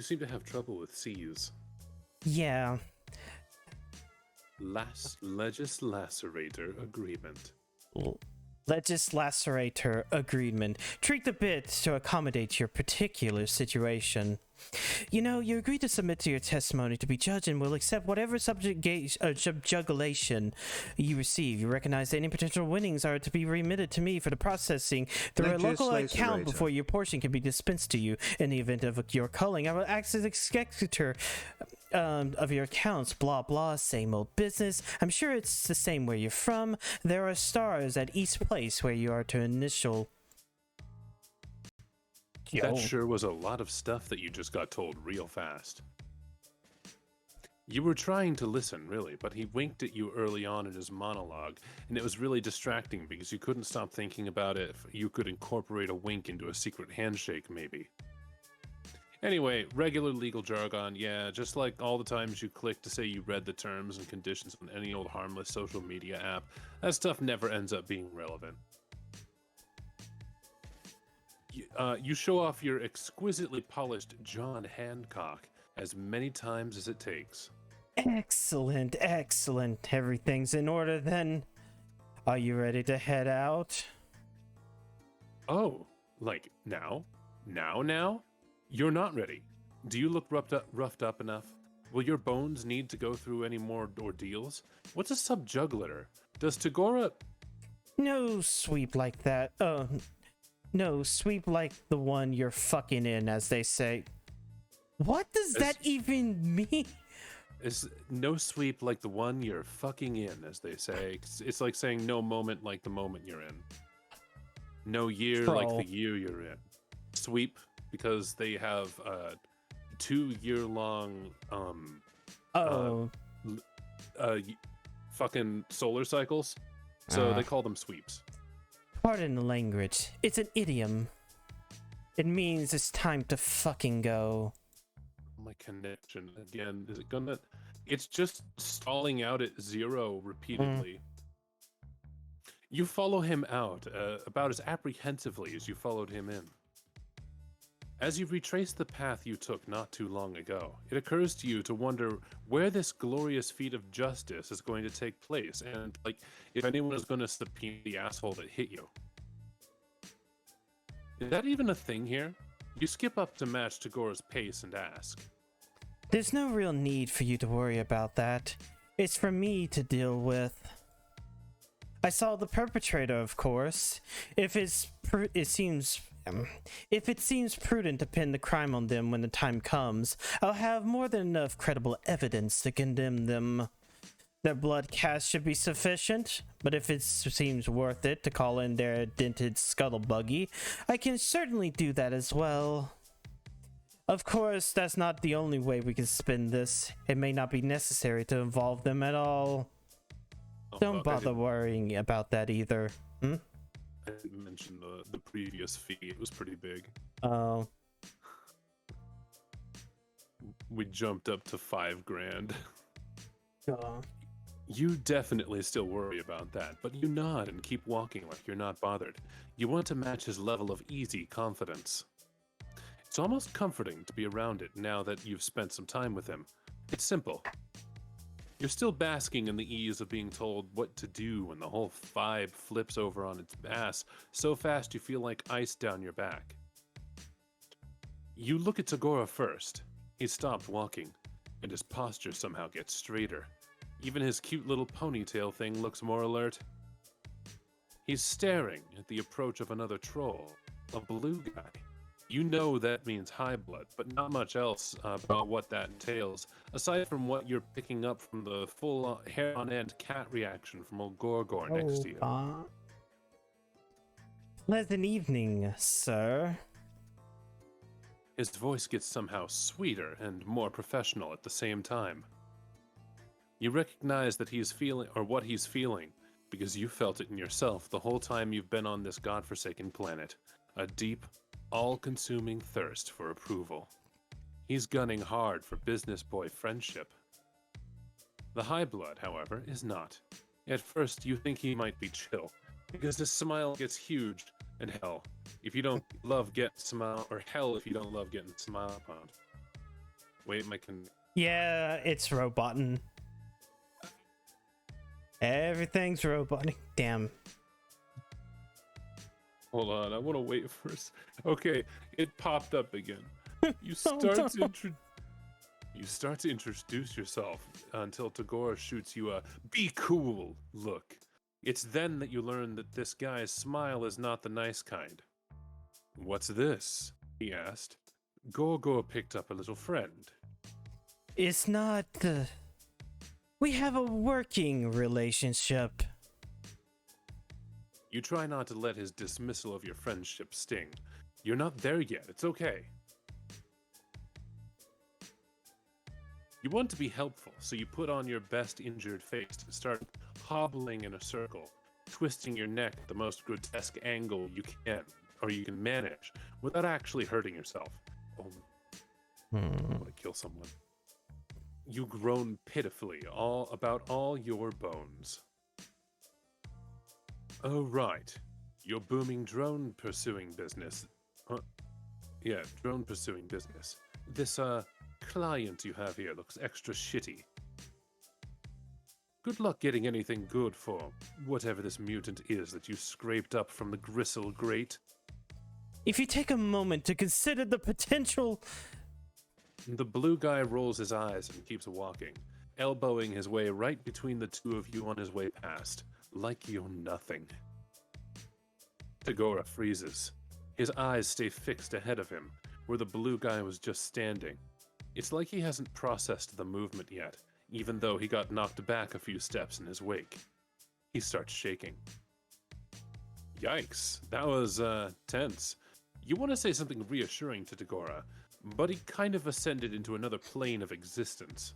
seem to have trouble with C's. Yeah. Legislacerator agreement. Legislator agreement. Treat the bit to accommodate your particular situation. You know, you agree to submit to your testimony to be judged and will accept whatever subjugulation you receive. You recognize that any potential winnings are to be remitted to me for the processing through a local account before your portion can be dispensed to you. In the event of your culling, I will act as executor of your accounts. Blah blah, same old business. I'm sure it's the same where you're from. There are stars at each place where you are to initial. That sure was a lot of stuff that you just got told real fast. You were trying to listen, really, but he winked at you early on in his monologue, and it was really distracting because you couldn't stop thinking about it. If you could incorporate a wink into a secret handshake, maybe. Anyway, regular legal jargon, yeah, just like all the times you click to say you read the terms and conditions on any old harmless social media app, that stuff never ends up being relevant. You show off your exquisitely polished John Hancock as many times as it takes. Excellent, excellent. Everything's in order then. Are you ready to head out? Oh, like now? Now? You're not ready. Do you look roughed up enough? Will your bones need to go through any more ordeals? What's a subjugular? Does Tagora... No sweep like that. No, sweep like the one you're fucking in, as they say. What does that even mean? Is no sweep like the one you're fucking in, as they say. It's like saying no moment like the moment you're in. No year like the year you're in. Sweep, because they have 2-year-long fucking solar cycles. So they call them sweeps. Pardon the language. It's an idiom. It means it's time to fucking go. My connection again. Is it gonna... It's just stalling out at 0 repeatedly. You follow him out about as apprehensively as you followed him in. As you retrace the path you took not too long ago, it occurs to you to wonder where this glorious feat of justice is going to take place, and like if anyone is going to subpoena the asshole that hit you. Is that even a thing here? You skip up to match Tagora's pace and ask. There's no real need for you to worry about that. It's for me to deal with. I saw the perpetrator, of course. If it seems prudent to pin the crime on them when the time comes, I'll have more than enough credible evidence to condemn them. Their blood cast should be sufficient, but if it seems worth it to call in their dented scuttlebuggy, I can certainly do that as well. Of course, that's not the only way we can spin this. It may not be necessary to involve them at all. Don't bother worrying about that either. I didn't mention the previous fee. It was pretty big. Oh. We jumped up to $5,000. Oh. You definitely still worry about that, but you nod and keep walking like you're not bothered. You want to match his level of easy confidence. It's almost comforting to be around it now that you've spent some time with him. It's simple. You're still basking in the ease of being told what to do when the whole vibe flips over on its ass so fast you feel like ice down your back. You look at Tagora first. He's stopped walking, and his posture somehow gets straighter. Even his cute little ponytail thing looks more alert. He's staring at the approach of another troll, a blue guy. You know that means high blood, but not much else about what that entails, aside from what you're picking up from the full hair-on-end cat reaction from old Gorgor next to you. Pleasant evening, sir. His voice gets somehow sweeter and more professional at the same time. You recognize that he's feeling, or what he's feeling, because you felt it in yourself the whole time you've been on this godforsaken planet. A deep, all-consuming thirst for approval. He's gunning hard for business boy friendship. The high blood, however, is not. At first, you think he might be chill, because his smile gets huge, and hell, if you don't love getting smiled, or hell if you don't love getting smiled upon. Wait, Yeah, it's roboting. Everything's roboting. Damn. Hold on, I want to wait for. Okay, it popped up again. You Oh, start no. You start to introduce yourself until Tagore shoots you a "be cool" look. It's then that you learn that this guy's smile is not the nice kind. What's this? He asked. Gorgor picked up a little friend. It's not. We have a working relationship. You try not to let his dismissal of your friendship sting. You're not there yet, it's okay. You want to be helpful, so you put on your best injured face and start hobbling in a circle, twisting your neck at the most grotesque angle you can, or you can manage, without actually hurting yourself. Oh, I want to kill someone. You groan pitifully about all your bones. Oh, right. Your booming drone pursuing business. Drone pursuing business. This, client you have here looks extra shitty. Good luck getting anything good for whatever this mutant is that you scraped up from the gristle grate. If you take a moment to consider the potential. The blue guy rolls his eyes and keeps walking, elbowing his way right between the two of you on his way past, like you're nothing. Tagora freezes. His eyes stay fixed ahead of him, where the blue guy was just standing. It's like he hasn't processed the movement yet, even though he got knocked back a few steps in his wake. He starts shaking. Yikes, that was, tense. You want to say something reassuring to Tagora, but he kind of ascended into another plane of existence.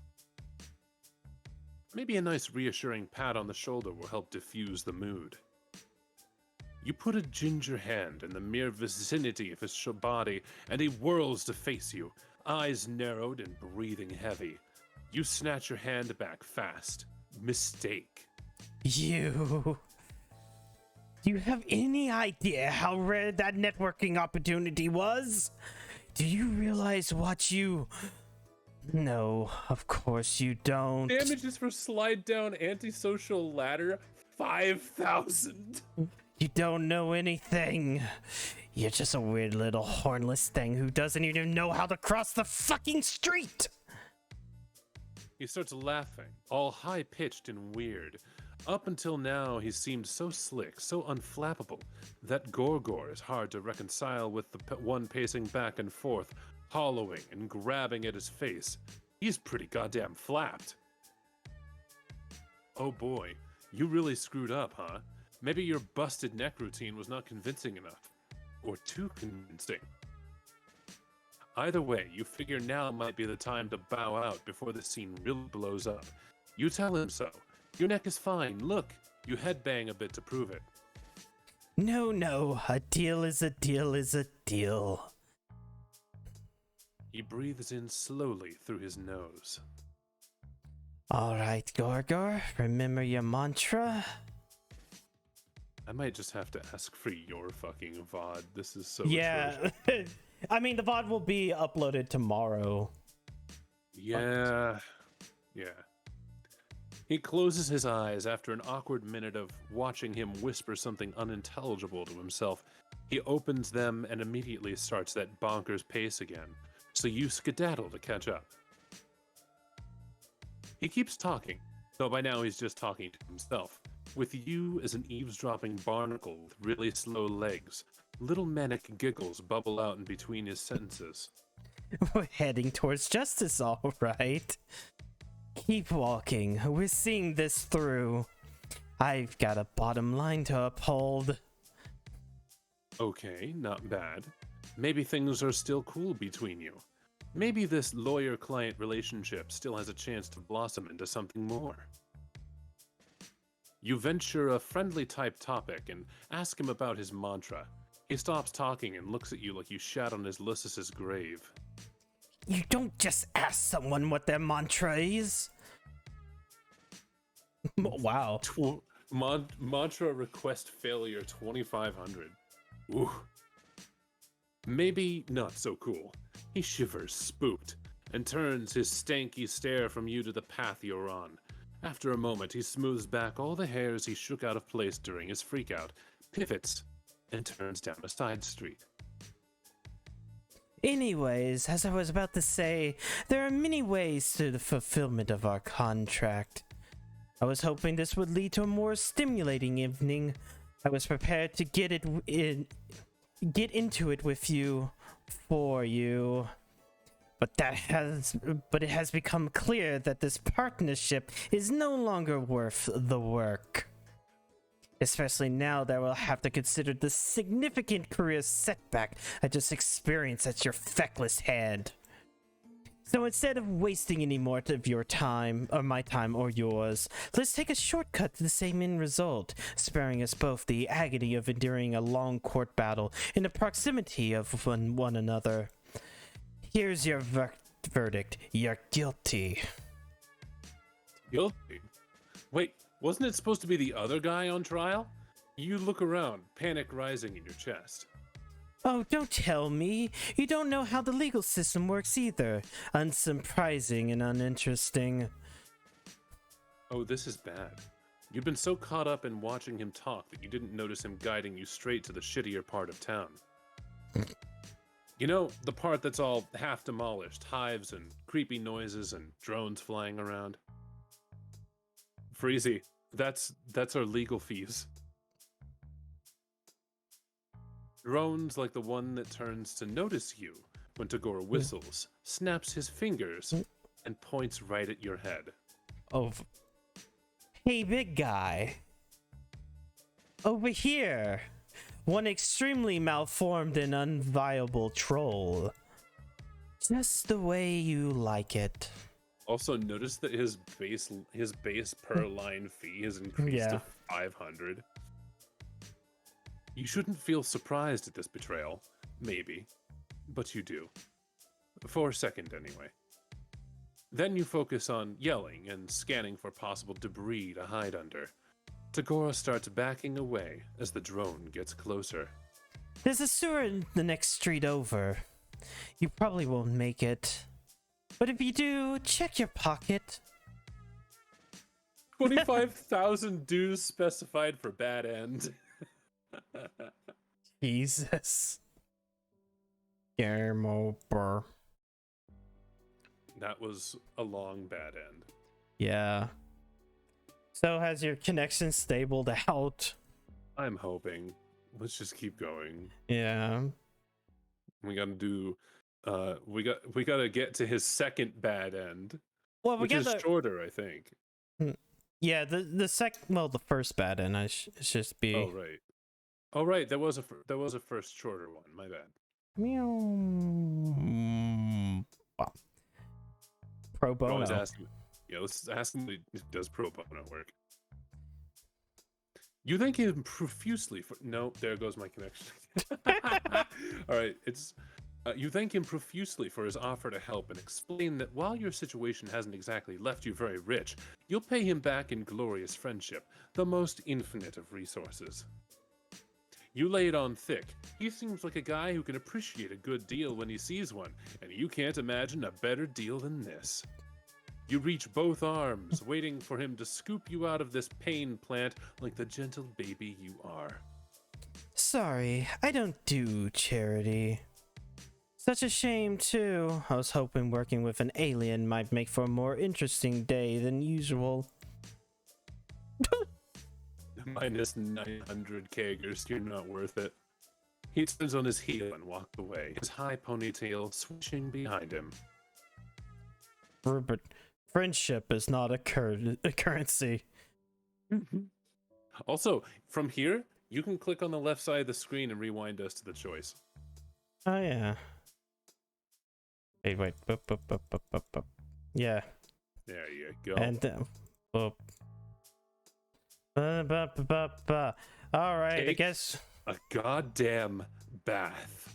Maybe a nice reassuring pat on the shoulder will help diffuse the mood. You put a ginger hand in the mere vicinity of his body, and he whirls to face you, eyes narrowed and breathing heavy. You snatch your hand back fast. Mistake. You. Do you have any idea how rare that networking opportunity was? Do you realize what you... No, of course you don't. Damages for slide down antisocial ladder, 5,000. You don't know anything. You're just a weird little hornless thing who doesn't even know how to cross the fucking street. He starts laughing, all high-pitched and weird. Up until now, he seemed so slick, so unflappable, that Gorgor is hard to reconcile with the one pacing back and forth, hollowing and grabbing at his face. He's pretty goddamn flapped. Oh boy, you really screwed up, huh? Maybe your busted neck routine was not convincing enough. Or too convincing. Either way, you figure now might be the time to bow out before the scene really blows up. You tell him so. Your neck is fine. Look, you headbang a bit to prove it. No, a deal is a deal is a deal. He breathes in slowly through his nose. All right, Gorgor, remember your mantra? I might just have to ask for your fucking VOD. This is so Yeah. I mean, the VOD will be uploaded tomorrow. Yeah. He closes his eyes after an awkward minute of watching him whisper something unintelligible to himself. He opens them and immediately starts that bonkers pace again, so you skedaddle to catch up. He keeps talking, though by now he's just talking to himself, with you as an eavesdropping barnacle with really slow legs. Little manic giggles bubble out in between his sentences. We're heading towards justice, all right. Keep walking. We're seeing this through. I've got a bottom line to uphold. Okay, not bad. Maybe things are still cool between you. Maybe this lawyer-client relationship still has a chance to blossom into something more. You venture a friendly-type topic and ask him about his mantra. He stops talking and looks at you like you shat on his Lysis's grave. You don't just ask someone what their mantra is. Wow. Mantra request failure 2,500. Ooh. Maybe not so cool. He shivers, spooked, and turns his stanky stare from you to the path you're on. After a moment, he smooths back all the hairs he shook out of place during his freakout, pivots, and turns down a side street. Anyways, as I was about to say, there are many ways to the fulfillment of our contract. I was hoping this would lead to a more stimulating evening. I was prepared to get into it with you, for you. But it has become clear that this partnership is no longer worth the work. Especially now that we'll have to consider the significant career setback I just experienced at your feckless hand. So instead of wasting any more of your time, or my time or yours, let's take a shortcut to the same end result, sparing us both the agony of enduring a long court battle in the proximity of one another. Here's your verdict. You're guilty. Guilty? Wait, wasn't it supposed to be the other guy on trial? You look around, panic rising in your chest. Oh, don't tell me. You don't know how the legal system works either. Unsurprising and uninteresting. Oh, this is bad. You've been so caught up in watching him talk that you didn't notice him guiding you straight to the shittier part of town. You know, the part that's all half demolished, hives and creepy noises and drones flying around. Freezy, that's our legal fees. Drones like the one that turns to notice you when Tagore whistles, snaps his fingers, and points right at your head. Oh, hey, big guy. Over here. One extremely malformed and unviable troll. Just the way you like it. Also, notice that his base per line fee has increased to 500. You shouldn't feel surprised at this betrayal, maybe, but you do. For a second, anyway. Then you focus on yelling and scanning for possible debris to hide under. Tagore starts backing away as the drone gets closer. There's a sewer in the next street over. You probably won't make it. But if you do, check your pocket. 25,000 dues specified for bad end. Jesus. Game over. That was a long bad end. Yeah. So has your connection stabled out? I'm hoping. Let's just keep going. Yeah. We gotta do we gotta get to his second bad end. Well, which is shorter, I think. Yeah, the first bad end I should just be. Oh right, there was a first shorter one. My bad. Meow. Wow. Pro bono. Always ask him. Yeah, let's ask him. Does pro bono work? You thank him profusely for. No, there goes my connection. All right, it's. You thank him profusely for his offer to help and explain that while your situation hasn't exactly left you very rich, you'll pay him back in glorious friendship, the most infinite of resources. You lay it on thick. He seems like a guy who can appreciate a good deal when he sees one, and you can't imagine a better deal than this. You reach both arms, waiting for him to scoop you out of this pain plant like the gentle baby you are. Sorry, I don't do charity. Such a shame, too. I was hoping working with an alien might make for a more interesting day than usual. Minus 900 kegers, you're not worth it. He turns on his heel and walks away, his high ponytail swishing behind him. Rupert, friendship is not a currency. Also, from here, you can click on the left side of the screen and rewind us to the choice. Oh, yeah. Wait. Yeah. There you go. And boop. All right, Take I guess. A goddamn bath.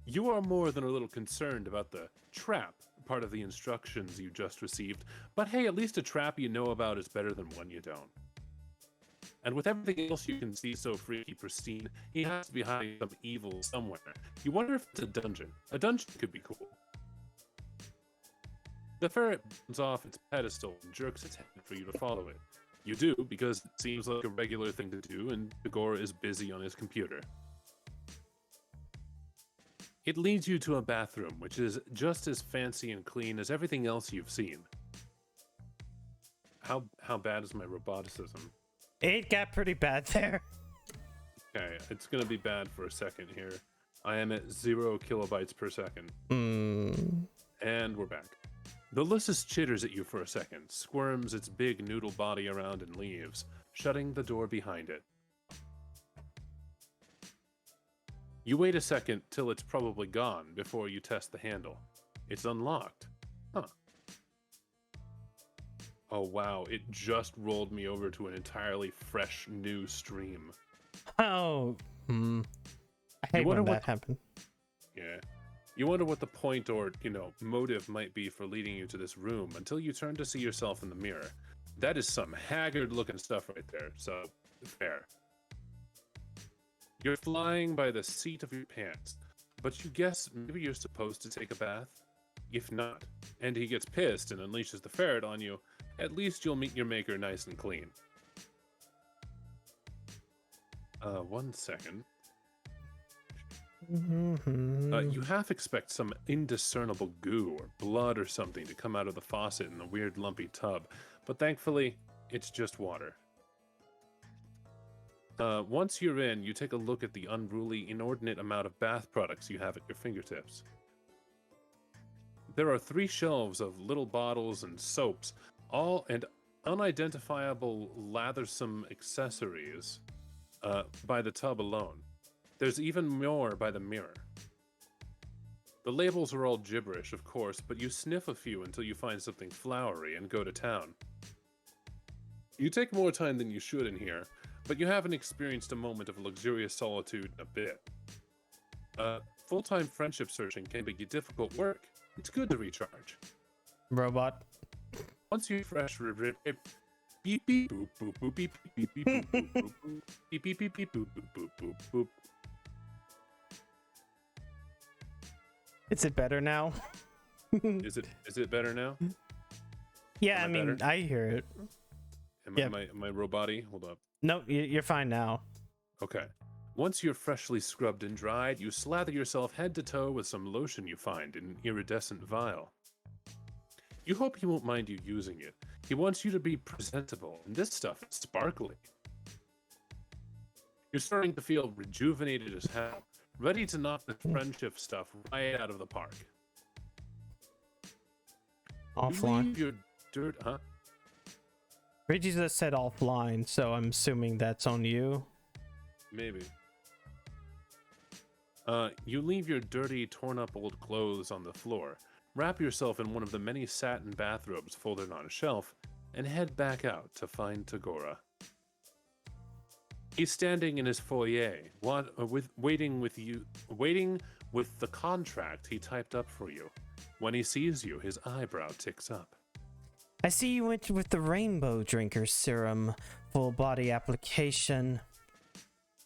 You are more than a little concerned about the trap part of the instructions you just received, but hey, at least a trap you know about is better than one you don't. And with everything else you can see so freaky pristine, he has to be hiding some evil somewhere. You wonder if it's a dungeon. A dungeon could be cool. The ferret bounds off its pedestal and jerks its head for you to follow it. You do, because it seems like a regular thing to do, and Tagora is busy on his computer. It leads you to a bathroom, which is just as fancy and clean as everything else you've seen. How bad is my roboticism? It got pretty bad there. Okay, it's gonna be bad for a second here. I am at 0 kilobytes per second. And we're back. The Lyssus chitters at you for a second, squirms its big noodle body around and leaves, shutting the door behind it. You wait a second till it's probably gone before you test the handle. It's unlocked. Huh. Oh wow, it just rolled me over to an entirely fresh new stream. Oh, I hate when that happened. Yeah. You wonder what the point or, motive might be for leading you to this room until you turn to see yourself in the mirror. That is some haggard looking stuff right there, so fair. You're flying by the seat of your pants, but you guess maybe you're supposed to take a bath? If not, and he gets pissed and unleashes the ferret on you, at least you'll meet your maker nice and clean. 1 second. You half expect some indiscernible goo or blood or something to come out of the faucet in a weird lumpy tub, but thankfully, it's just water. Once you're in, you take a look at the unruly, inordinate amount of bath products you have at your fingertips. There are 3 shelves of little bottles and soaps, all and unidentifiable lathersome accessories by the tub alone. There's even more by the mirror. The labels are all gibberish, of course, but you sniff a few until you find something flowery and go to town. You take more time than you should in here, but you haven't experienced a moment of luxurious solitude in a bit. Full-time friendship searching can be difficult work. It's good to recharge. Robot. Once you fresh beep beep boop boop boop beep beep beep boop boop boop boop beep beep beep beep boop boop boop boop boop. Is it better now? Is it better now? Yeah, I mean, better? I hear it. Am I robot-y? Hold up. No, you're fine now. Okay. Once you're freshly scrubbed and dried, you slather yourself head to toe with some lotion you find in an iridescent vial. You hope he won't mind you using it. He wants you to be presentable, and this stuff is sparkly. You're starting to feel rejuvenated as hell, ready to knock the friendship stuff right out of the park. Offline. You leave your dirt, huh? Reggie just said offline, so I'm assuming that's on you. Maybe. You leave your dirty, torn-up old clothes on the floor, wrap yourself in one of the many satin bathrobes folded on a shelf, and head back out to find Tagora. He's standing in his foyer, waiting with the contract he typed up for you. When he sees you, his eyebrow ticks up. I see you went with the Rainbow Drinker Serum, full body application.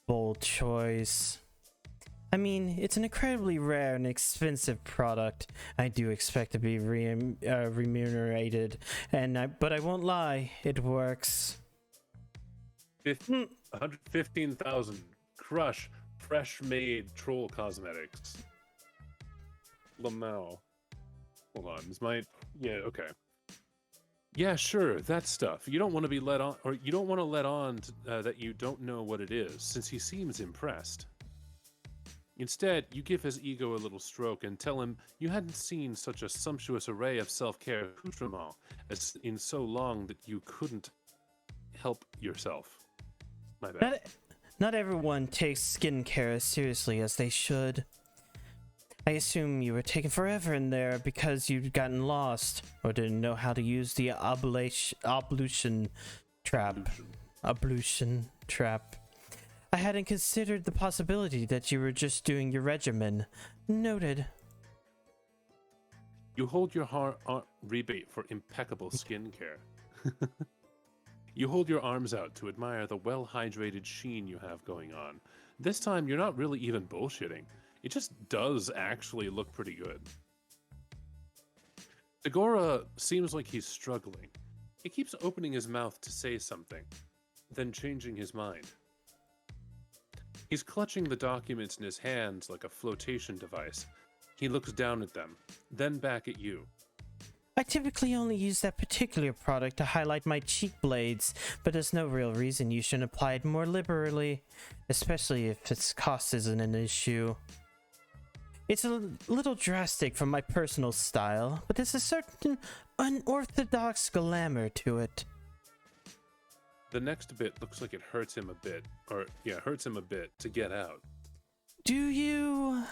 Bold choice. I mean, it's an incredibly rare and expensive product. I do expect to be remunerated, but I won't lie, it works. 115,000. Crush. Fresh-made troll cosmetics. Lamau. Hold on. Is my... Yeah, okay. Yeah, sure, that stuff. You don't want to be let on, or you don't want to let on that you don't know what it is, since he seems impressed. Instead, you give his ego a little stroke and tell him you hadn't seen such a sumptuous array of self-care accoutrements as in so long that you couldn't help yourself. My bad. Not everyone takes skincare as seriously as they should. I assume you were taking forever in there because you'd gotten lost or didn't know how to use the ablution trap. Ablution trap. I hadn't considered the possibility that you were just doing your regimen. Noted. You hold your rebate for impeccable skincare. You hold your arms out to admire the well-hydrated sheen you have going on. This time, you're not really even bullshitting. It just does actually look pretty good. Tagora seems like he's struggling. He keeps opening his mouth to say something, then changing his mind. He's clutching the documents in his hands like a flotation device. He looks down at them, then back at you. I typically only use that particular product to highlight my cheek blades, but there's no real reason you shouldn't apply it more liberally, especially if its cost isn't an issue. It's a little drastic for my personal style, but there's a certain unorthodox glamour to it. The next bit looks like it hurts him a bit, hurts him a bit to get out. Would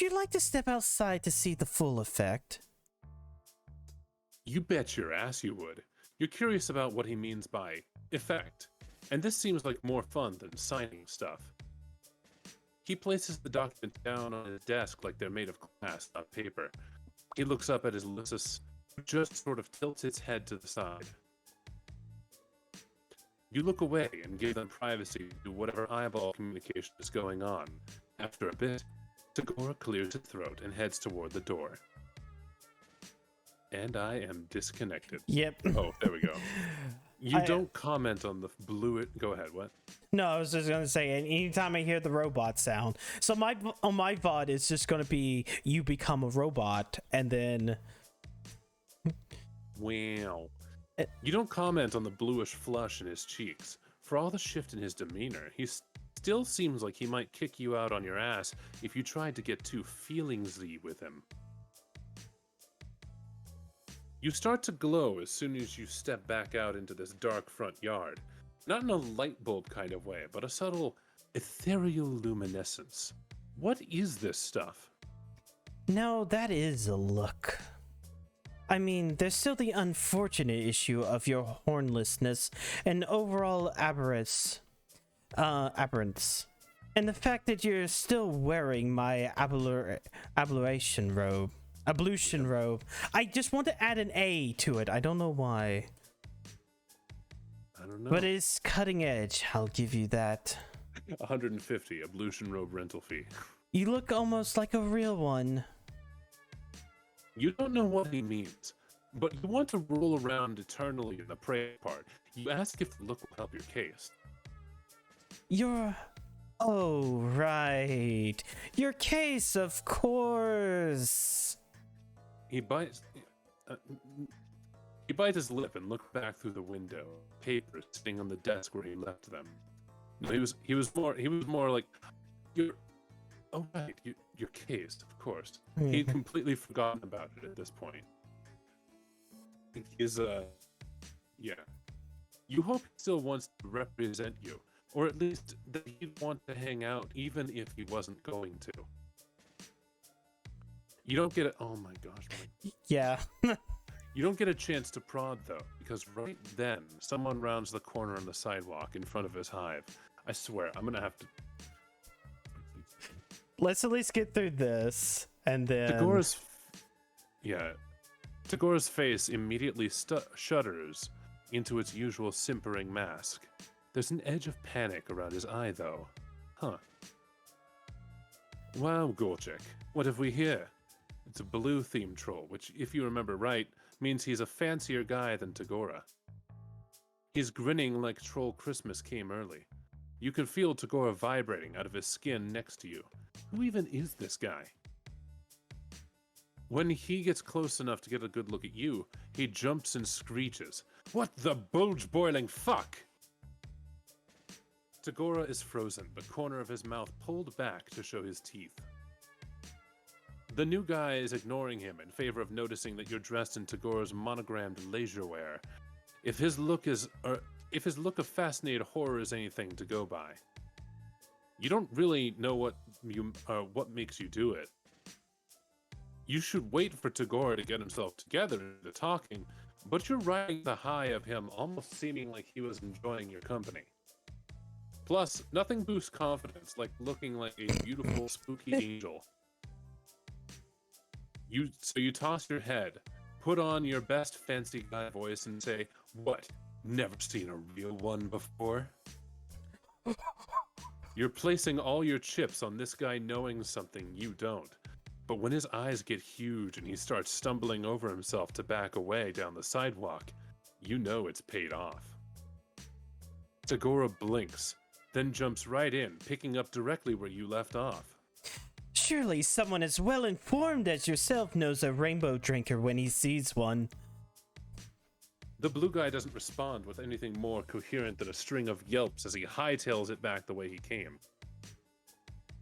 you like to step outside to see the full effect? You bet your ass you would. You're curious about what he means by effect, and this seems like more fun than signing stuff. He places the document down on his desk like they're made of glass, not paper. He looks up at his Ulysses, who just sort of tilts its head to the side. You look away and give them privacy to whatever eyeball communication is going on. After a bit, Tagora clears his throat and heads toward the door. And I am disconnected. Yep. Oh, there we go. You don't comment on the blue. Go ahead. What? No, I was just gonna say, anytime I hear the robot sound, so my VOD is just gonna be you become a robot, and then. Wow. You don't comment on the bluish flush in his cheeks. For all the shift in his demeanor, he still seems like he might kick you out on your ass if you tried to get too feelingsy with him. You start to glow as soon as you step back out into this dark front yard. Not in a light bulb kind of way, but a subtle, ethereal luminescence. What is this stuff? No, that is a look. I mean, there's still the unfortunate issue of your hornlessness and overall aberrance. And the fact that you're still wearing my ablution robe. I just want to add an A to it. I don't know why. I don't know. But it's cutting edge. I'll give you that. 150 ablution robe rental fee. You look almost like a real one. You don't know what he means, but you want to roll around eternally in the prey part. You ask if the look will help your case. Oh, right. Your case, of course. He bites his lip and looks back through the window. Papers sitting on the desk where he left them. No, he was more like, oh right, your case, of course. He'd completely forgotten about it at this point. He's yeah. You hope he still wants to represent you, or at least that he'd want to hang out even if he wasn't going to. You don't get it. Oh my gosh. Yeah. You don't get a chance to prod though, because right then someone rounds the corner on the sidewalk in front of his hive. I swear, I'm gonna have to. Let's at least get through this, and then. Tagora's face immediately shudders into its usual simpering mask. There's an edge of panic around his eye, though. Huh. Wow, Gorchek, what have we here? It's a blue-themed troll, which, if you remember right, means he's a fancier guy than Tagora. He's grinning like Troll Christmas came early. You can feel Tagora vibrating out of his skin next to you. Who even is this guy? When he gets close enough to get a good look at you, he jumps and screeches. What the bulge-boiling fuck? Tagora is frozen, the corner of his mouth pulled back to show his teeth. The new guy is ignoring him in favor of noticing that you're dressed in Tagora's monogrammed leisure wear. If his look of fascinated horror is anything to go by. You don't really know what makes you do it. You should wait for Tagora to get himself together to talking, but you're riding the high of him almost seeming like he was enjoying your company. Plus, nothing boosts confidence like looking like a beautiful, spooky angel. So you toss your head, put on your best fancy guy voice and say, what, never seen a real one before? You're placing all your chips on this guy knowing something you don't. But when his eyes get huge and he starts stumbling over himself to back away down the sidewalk, You know it's paid off. Tagora blinks, then jumps right in, picking up directly where you left off. Surely someone as well informed as yourself knows a rainbow drinker when he sees one. The blue guy doesn't respond with anything more coherent than a string of yelps as he hightails it back the way he came.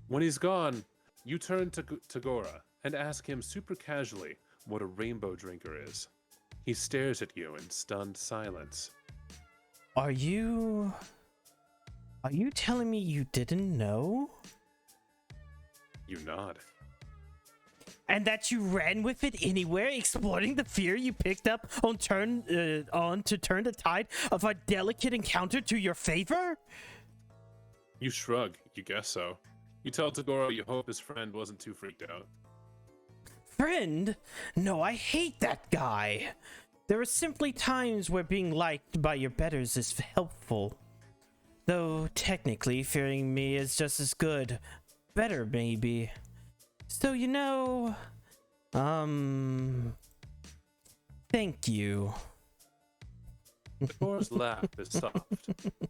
When he's gone, you turn to Tagora and ask him super casually what a rainbow drinker is. He stares at you in stunned silence. Are you telling me you didn't know? You nod. And that you ran with it anywhere, exploiting the fear you picked up on to turn the tide of our delicate encounter to your favor? You shrug. You guess so. You tell Tagora you hope his friend wasn't too freaked out. Friend? No, I hate that guy. There are simply times where being liked by your betters is helpful. Though, technically, fearing me is just as good. Better, maybe. So, you know... Thank you. Tagora's laugh is soft.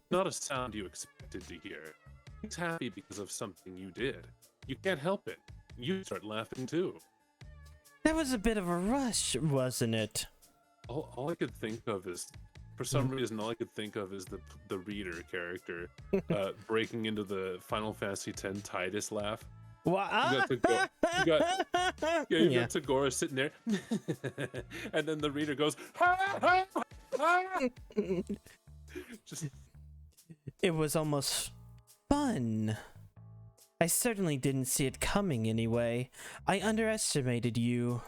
Not a sound you expected to hear. He's happy because of something you did. You can't help it. You start laughing too. That was a bit of a rush, wasn't it? All I could think of is, for some reason, all I could think of is the reader character breaking into the Final Fantasy X Tidus laugh. What? You got Tagora sitting there, and then the reader goes, just. It was almost fun. I certainly didn't see it coming anyway. I underestimated you.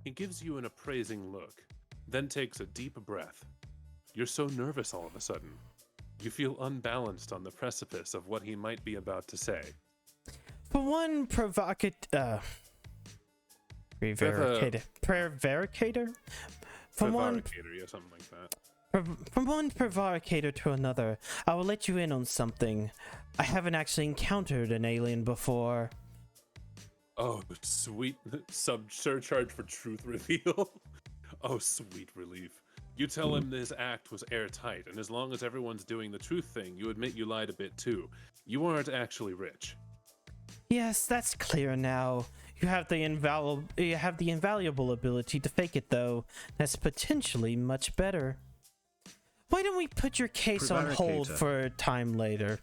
He gives you an appraising look, then takes a deep breath. You're so nervous all of a sudden. You feel unbalanced on the precipice of what he might be about to say. For one prevaricator? From one yeah, something like that. From one prevaricator to another, I will let you in on something. I haven't actually encountered an alien before. Oh, sweet surcharge for truth reveal. Oh, sweet relief. You tell him this act was airtight, and as long as everyone's doing the truth thing, you admit you lied a bit too. You aren't actually rich. Yes, that's clear now. You have the invaluable ability to fake it, though. That's potentially much better. Why don't we put your case on hold for a time later?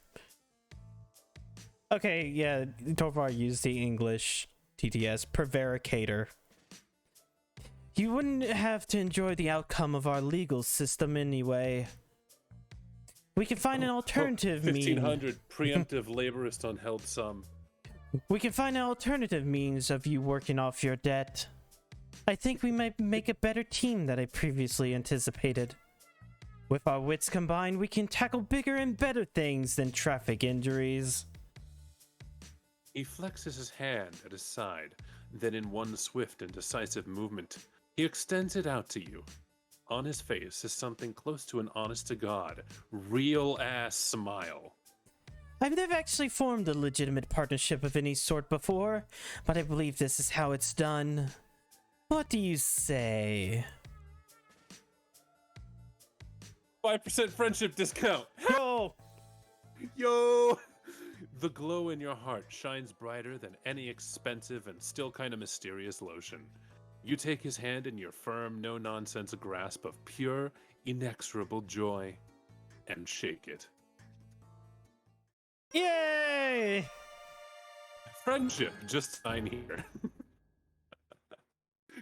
Okay, yeah, Torvar used the English TTS, prevaricator. You wouldn't have to enjoy the outcome of our legal system anyway. We can find an alternative means. 1500 preemptive laborist unheld sum. We can find an alternative means of you working off your debt. I think we might make a better team than I previously anticipated. With our wits combined, we can tackle bigger and better things than traffic injuries. He flexes his hand at his side, then in one swift and decisive movement, he extends it out to you. On his face is something close to an honest-to-God, real-ass smile. I've never actually formed a legitimate partnership of any sort before, but I believe this is how it's done. What do you say? 5% friendship discount! Yo! Yo! The glow in your heart shines brighter than any expensive and still kind of mysterious lotion. You take his hand in your firm, no-nonsense grasp of pure, inexorable joy and shake it. Yay! Friendship, just sign here.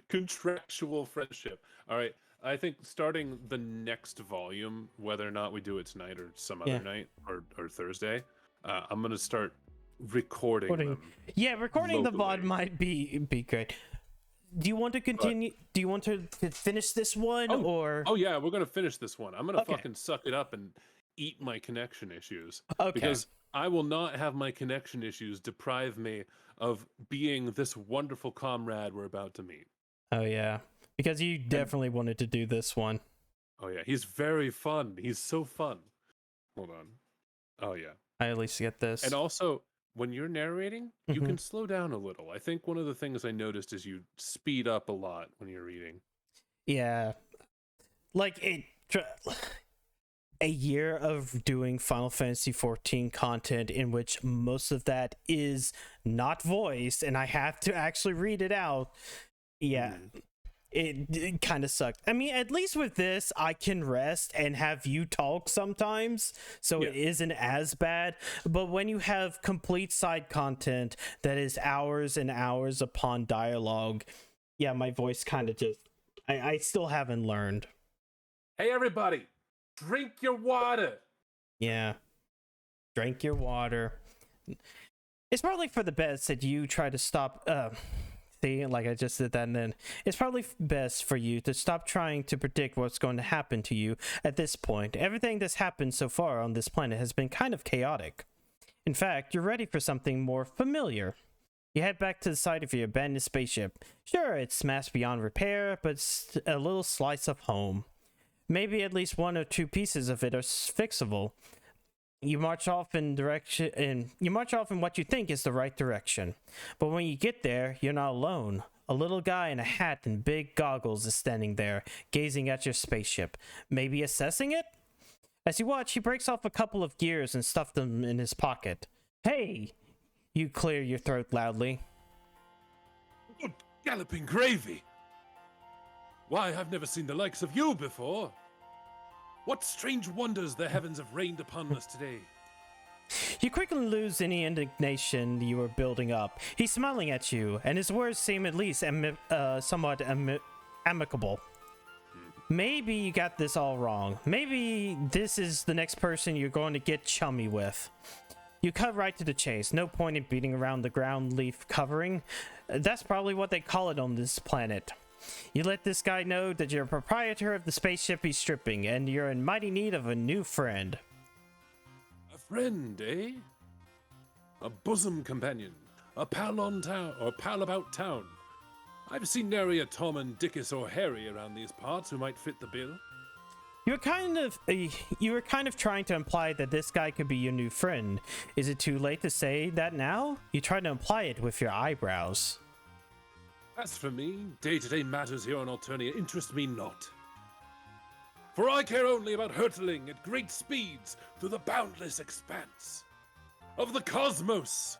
Contractual friendship. All right, I think starting the next volume, whether or not we do it tonight or some other night or Thursday, I'm gonna start recording them. Yeah, recording locally. the VOD might be great. Do you want to continue? Do you want to finish this one or? Oh yeah, we're gonna finish this one. I'm gonna fucking suck it up and eat my connection issues. Okay. Because I will not have my connection issues deprive me of being this wonderful comrade we're about to meet. Oh yeah, because you definitely wanted to do this one. Oh yeah, he's very fun. He's so fun. Hold on. Oh yeah. I at least get this. And also, when you're narrating, you can slow down a little. I think one of the things I noticed is you speed up a lot when you're reading. Yeah. like a year of doing Final Fantasy 14 content in which most of that is not voiced and I have to actually read it out. Yeah. It kind of sucked. I mean, at least with this, I can rest and have you talk sometimes, so it isn't as bad. But when you have complete side content that is hours and hours upon dialogue, yeah, my voice kind of just... I still haven't learned. Hey, everybody, drink your water. Yeah. Drink your water. It's probably for the best that you try to stop... See, like I just did that, and then it's probably best for you to stop trying to predict what's going to happen to you at this point. Everything that's happened so far on this planet has been kind of chaotic. In fact, you're ready for something more familiar. You head back to the site of your abandoned spaceship. Sure, it's smashed beyond repair, but it's a little slice of home. Maybe at least one or two pieces of it are fixable. You march off in what you think is the right direction. But when you get there, you're not alone. A little guy in a hat and big goggles is standing there, gazing at your spaceship, maybe assessing it? As you watch, he breaks off a couple of gears and stuffs them in his pocket. Hey! You clear your throat loudly. Good galloping gravy! Why, I've never seen the likes of you before. What strange wonders the heavens have rained upon us today. You quickly lose any indignation you were building up. He's smiling at you, and his words seem at least somewhat amicable. Maybe you got this all wrong. Maybe this is the next person you're going to get chummy with. You cut right to the chase. No point in beating around the ground leaf covering. That's probably what they call it on this planet. You let this guy know that you're a proprietor of the spaceship he's stripping, and you're in mighty need of a new friend. A friend, eh? A bosom companion, a pal on town, or pal about town. I've seen nary a Tom and Dickus or Harry around these parts who might fit the bill. You were kind of trying to imply that this guy could be your new friend. Is it too late to say that now? You tried to imply it with your eyebrows. As for me, day-to-day matters here on Alternia interest me not. For I care only about hurtling at great speeds through the boundless expanse of the cosmos.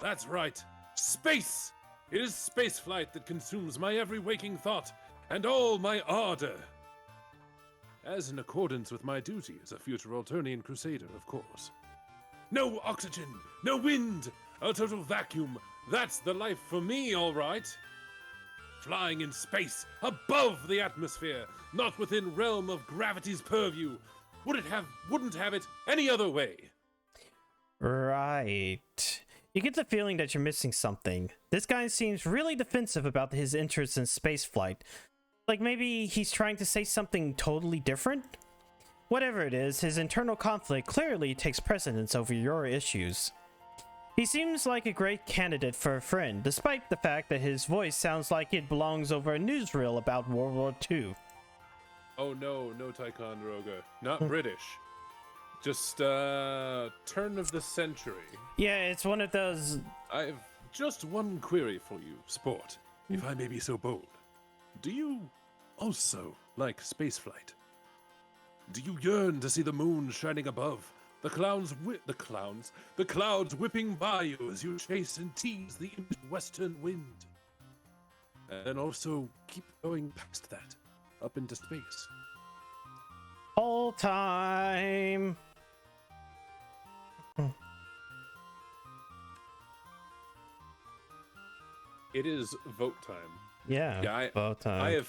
That's right, space! It is spaceflight that consumes my every waking thought and all my ardor. As in accordance with my duty as a future Alternian crusader, of course. No oxygen, no wind, a total vacuum. That's the life for me, all right. Flying in space, above the atmosphere, not within realm of gravity's purview. Wouldn't have it any other way. Right. You get the feeling that you're missing something. This guy seems really defensive about his interest in spaceflight. Like maybe he's trying to say something totally different? Whatever it is, his internal conflict clearly takes precedence over your issues. He seems like a great candidate for a friend, despite the fact that his voice sounds like it belongs over a newsreel about World War II. Oh no, no Ticonderoga. Not British. Just, turn of the century. Yeah, it's one of those... I've just one query for you, sport, if I may be so bold. Do you also like spaceflight? Do you yearn to see the moon shining above? The clouds whipping by you as you chase and tease the western wind. And then also keep going past that, up into space. Whole time. It is vote time. Yeah, vote time.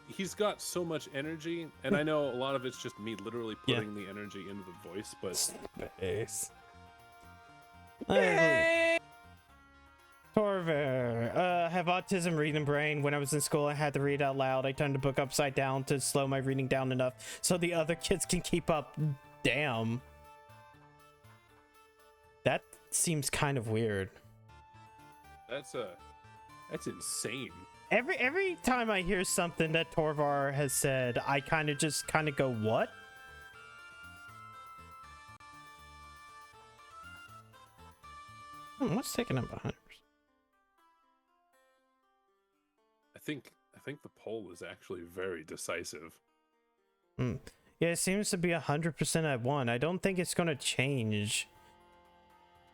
He's got so much energy, and I know a lot of it's just me literally putting the energy into the voice, but... Space. Yay! Torver, have autism, reading brain. When I was in school, I had to read out loud. I turned the book upside down to slow my reading down enough so the other kids can keep up. Damn. That seems kind of weird. That's insane. Every time I hear something that Torvar has said, I kind of go, what? What's taking up 100%? I think think the poll is actually very decisive. Yeah, it seems to be 100% at 1. I don't think it's gonna change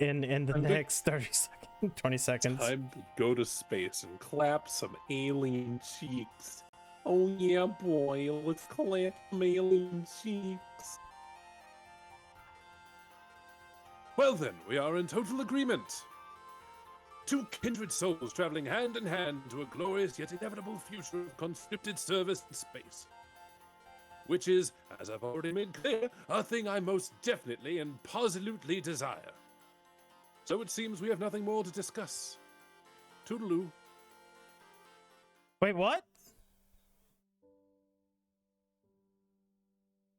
in the next 30 seconds, 20 seconds. Time to go to space and clap some alien cheeks. Oh yeah, boy, let's clap some alien cheeks. Well then, we are in total agreement. Two kindred souls traveling hand in hand to a glorious yet inevitable future of conscripted service in space. Which is, as I've already made clear, a thing I most definitely and positively desire. So it seems we have nothing more to discuss. Toodaloo. Wait, what?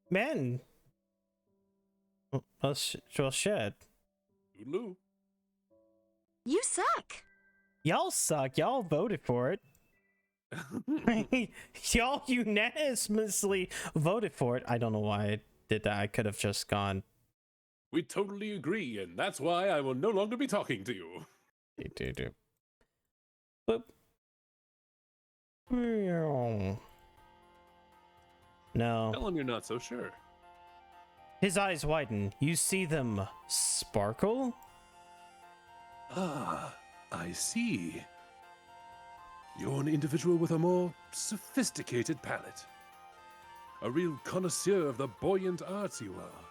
Man. Well, shit. Toodaloo. You suck. Y'all suck. Y'all voted for it. Y'all unanimously voted for it. I don't know why I did that. I could have just gone. We totally agree, and that's why I will no longer be talking to you. Boop. No. Tell him you're not so sure. His eyes widen. You see them sparkle? Ah, I see. You're an individual with a more sophisticated palate. A real connoisseur of the buoyant arts you are.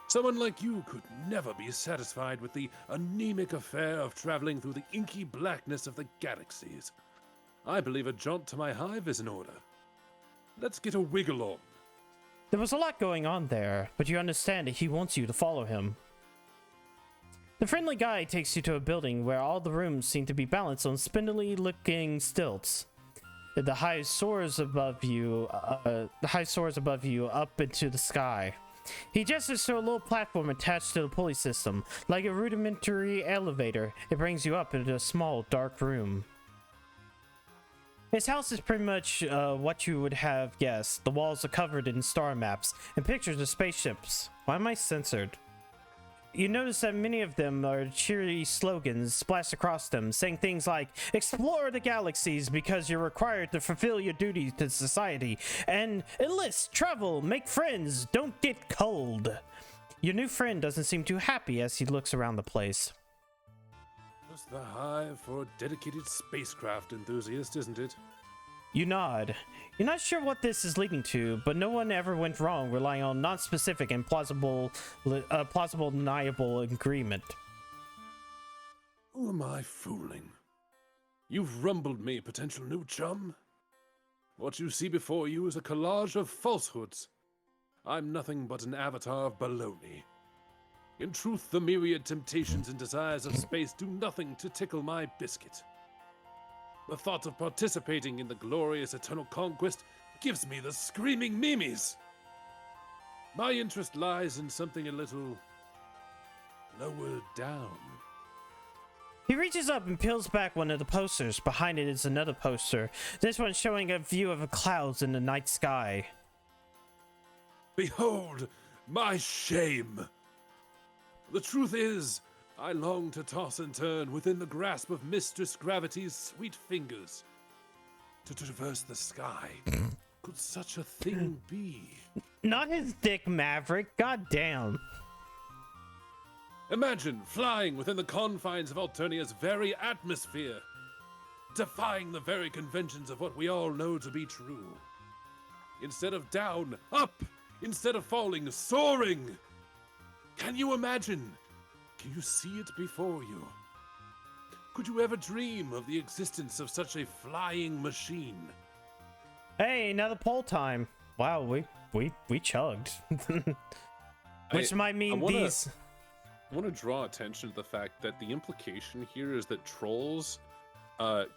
Someone like you could never be satisfied with the anemic affair of traveling through the inky blackness of the galaxies. I believe a jaunt to my hive is in order. Let's get a wiggle on. There was a lot going on there, but you understand that he wants you to follow him. The friendly guy takes you to a building where all the rooms seem to be balanced on spindly-looking stilts. The high soars above you up into the sky. He gestures to a little platform attached to the pulley system. Like a rudimentary elevator, it brings you up into a small, dark room. His house is pretty much what you would have guessed. The walls are covered in star maps and pictures of spaceships. Why am I censored? You notice that many of them are cheery slogans splashed across them, saying things like, explore the galaxies because you're required to fulfill your duties to society, and enlist, travel, make friends, don't get cold. Your new friend doesn't seem too happy as he looks around the place. Just the hive for a dedicated spacecraft enthusiast, isn't it? You nod. You're not sure what this is leading to, but no one ever went wrong relying on non-specific and plausible deniable agreement. Who am I fooling? You've rumbled me, potential new chum. What you see before you is a collage of falsehoods. I'm nothing but an avatar of baloney. In truth, the myriad temptations and desires of space do nothing to tickle my biscuit. The thought of participating in the glorious eternal conquest gives me the screaming memes. My interest lies in something a little lower down. He reaches up and peels back one of the posters. Behind it is another poster. This one showing a view of the clouds in the night sky. Behold, my shame. The truth is, I long to toss and turn within the grasp of Mistress Gravity's sweet fingers. To traverse the sky. Could such a thing be? Not his dick, Maverick. God damn. Imagine flying within the confines of Alternia's very atmosphere, defying the very conventions of what we all know to be true. Instead of down, up! Instead of falling, soaring! Can you imagine? Can you see it before you? Could you ever dream of the existence of such a flying machine? Hey, another poll time. Wow, we chugged. Which might mean these... I want to draw attention to the fact that the implication here is that trolls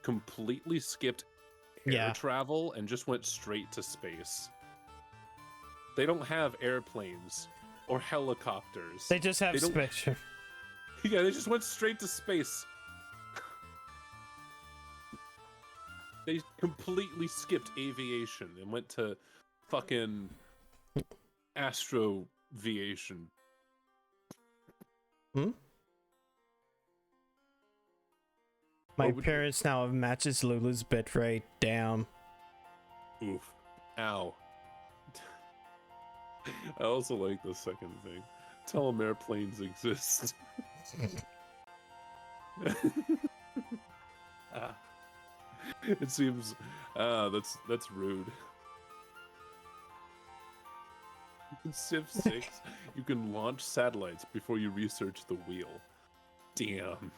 completely skipped air travel and just went straight to space. They don't have airplanes or helicopters. They just have space. Yeah, they just went straight to space. They completely skipped aviation and went to fucking astroviation. Hmm? My What would you- appearance now matches Lulu's bitrate. Damn. Oof. Ow. I also like the second thing. Tell them airplanes exist. Ah. It seems that's rude. In Civ 6, you can launch satellites before you research the wheel. Damn.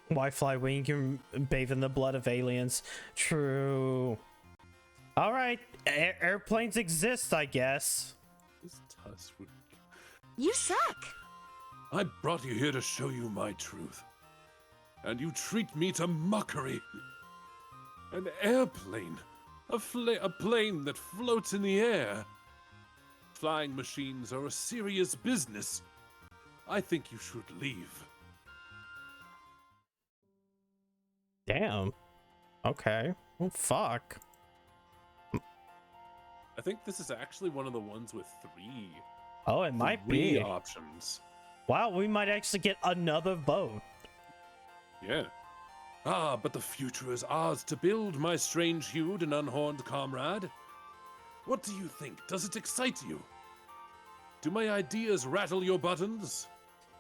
Why fly when you can bathe in the blood of aliens? True. All right, airplanes exist, I guess. This tusk would... You suck. I brought you here to show you my truth. And you treat me to mockery. An airplane. A plane that floats in the air. Flying machines are a serious business. I think you should leave. Damn. Okay. Well, fuck. I think this is actually one of the ones with three. Oh, it might three be. options. Wow, we might actually get another vote. Yeah. Ah, but the future is ours to build, my strange-hued and unhorned comrade. What do you think? Does it excite you? Do my ideas rattle your buttons?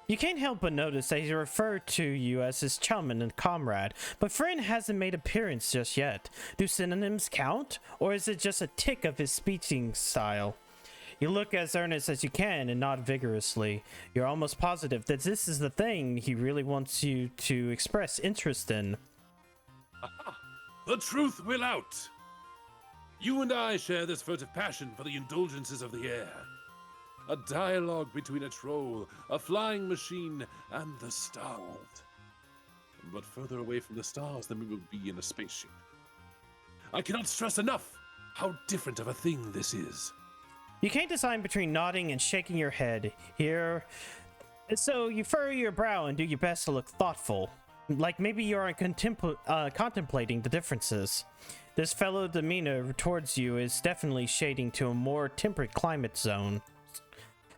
You can't help but notice that he referred to you as his chum and comrade, but friend hasn't made appearance just yet. Do synonyms count, or is it just a tick of his speaking style? You look as earnest as you can and nod vigorously. You're almost positive that this is the thing he really wants you to express interest in. Aha! The truth will out! You and I share this furtive passion for the indulgences of the air. A dialogue between a troll, a flying machine, and the stars. But further away from the stars than we will be in a spaceship. I cannot stress enough how different of a thing this is. You can't decide between nodding and shaking your head here, so you furrow your brow and do your best to look thoughtful, like maybe you are contemplating the differences. This fellow demeanor towards you is definitely shading to a more temperate climate zone.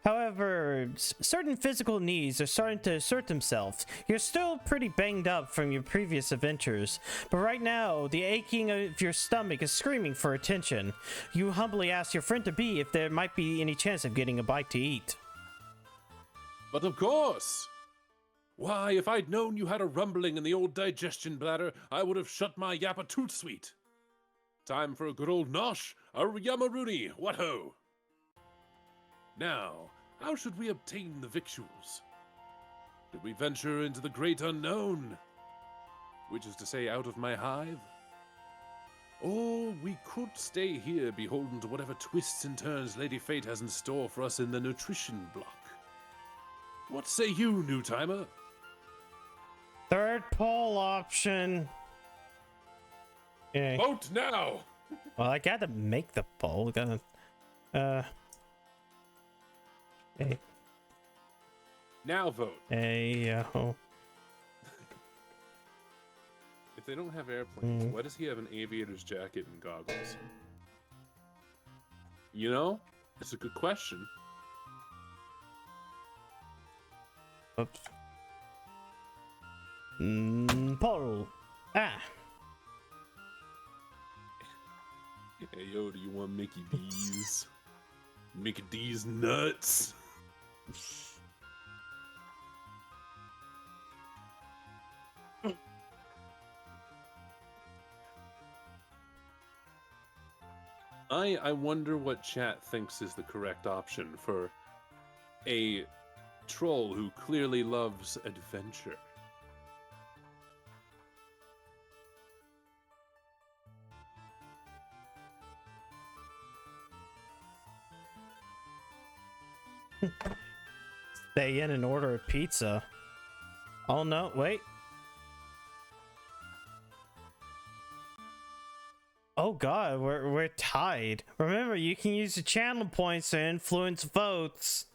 However, certain physical needs are starting to assert themselves. You're still pretty banged up from your previous adventures, but right now, the aching of your stomach is screaming for attention. You humbly ask your friend to be if there might be any chance of getting a bite to eat. But of course! Why, if I'd known you had a rumbling in the old digestion bladder, I would have shut my yap a toot sweet. Time for a good old nosh, a yamarooney, what ho! Now, how should we obtain the victuals? Did we venture into the great unknown? Which is to say, out of my hive? Or we could stay here beholden to whatever twists and turns Lady Fate has in store for us in the nutrition block. What say you, new timer? Third poll option. Okay. Vote now! Well, I gotta make the poll. Hey. Now vote. Hey, If they don't have airplanes, why does he have an aviator's jacket and goggles? You know? It's a good question. Oops. Poll. Ah. Hey, yo, do you want Mickey D's? Mickey D's nuts? I wonder what chat thinks is the correct option for a troll who clearly loves adventure. Stay in and order a pizza. Oh no, wait. Oh god, we're tied. Remember, you can use your channel points to influence votes.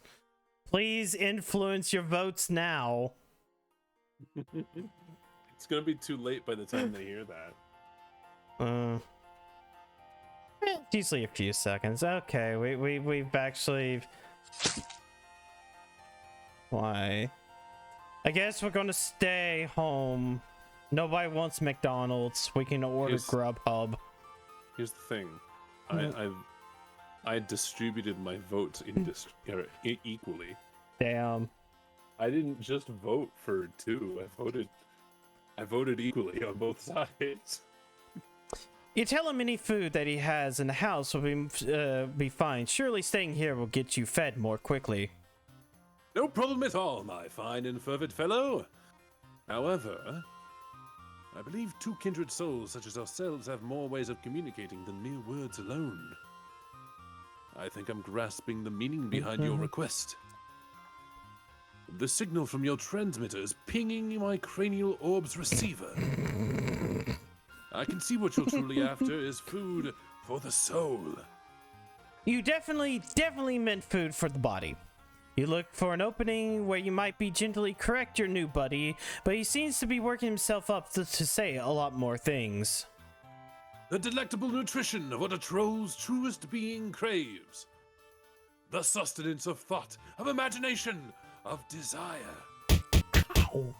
Please influence your votes now. It's gonna be too late by the time they hear that. It's usually a few seconds. Okay, we've actually. Why? I guess we're gonna stay home. Nobody wants McDonald's. We can order Grubhub. Here's the thing. I distributed my votes equally. Damn. I didn't just vote for two. I voted equally on both sides. You tell him any food that he has in the house will be fine. Surely staying here will get you fed more quickly. No problem at all, my fine and fervid fellow. However, I believe two kindred souls such as ourselves have more ways of communicating than mere words alone. I think I'm grasping the meaning behind your request. The signal from your transmitter is pinging my cranial orb's receiver. I can see what you're truly after is food for the soul. You definitely meant food for the body. You look for an opening where you might be gently correct your new buddy, but he seems to be working himself up to say a lot more things. The delectable nutrition of what a troll's truest being craves. The sustenance of thought, of imagination, of desire. Ow.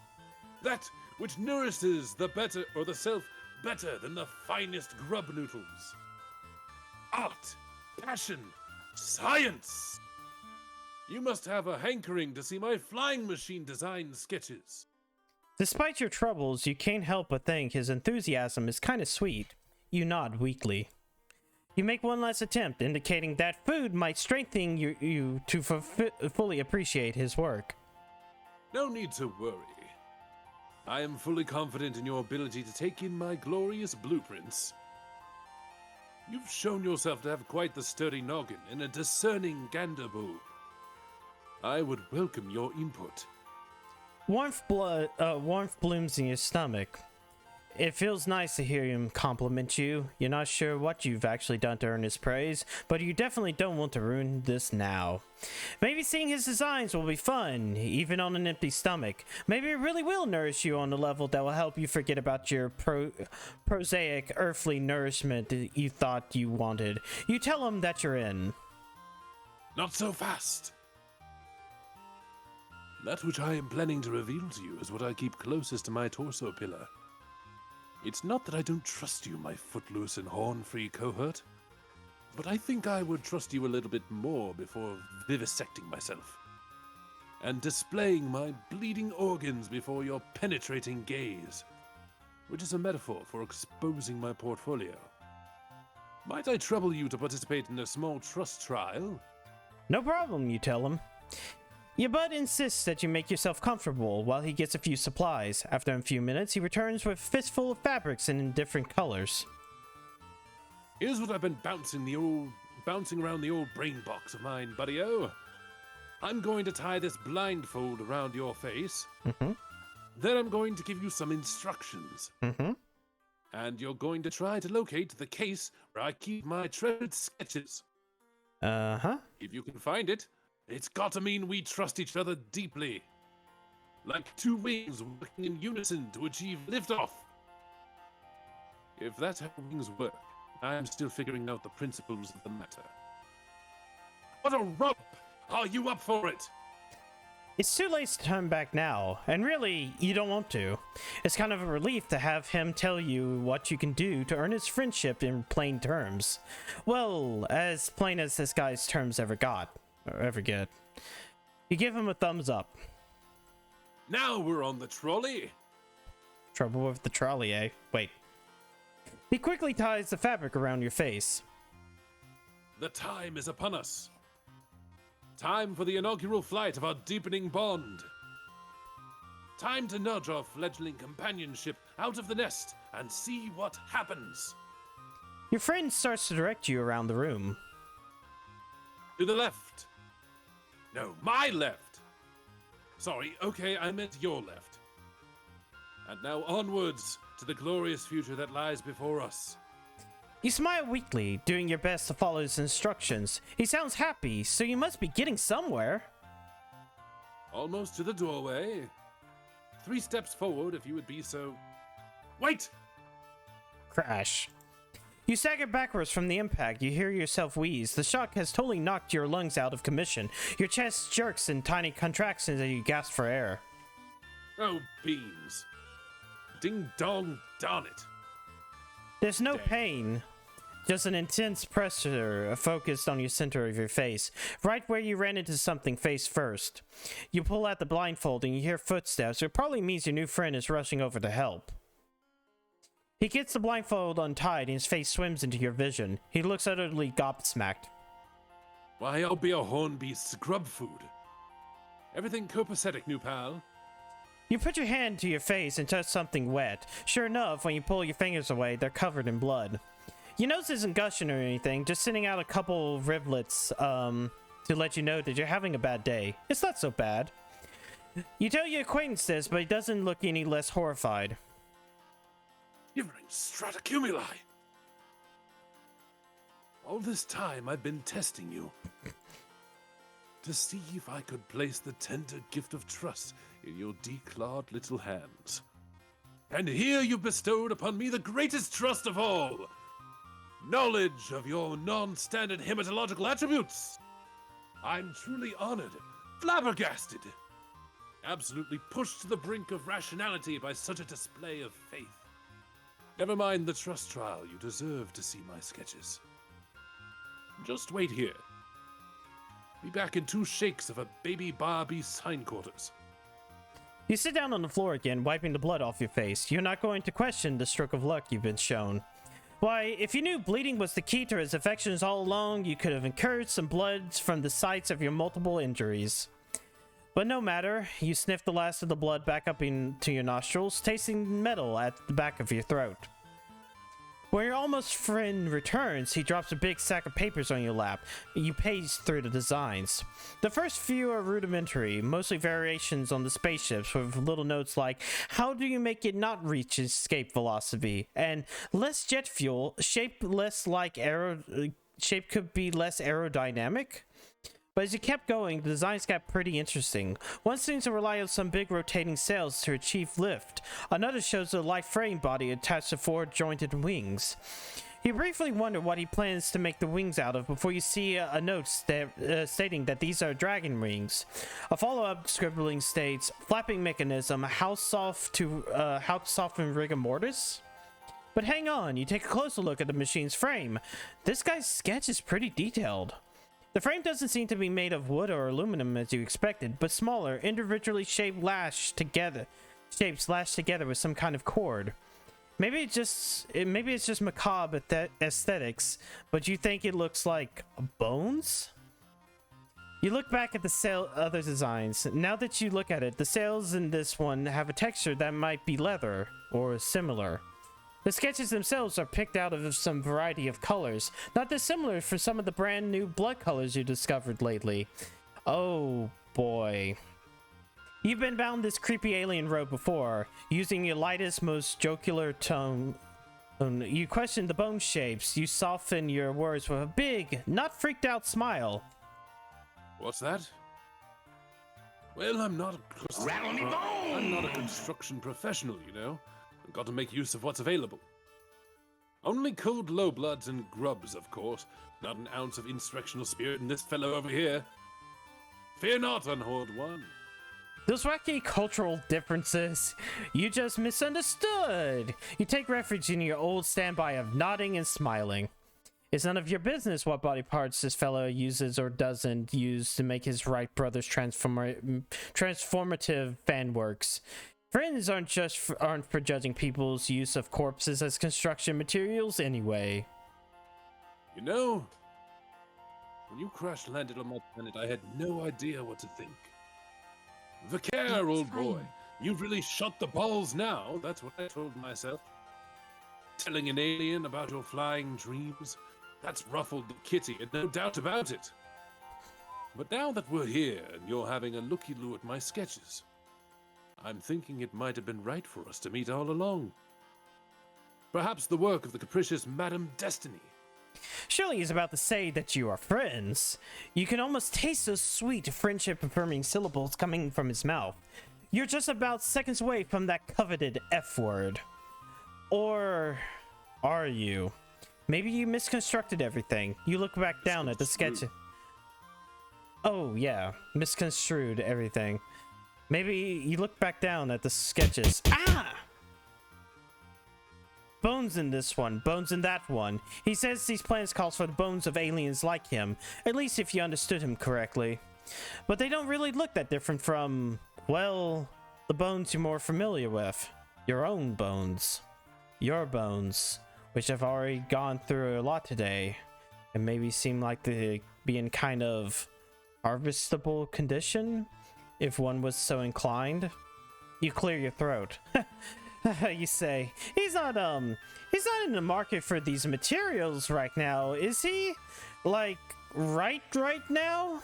That which nourishes the better or the self better than the finest grub noodles. Art, passion, science. You must have a hankering to see my flying machine design sketches. Despite your troubles, you can't help but think his enthusiasm is kind of sweet. You nod weakly. You make one last attempt, indicating that food might strengthen you to fully appreciate his work. No need to worry. I am fully confident in your ability to take in my glorious blueprints. You've shown yourself to have quite the sturdy noggin and a discerning gander bulb. I would welcome your input. Warmth blooms in your stomach. It feels nice to hear him compliment you. You're not sure what you've actually done to earn his praise, but you definitely don't want to ruin this now. Maybe seeing his designs will be fun, even on an empty stomach. Maybe it really will nourish you on a level that will help you forget about your prosaic earthly nourishment you thought you wanted. You tell him that you're in. Not so fast. That which I am planning to reveal to you is what I keep closest to my torso pillar. It's not that I don't trust you, my footloose and horn-free cohort, but I think I would trust you a little bit more before vivisecting myself and displaying my bleeding organs before your penetrating gaze, which is a metaphor for exposing my portfolio. Might I trouble you to participate in a small trust trial? No problem, you tell him. Your bud insists that you make yourself comfortable while he gets a few supplies. After a few minutes, he returns with a fistful of fabrics in different colors. Here's what I've been bouncing around the old brain box of mine, buddy-o. I'm going to tie this blindfold around your face. Then I'm going to give you some instructions. And you're going to try to locate the case where I keep my treasured sketches. If you can find it, it's got to mean we trust each other deeply. Like two wings working in unison to achieve liftoff. If that's how wings work, I'm still figuring out the principles of the matter. What a romp! Are you up for it? It's too late to turn back now, and really, you don't want to. It's kind of a relief to have him tell you what you can do to earn his friendship in plain terms. Well, as plain as this guy's terms ever get. You give him a thumbs up. Now we're on the trolley. Trouble with the trolley, eh? Wait. He quickly ties the fabric around your face. The time is upon us. Time for the inaugural flight of our deepening bond. Time to nudge our fledgling companionship out of the nest and see what happens. Your friend starts to direct you around the room. To the left. No, my left. Sorry, okay, I meant your left. And now onwards to the glorious future that lies before us. You smile weakly, doing your best to follow his instructions. He sounds happy, so you must be getting somewhere. Almost to the doorway. 3 steps forward if you would be so... Wait! Crash. You stagger backwards from the impact. You hear yourself wheeze. The shock has totally knocked your lungs out of commission. Your chest jerks in tiny contractions as you gasp for air. Oh, beans. Ding dong, darn it. There's no pain, just an intense pressure focused on your center of your face, right where you ran into something face first. You pull out the blindfold and you hear footsteps. It probably means your new friend is rushing over to help. He gets the blindfold untied and his face swims into your vision. He looks utterly gobsmacked. Why, I'll be a hornbeast's grub food. Everything copacetic, new pal. You put your hand to your face and touch something wet. Sure enough, when you pull your fingers away, they're covered in blood. Your nose isn't gushing or anything, just sending out a couple rivulets to let you know that you're having a bad day. It's not so bad. You tell your acquaintance this, but he doesn't look any less horrified. Shivering stratocumuli! All this time I've been testing you. To see if I could place the tender gift of trust in your declawed little hands. And here you've bestowed upon me the greatest trust of all. Knowledge of your non-standard hematological attributes. I'm truly honored, flabbergasted. Absolutely pushed to the brink of rationality by such a display of faith. Never mind the trust trial, you deserve to see my sketches. Just wait here. Be back in 2 shakes of a baby Barbie's hindquarters. You sit down on the floor again, wiping the blood off your face. You're not going to question the stroke of luck you've been shown. Why, if you knew bleeding was the key to his affections all along, you could have incurred some blood from the sites of your multiple injuries. But no matter, you sniff the last of the blood back up into your nostrils, tasting metal at the back of your throat. When your almost friend returns, he drops a big sack of papers on your lap. You page through the designs. The first few are rudimentary, mostly variations on the spaceships with little notes like, how do you make it not reach escape velocity? And less jet fuel, shape could be less aerodynamic? But as you kept going, the designs got pretty interesting. One seems to rely on some big rotating sails to achieve lift. Another shows a light frame body attached to 4 jointed wings. You briefly wonder what he plans to make the wings out of before you see a note stating that these are dragon wings. A follow-up scribbling states, flapping mechanism, how soft to soften rigor mortis? But hang on, you take a closer look at the machine's frame. This guy's sketch is pretty detailed. The frame doesn't seem to be made of wood or aluminum as you expected, but smaller, individually shaped shapes lashed together with some kind of cord. Maybe it's just macabre aesthetics, but you think it looks like bones? You look back at the other designs. Now that you look at it, the sails in this one have a texture that might be leather or similar. The sketches themselves are picked out of some variety of colors, not dissimilar from some of the brand new blood colors you discovered lately. Oh boy. You've been down this creepy alien road before, using your lightest, most jocular tone. You question the bone shapes, you soften your words with a big, not freaked out smile. What's that? Well, I'm not a construction professional, you know. I've got to make use of what's available. Only cold low-bloods and grubs, of course. Not an ounce of insurrectional spirit in this fellow over here. Fear not, unhoard one. Those wacky cultural differences, you just misunderstood. You take refuge in your old standby of nodding and smiling. It's none of your business what body parts this fellow uses or doesn't use to make his Wright brothers transformative fan works. Friends aren't for judging people's use of corpses as construction materials anyway. You know, when you crash landed on my planet, I had no idea what to think. Vicaire, old boy, you've really shot the balls now, that's what I told myself. Telling an alien about your flying dreams, that's ruffled the kitty, and no doubt about it. But now that we're here and you're having a looky-loo at my sketches, I'm thinking it might have been right for us to meet all along. Perhaps the work of the capricious Madame Destiny. Surely he's about to say that you are friends. You can almost taste those sweet friendship-affirming syllables coming from his mouth. You're just about seconds away from that coveted F word. Or are you? Maybe you misconstructed everything. You look back down at the sketch. Oh, yeah. Misconstrued everything. Maybe you look back down at the sketches. Ah! Bones in this one, bones in that one. He says these plans calls for the bones of aliens like him, at least if you understood him correctly. But they don't really look that different from, well, the bones you're more familiar with. Your own bones. Your bones, which have already gone through a lot today, and maybe seem like they be in kind of harvestable condition, if one was so inclined. You clear your throat. You say, he's not in the market for these materials right now, is he? Like, right now?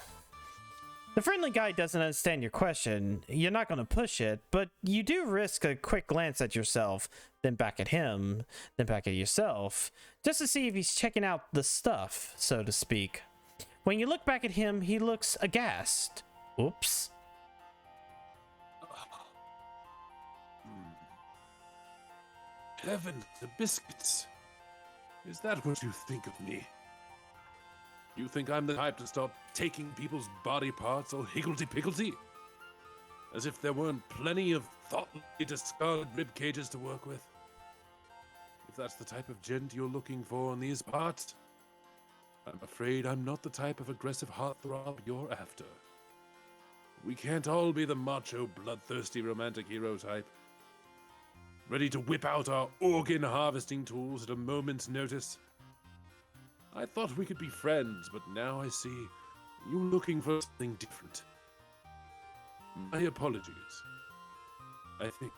The friendly guy doesn't understand your question. You're not going to push it, but you do risk a quick glance at yourself, then back at him, then back at yourself, just to see if he's checking out the stuff, so to speak. When you look back at him, he looks aghast. Oops. Heavens, the biscuits. Is that what you think of me? You think I'm the type to start taking people's body parts all higgledy-piggledy? As if there weren't plenty of thoughtfully discarded rib cages to work with? If that's the type of gent you're looking for in these parts, I'm afraid I'm not the type of aggressive heartthrob you're after. We can't all be the macho, bloodthirsty romantic hero type, ready to whip out our organ harvesting tools at a moment's notice. I thought we could be friends, but now I see you looking for something different. My apologies. I think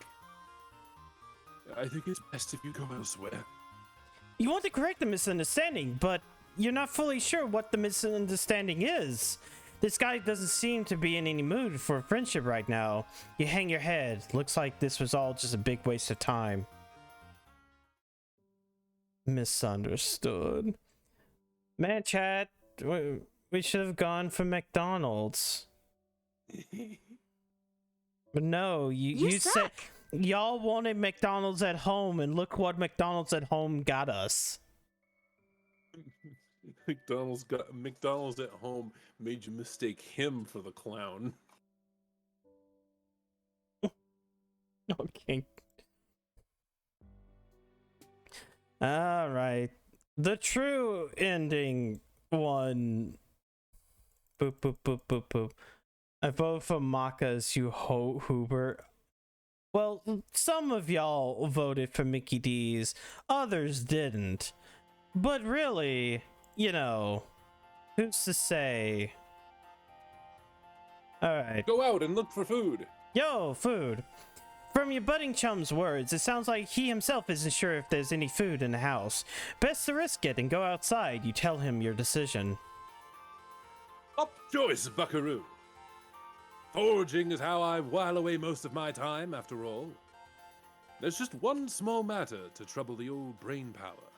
it's best if you go elsewhere. You want to correct the misunderstanding, but you're not fully sure what the misunderstanding is. This guy doesn't seem to be in any mood for a friendship right now. You hang your head. Looks like this was all just a big waste of time. Misunderstood. Man, chat, we should have gone for McDonald's. But no, you said y'all wanted McDonald's at home, and look what McDonald's at home got us. McDonald's at home made you mistake him for the clown. Okay. All right. The true ending one. Boop boop boop boop boop. I vote for Maka's Hoober. Well, some of y'all voted for Mickey D's, others didn't. But really, you know, who's to say? Alright. Go out and look for food. Yo, food. From your budding chum's words, it sounds like he himself isn't sure if there's any food in the house. Best to risk it and go outside. You tell him your decision. Up choice, buckaroo. Foraging is how I while away most of my time, after all. There's just one small matter to trouble the old brain power.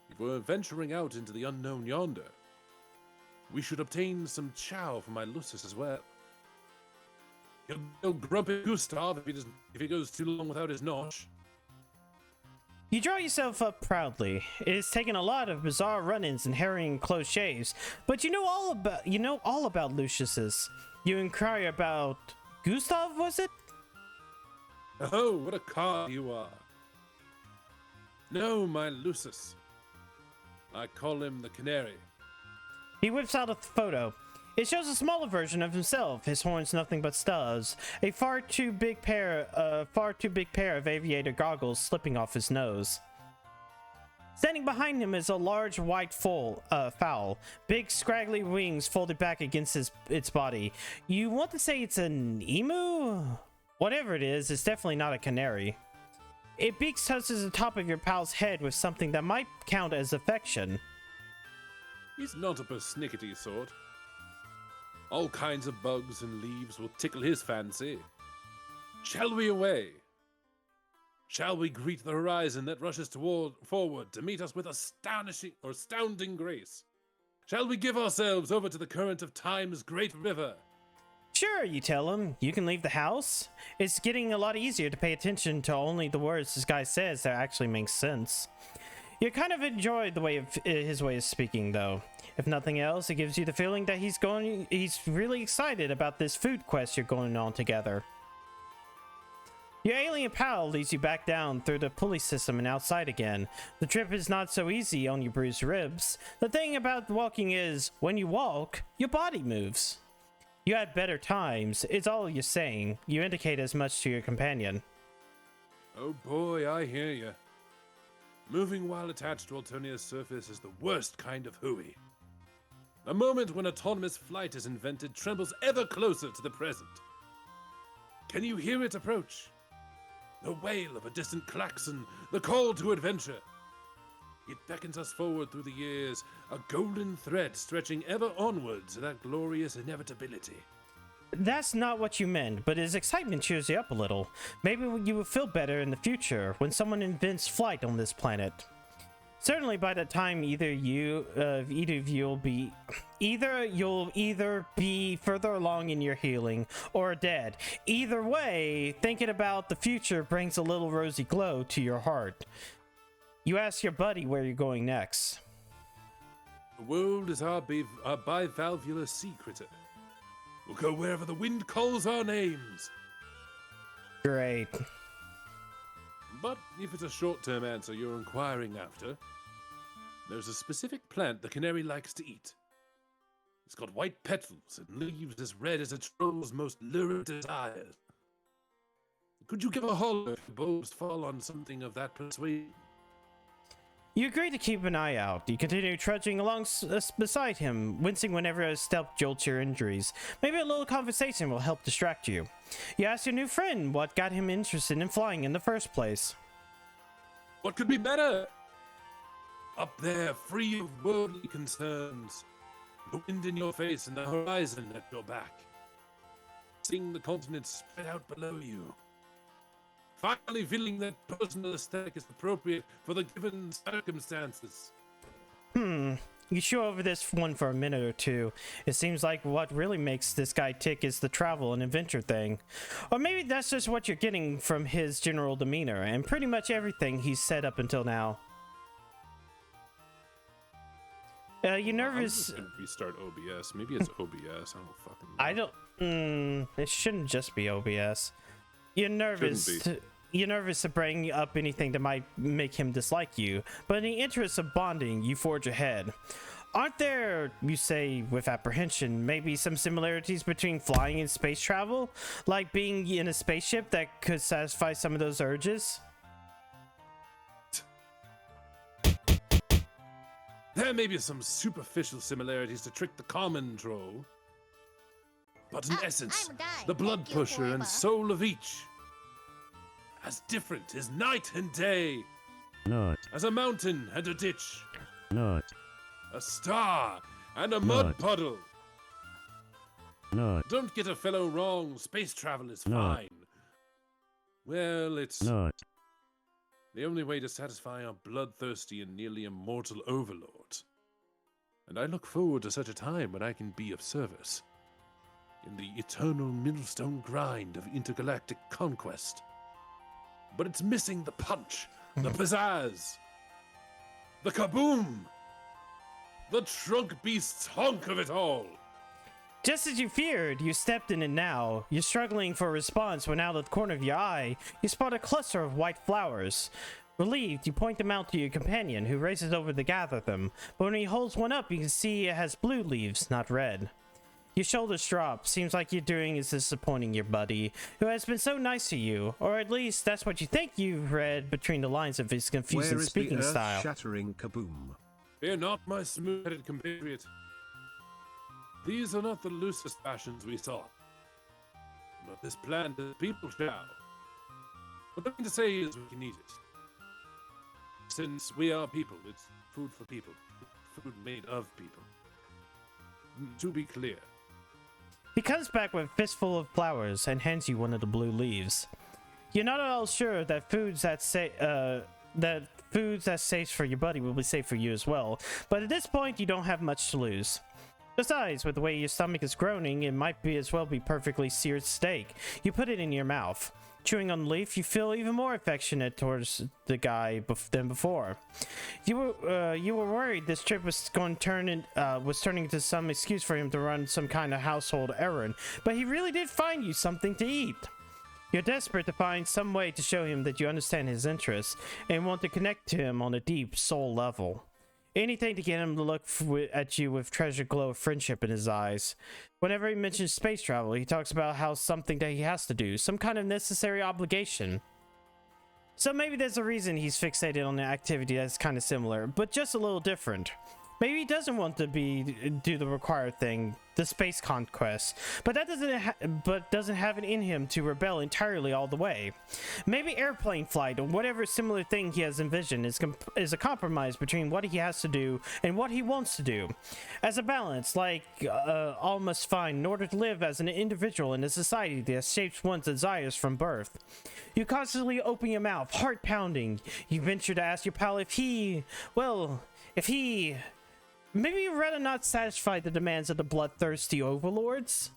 If we're venturing out into the unknown yonder, we should obtain some chow for my Lucius as well. He'll grumpy Gustav if he goes too long without his nosh. You draw yourself up proudly. It has taken a lot of bizarre run-ins and harrowing close shaves, but you know all about Lucius's. You inquire about Gustav, was it? Oh, what a card you are. No, my Lucius. I call him the Canary. He whips out a photo. It shows a smaller version of himself, his horns nothing but stubs, a far too big pair of aviator goggles slipping off his nose. Standing behind him is a large white fowl, big scraggly wings folded back against its body. You want to say it's an emu? Whatever it is, it's definitely not a canary. It beaks touches the top of your pal's head with something that might count as affection. He's not a persnickety sort. All kinds of bugs and leaves will tickle his fancy. Shall we away? Shall we greet the horizon that rushes forward to meet us with astounding grace? Shall we give ourselves over to the current of time's great river? Sure, you tell him. You can leave the house. It's getting a lot easier to pay attention to only the words this guy says that actually make sense. You kind of enjoy the way of his way of speaking, though. If nothing else, it gives you the feeling that he's really excited about this food quest you're going on together. Your alien pal leads you back down through the pulley system and outside again. The trip is not so easy on your bruised ribs. The thing about walking is, when you walk, your body moves. You had better times, it's all you're saying. You indicate as much to your companion. Oh boy, I hear ya. Moving while attached to Altonia's surface is the worst kind of hooey. The moment when autonomous flight is invented trembles ever closer to the present. Can you hear it approach? The wail of a distant klaxon, the call to adventure. It beckons us forward through the years, a golden thread stretching ever onward to that glorious inevitability. That's not what you meant, but his excitement cheers you up a little. Maybe you will feel better in the future when someone invents flight on this planet. Certainly by that time either of you'll either be further along in your healing or dead. Either way, thinking about the future brings a little rosy glow to your heart. You ask your buddy where you're going next. The world is our bivalvular sea critter. We'll go wherever the wind calls our names. Great. But if it's a short-term answer you're inquiring after, there's a specific plant the canary likes to eat. It's got white petals and leaves as red as a troll's most lurid desires. Could you give a holler if your bows fall on something of that persuasion? You agree to keep an eye out. You continue trudging along beside him, wincing whenever a step jolts your injuries. Maybe a little conversation will help distract you. You ask your new friend what got him interested in flying in the first place. What could be better? Up there, free of worldly concerns. The wind in your face and the horizon at your back. Seeing the continent spread out below you. Finally feeling that personal aesthetic is appropriate for the given circumstances. You chew over this one for a minute or two. It seems like what really makes this guy tick is the travel and adventure thing. Or maybe that's just what you're getting from his general demeanor and pretty much everything he's said up until now. You nervous? I'm just gonna restart OBS. Maybe it's OBS. I don't fucking know. I don't. It shouldn't just be OBS. You're nervous. You're nervous to bring up anything that might make him dislike you, but in the interest of bonding, you forge ahead. Aren't there, you say with apprehension, maybe some similarities between flying and space travel? Like being in a spaceship that could satisfy some of those urges? There may be some superficial similarities to trick the common troll. But in essence, the blood pusher and soul of each. As different as night and day. Not. As a mountain and a ditch. Not. A star and a mud puddle. Not. Don't get a fellow wrong, space travel is No. fine. Well, it's Not. the only way to satisfy our bloodthirsty and nearly immortal overlords. And I look forward to such a time when I can be of service. In the eternal millstone grind of intergalactic conquest. But it's missing the punch, the pizzazz, the kaboom, the trunk beast's honk of it all. Just as you feared, you stepped in it now. You're struggling for a response when out of the corner of your eye, you spot a cluster of white flowers. Relieved, you point them out to your companion, who races over to gather them. But when he holds one up, you can see it has blue leaves, not red. Your shoulders drop. Seems like you're doing is disappointing your buddy, who has been so nice to you, or at least that's what you think you've read between the lines of his confusing Where is speaking the style. earth-shattering kaboom? Fear not, my smooth-headed compatriot. These are not the loosest fashions we sought. But this plant is people shall. What I mean to say is we can eat it. Since we are people, it's food for people. Food made of people. To be clear. He comes back with a fistful of flowers and hands you one of the blue leaves. You're not at all sure that foods that's safe for your buddy will be safe for you as well, but at this point you don't have much to lose. Besides, with the way your stomach is groaning, it might be as well be perfectly seared steak. You put it in your mouth. Chewing on the leaf, you feel even more affectionate towards the guy than before. You were worried this trip was going to turning into some excuse for him to run some kind of household errand, but he really did find you something to eat. You're desperate to find some way to show him that you understand his interests and want to connect to him on a deep soul level. Anything to get him to look at you with treasure glow of friendship in his eyes. Whenever he mentions space travel, he talks about how something that he has to do, some kind of necessary obligation. So maybe there's a reason he's fixated on an activity that's kind of similar, but just a little different. Maybe he doesn't want to do the required thing, the space conquest, but that doesn't have it in him to rebel entirely all the way. Maybe airplane flight or whatever similar thing he has envisioned is a compromise between what he has to do and what he wants to do. As a balance, like all must find in order to live as an individual in a society that shapes one's desires from birth. You constantly open your mouth, heart pounding. You venture to ask your pal if he... Maybe you'd rather not satisfy the demands of the bloodthirsty overlords?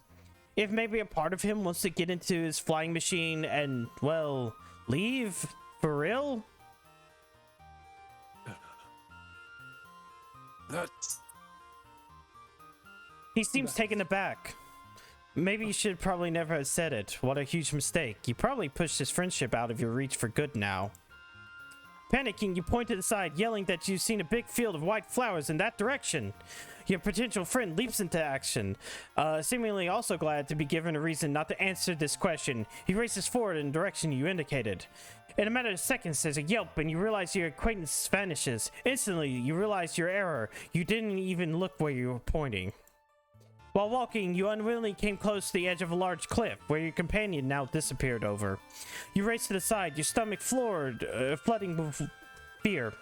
If maybe a part of him wants to get into his flying machine and, well, leave? For real? That's... He seems taken aback. Maybe you should probably never have said it. What a huge mistake. You probably pushed his friendship out of your reach for good now. Panicking, you point to the side, yelling that you've seen a big field of white flowers in that direction. Your potential friend leaps into action, seemingly also glad to be given a reason not to answer this question. He races forward in the direction you indicated. In a matter of seconds, there's a yelp, and you realize your acquaintance vanishes. Instantly, you realize your error. You didn't even look where you were pointing. While walking, you unwillingly came close to the edge of a large cliff, where your companion now disappeared over. You raced to the side, your stomach flooding with fear.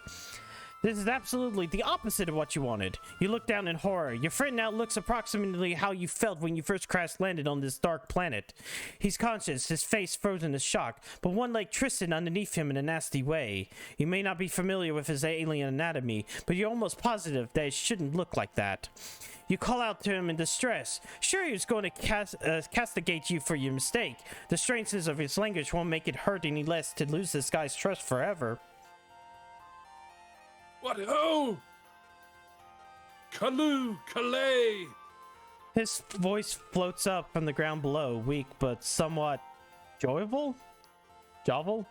This is absolutely the opposite of what you wanted. You look down in horror. Your friend now looks approximately how you felt when you first crash-landed on this dark planet. He's conscious, his face frozen in shock, but one leg twisted underneath him in a nasty way. You may not be familiar with his alien anatomy, but you're almost positive that it shouldn't look like that. You call out to him in distress. Sure, he was going to castigate you for your mistake. The strangeness of his language won't make it hurt any less to lose this guy's trust forever. What? Oh! Kalu, Kalay! His voice floats up from the ground below, weak but somewhat jovial? Jovial?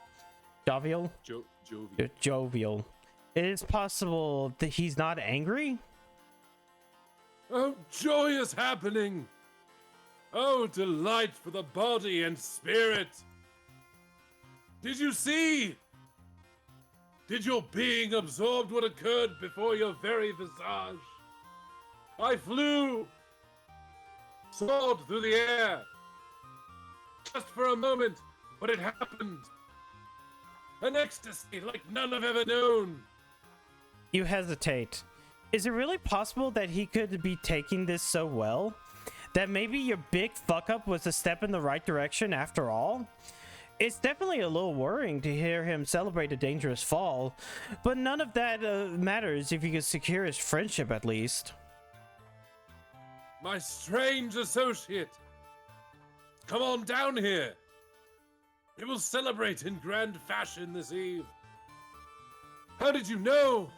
Jovial? Jovial. Jovial. It is possible that he's not angry? Oh, joyous happening! Oh, delight for the body and spirit! Did you see? Did your being absorb what occurred before your very visage? I flew, soared through the air, just for a moment, but it happened. An ecstasy like none I've ever known. You hesitate. Is it really possible that he could be taking this so well? That maybe your big fuck up was a step in the right direction after all? It's definitely a little worrying to hear him celebrate a dangerous fall, but none of that matters if you can secure his friendship at least. My strange associate. Come on down here. We will celebrate in grand fashion this eve. How did you know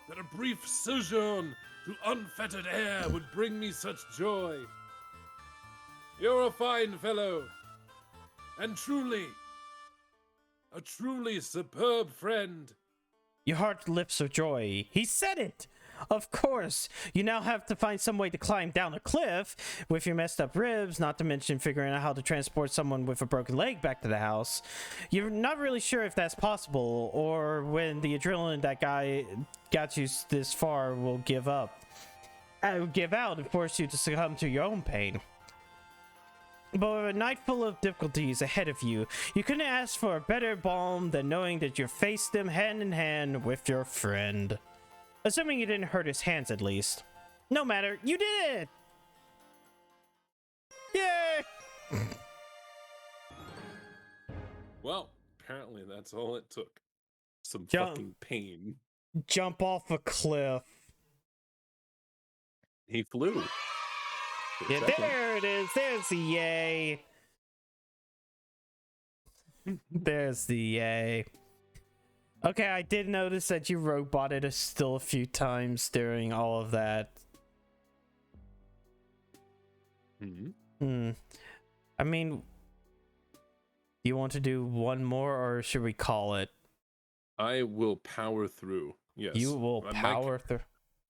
that a brief sojourn through unfettered air would bring me such joy? You're a fine fellow, and a truly superb friend. Your heart lips with joy. He said it! Of course, you now have to find some way to climb down a cliff with your messed up ribs, not to mention figuring out how to transport someone with a broken leg back to the house. You're not really sure if that's possible, or when the adrenaline that guy got you this far will give out and force you to succumb to your own pain. But with a night full of difficulties ahead of you, you couldn't ask for a better balm than knowing that you faced them hand in hand with your friend. Assuming you didn't hurt his hands at least. No matter, you did it! Yay! Well, apparently that's all it took. Some Jump. fucking pain. Jump off a cliff. He flew. For a Yeah, second. there it is. There's the yay. There's the yay. Okay, I did notice that you roboted us still a few times during all of that. I mean, do you want to do one more, or should we call it? I will power through. Yes. You will power through.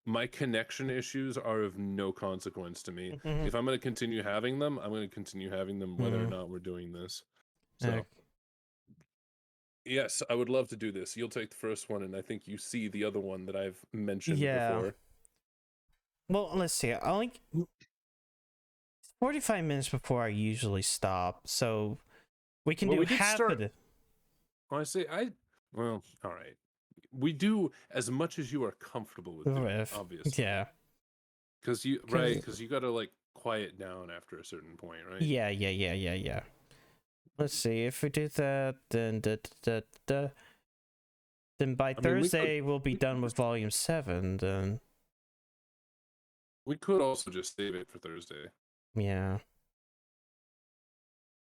My connection issues are of no consequence to me. If I'm going to continue having them, I'm going to continue having them whether or not we're doing this. So, yes, I would love to do this. You'll take the first one, and I think you see the other one that I've mentioned before. Well, let's see. I like 45 minutes before I usually stop, so we can do half of it. Well, well, all right. We do as much as you are comfortable with doing, obviously. Yeah. Because you got to like quiet down after a certain point, right? Yeah. Let's see. If we do that, then by Thursday we'll be done with volume 7. Then we could also just save it for Thursday. Yeah.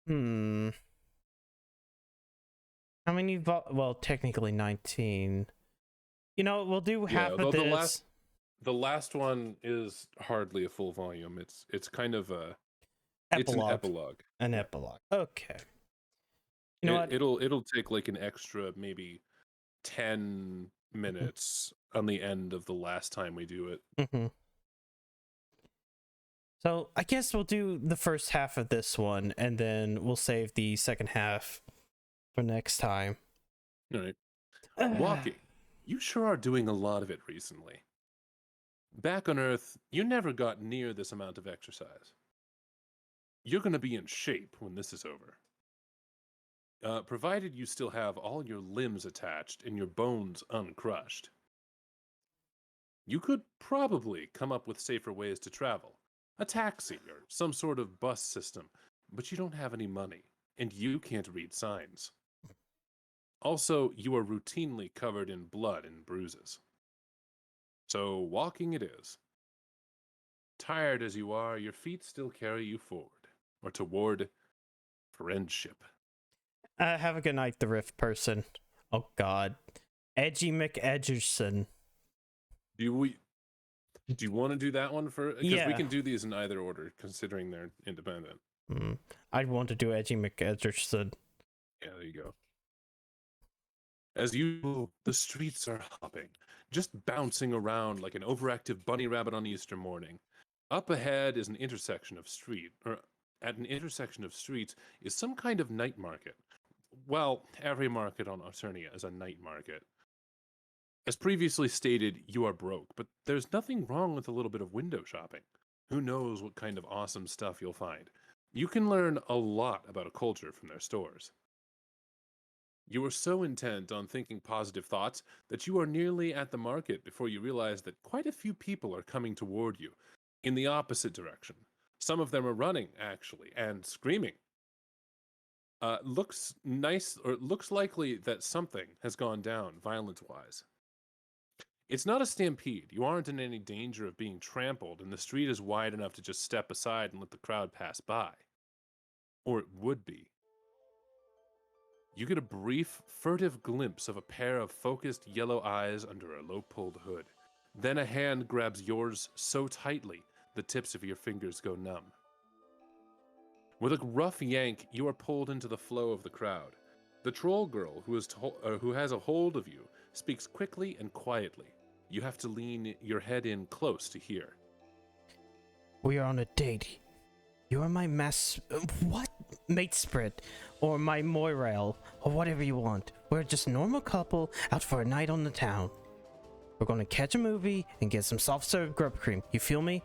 How many? Well, technically 19. You know, we'll do half of this. The last one is hardly a full volume. It's kind of a epilogue. It's an epilogue. An epilogue. Okay. You know what? It'll take like an extra maybe 10 minutes on the end of the last time we do it. So I guess we'll do the first half of this one, and then we'll save the second half for next time. All right. Walking. You sure are doing a lot of it recently. Back on Earth, you never got near this amount of exercise. You're going to be in shape when this is over. Provided you still have all your limbs attached and your bones uncrushed. You could probably come up with safer ways to travel. A taxi or some sort of bus system, but you don't have any money, and you can't read signs. Also, you are routinely covered in blood and bruises. So, walking it is. Tired as you are, your feet still carry you forward, or toward friendship. Have a good night, the Rift person. Oh God. Edgy McEdgerson. Do you want to do that one first? Because Yeah. we can do these in either order, considering they're independent. I'd want to do Edgy McEdgerson. Yeah, there you go. As usual, the streets are hopping, just bouncing around like an overactive bunny rabbit on Easter morning. Up ahead is an intersection of at an intersection of streets is some kind of night market. Well, every market on Eternia is a night market. As previously stated, you are broke, but there's nothing wrong with a little bit of window shopping. Who knows what kind of awesome stuff you'll find. You can learn a lot about a culture from their stores. You are so intent on thinking positive thoughts that you are nearly at the market before you realize that quite a few people are coming toward you, in the opposite direction. Some of them are running, actually, and screaming. Looks likely that something has gone down, violence-wise. It's not a stampede. You aren't in any danger of being trampled, and the street is wide enough to just step aside and let the crowd pass by. Or it would be. You get a brief, furtive glimpse of a pair of focused yellow eyes under a low-pulled hood. Then a hand grabs yours so tightly, the tips of your fingers go numb. With a rough yank, you are pulled into the flow of the crowd. The troll girl, who has a hold of you, speaks quickly and quietly. You have to lean your head in close to hear. We are on a date. You are my mate spread, or my moirail, or whatever you want. We're just a normal couple out for a night on the town. We're gonna catch a movie and get some soft-serve grub cream. You feel me?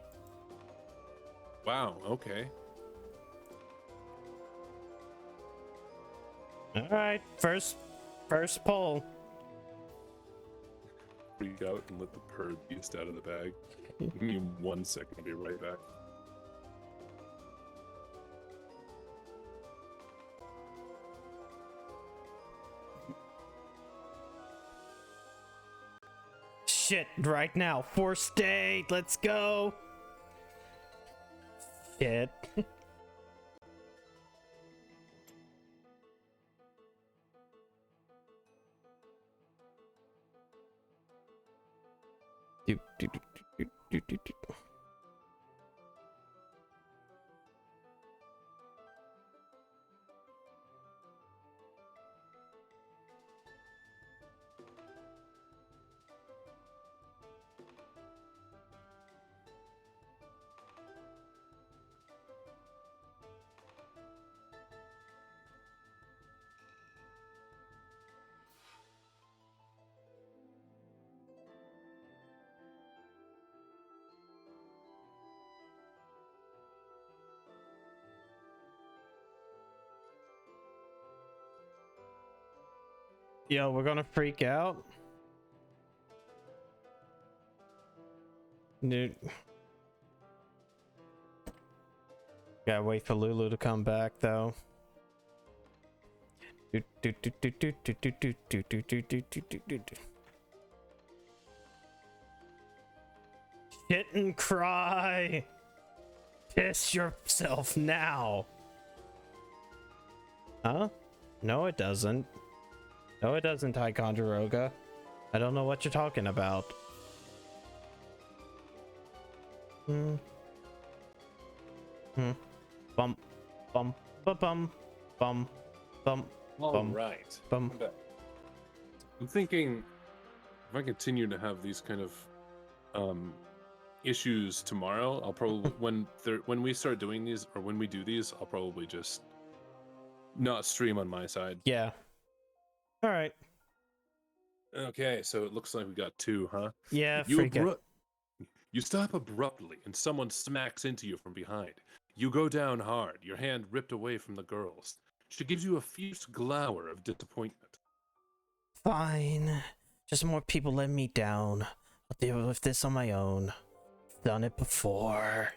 Wow, okay. Alright, first poll. Freak out and let the purr beast out of the bag. Give me 1 second, I'll be right back. Shit, right now. Forced date, let's go. Shit. Do, do, do, do, do, do, do. Yo, we're gonna freak out. Dude. Gotta wait for Lulu to come back though. Shit and cry. Piss yourself now. Huh? No, it doesn't. No, it doesn't, Ticonderoga. I don't know what you're talking about. Bum, bum, bum, bum, bum, bum. All right. Bum. I'm back. I'm thinking if I continue to have these kind of issues tomorrow, I'll probably when we start doing these, or when we do these, I'll probably just not stream on my side. Yeah. All right. Okay, so it looks like we got two, huh? Yeah, You stop abruptly and someone smacks into you from behind. You go down hard, your hand ripped away from the girl's. She gives you a fierce glower of disappointment. Fine. Just more people let me down. I'll deal with this on my own. Done it before.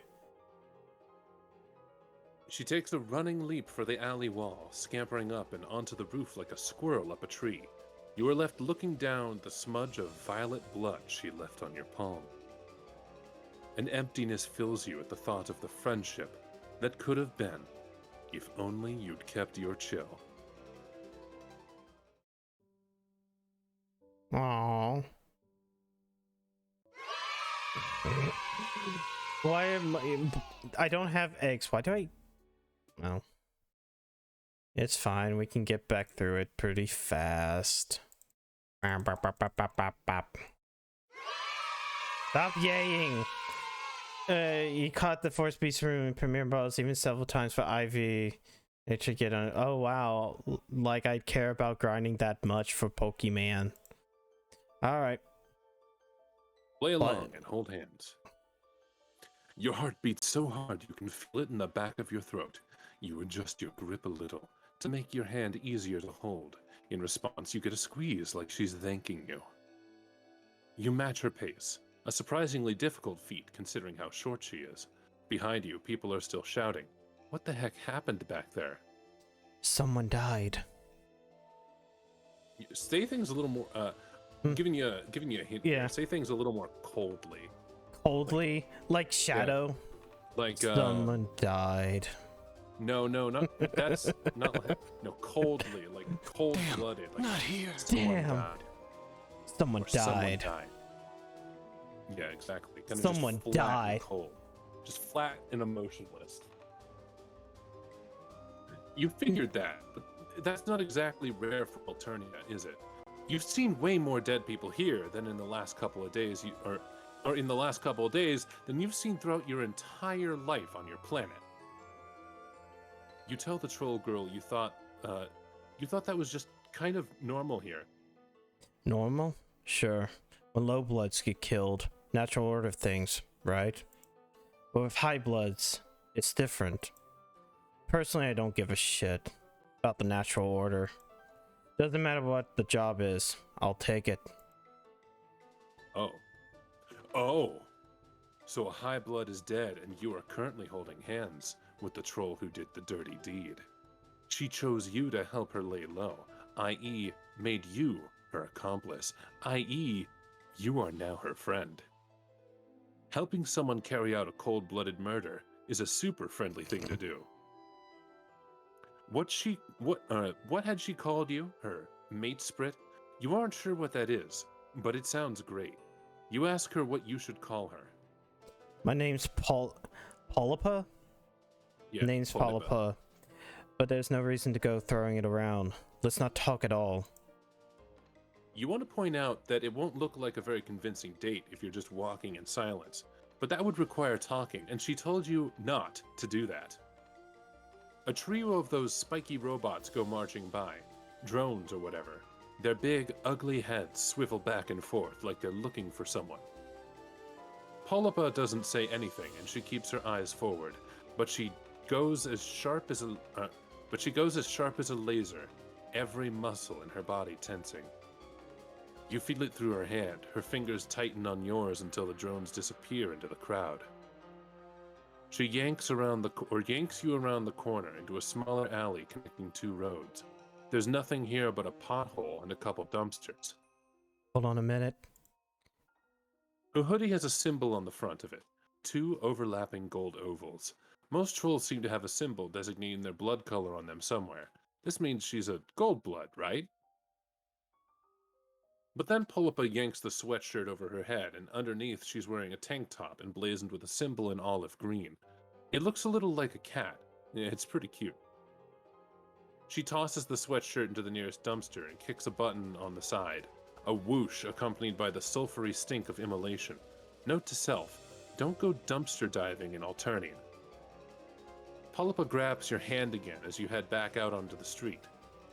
She takes a running leap for the alley wall, scampering up and onto the roof like a squirrel up a tree. You are left looking down the smudge of violet blood she left on your palm. An emptiness fills you at the thought of the friendship that could have been, if only you'd kept your chill. Aww. Why am I don't have eggs. Why do I? No. It's fine. We can get back through it pretty fast. Stop yaying. You caught the Force Beast room in Premier Bros even several times for Ivy. It should get on. Oh wow, like I'd care about grinding that much for Pokemon. All right. Play along and hold hands. Your heart beats so hard you can feel it in the back of your throat. You adjust your grip a little to make your hand easier to hold. In response, you get a squeeze like she's thanking you. You match her pace, a surprisingly difficult feat considering how short she is. Behind you, people are still shouting. What the heck happened back there? Someone died. Say things a little more, giving you a hint. Yeah. Here. Say things a little more coldly. Coldly? Like Shadow? Yeah. Like, someone died. No, not that's not like coldly, like cold-blooded. Like, not here. Damn. Someone died. Yeah, exactly. Kinda Someone just flat died. and cold. Just flat and emotionless. You figured that, but that's not exactly rare for Alternia, is it? You've seen way more dead people here than in the last couple of days, or in the last couple of days than you've seen throughout your entire life on your planet. You tell the troll girl you thought that was just kind of normal here. Normal? Sure. When low bloods get killed, natural order of things, right? But with high bloods, it's different. Personally, I don't give a shit about the natural order. Doesn't matter what the job is, I'll take it. Oh. So a high blood is dead and you are currently holding hands with the troll who did the dirty deed. She chose you to help her lay low, i.e. made you her accomplice, i.e. you are now her friend. Helping someone carry out a cold-blooded murder is a super friendly thing to do. What had she called you? Her mate sprit? You aren't sure what that is, but it sounds great. You ask her what you should call her. My name's Polypa? Yeah, Name's Polypa. But there's no reason to go throwing it around. Let's not talk at all. You want to point out that it won't look like a very convincing date if you're just walking in silence, but that would require talking, and she told you not to do that. A trio of those spiky robots go marching by, drones or whatever. Their big, ugly heads swivel back and forth like they're looking for someone. Polypa doesn't say anything, and she keeps her eyes forward, but she goes as sharp as a laser, every muscle in her body tensing. You feel it through her hand. Her fingers tighten on yours until the drones disappear into the crowd. She yanks you around the corner into a smaller alley connecting two roads. There's nothing here but a pothole and a couple dumpsters. Hold on a minute. Her hoodie has a symbol on the front of it, two overlapping gold ovals. Most trolls seem to have a symbol designating their blood color on them somewhere. This means she's a gold blood, right? But then Polypa yanks the sweatshirt over her head, and underneath she's wearing a tank top emblazoned with a symbol in olive green. It looks a little like a cat. Yeah, it's pretty cute. She tosses the sweatshirt into the nearest dumpster and kicks a button on the side. A whoosh accompanied by the sulfury stink of immolation. Note to self, don't go dumpster diving in Alternian. Polypa grabs your hand again as you head back out onto the street.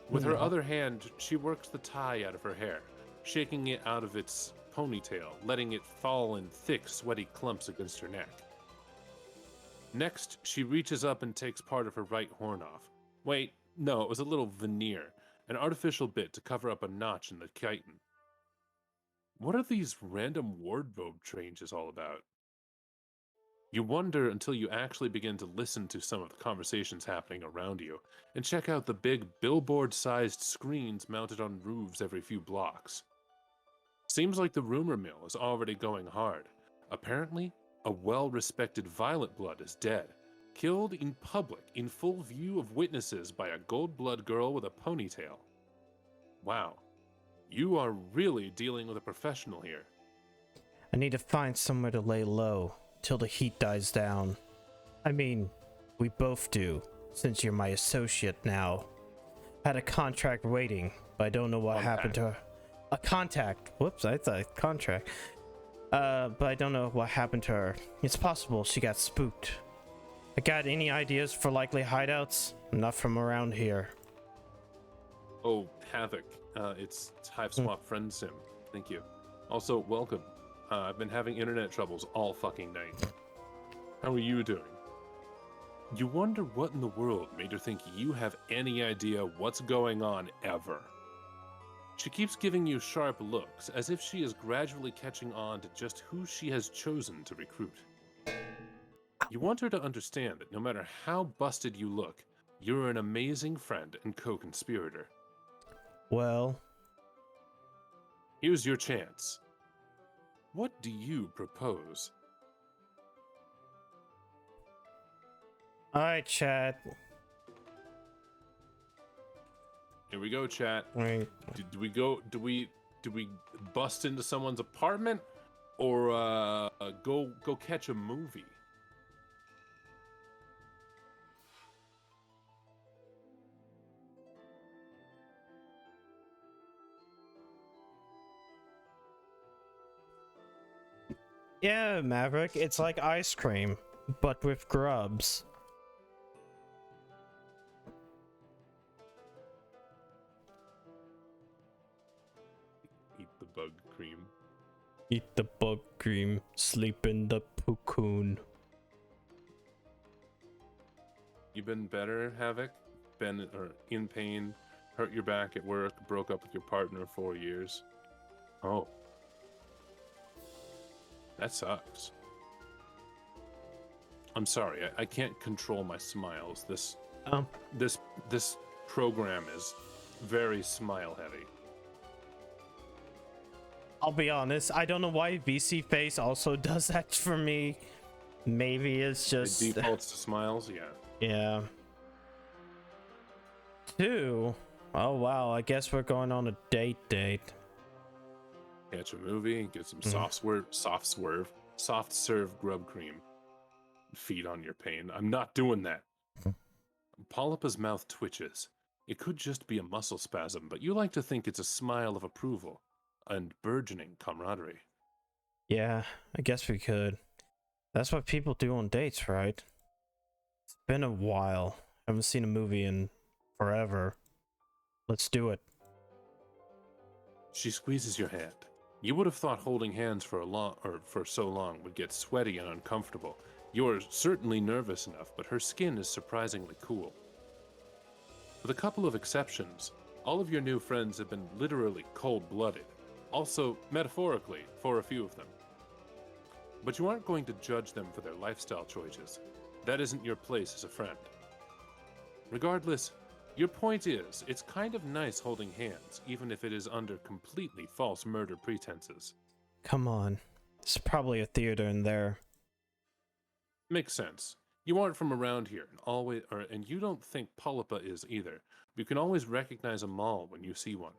With her other hand, she works the tie out of her hair, shaking it out of its ponytail, letting it fall in thick, sweaty clumps against her neck. Next, she reaches up and takes part of her right horn off. Wait, no, it was a little veneer, an artificial bit to cover up a notch in the chitin. What are these random wardrobe changes all about? You wonder until you actually begin to listen to some of the conversations happening around you, and check out the big billboard-sized screens mounted on roofs every few blocks. Seems like the rumor mill is already going hard. Apparently, a well-respected Violet Blood is dead, killed in public in full view of witnesses by a gold blood girl with a ponytail. Wow, you are really dealing with a professional here. I need to find somewhere to lay low till the heat dies down. I mean, we both do, since you're my associate now. Had a contract waiting, but I don't know what happened to her. A contact. Whoops, I thought contract. But I don't know what happened to her. It's possible she got spooked. I got any ideas for likely hideouts? I'm not from around here. Oh, Havoc. It's Hiveswap Friendsim. Thank you. Also, welcome. I've been having internet troubles all fucking night. How are you doing? You wonder what in the world made her think you have any idea what's going on ever. She keeps giving you sharp looks, as if she is gradually catching on to just who she has chosen to recruit. You want her to understand that no matter how busted you look, you're an amazing friend and co-conspirator. Well, here's your chance. What do you propose? alright, chat. Here we go, chat. Right. Do we bust into someone's apartment, or go catch a movie? Yeah, Maverick, it's like ice cream, but with grubs. Eat the bug cream. Eat the bug cream, sleep in the cocoon. You been better, Havoc? Been in pain, hurt your back at work, broke up with your partner 4 years. Oh. That sucks. I'm sorry, I can't control my smiles. This program is very smile heavy. I'll be honest, I don't know why VC Face also does that for me. Maybe it's It just defaults to smiles, yeah. yeah. 2. Oh wow, I guess we're going on a date. Catch a movie, get some soft serve grub cream. Feed on your pain. I'm not doing that. Polypa's mouth twitches. It could just be a muscle spasm, but you like to think it's a smile of approval and burgeoning camaraderie. Yeah, I guess we could. That's what people do on dates, right? It's been a while. I haven't seen a movie in forever. Let's do it. She squeezes your hand. You would have thought holding hands for so long would get sweaty and uncomfortable. You're certainly nervous enough, but her skin is surprisingly cool. With a couple of exceptions, all of your new friends have been literally cold-blooded. Also, metaphorically, for a few of them. But you aren't going to judge them for their lifestyle choices. That isn't your place as a friend. Regardless, your point is, it's kind of nice holding hands, even if it is under completely false murder pretenses. Come on. There's probably a theater in there. Makes sense. You aren't from around here, and you don't think Polypa is either. You can always recognize a mall when you see one.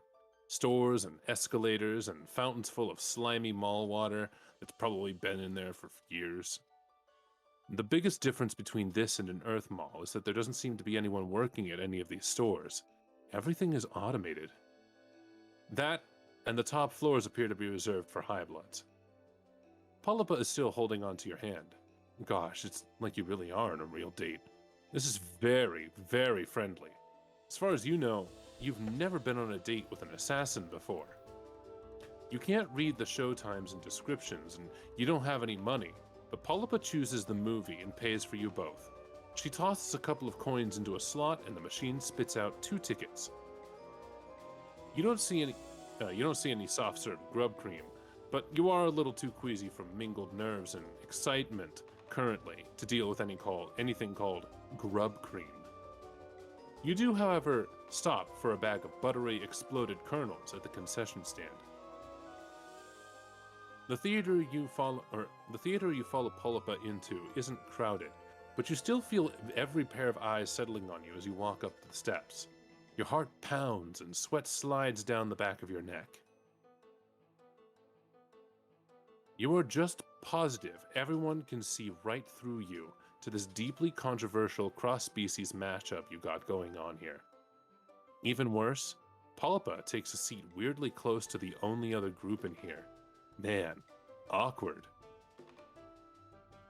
Stores and escalators and fountains full of slimy mall water that's probably been in there for years. The biggest difference between this and an Earth Mall is that there doesn't seem to be anyone working at any of these stores. Everything is automated. That, and the top floors appear to be reserved for high bloods. Polypa is still holding onto your hand. Gosh, it's like you really are on a real date. This is very, very friendly. As far as you know, you've never been on a date with an assassin before. You can't read the show times and descriptions, and you don't have any money, but Polypa chooses the movie and pays for you both. She tosses a couple of coins into a slot, and the machine spits out 2 tickets. You don't see any soft-serve grub cream, but you are a little too queasy from mingled nerves and excitement currently to deal with anything called grub cream. You do, however, stop for a bag of buttery exploded kernels at the concession stand. The theater you follow Polypa into isn't crowded, but you still feel every pair of eyes settling on you as you walk up the steps. Your heart pounds and sweat slides down the back of your neck. You are just positive everyone can see right through you to this deeply controversial cross-species mashup you got going on here. Even worse, Polypa takes a seat weirdly close to the only other group in here. Man, awkward.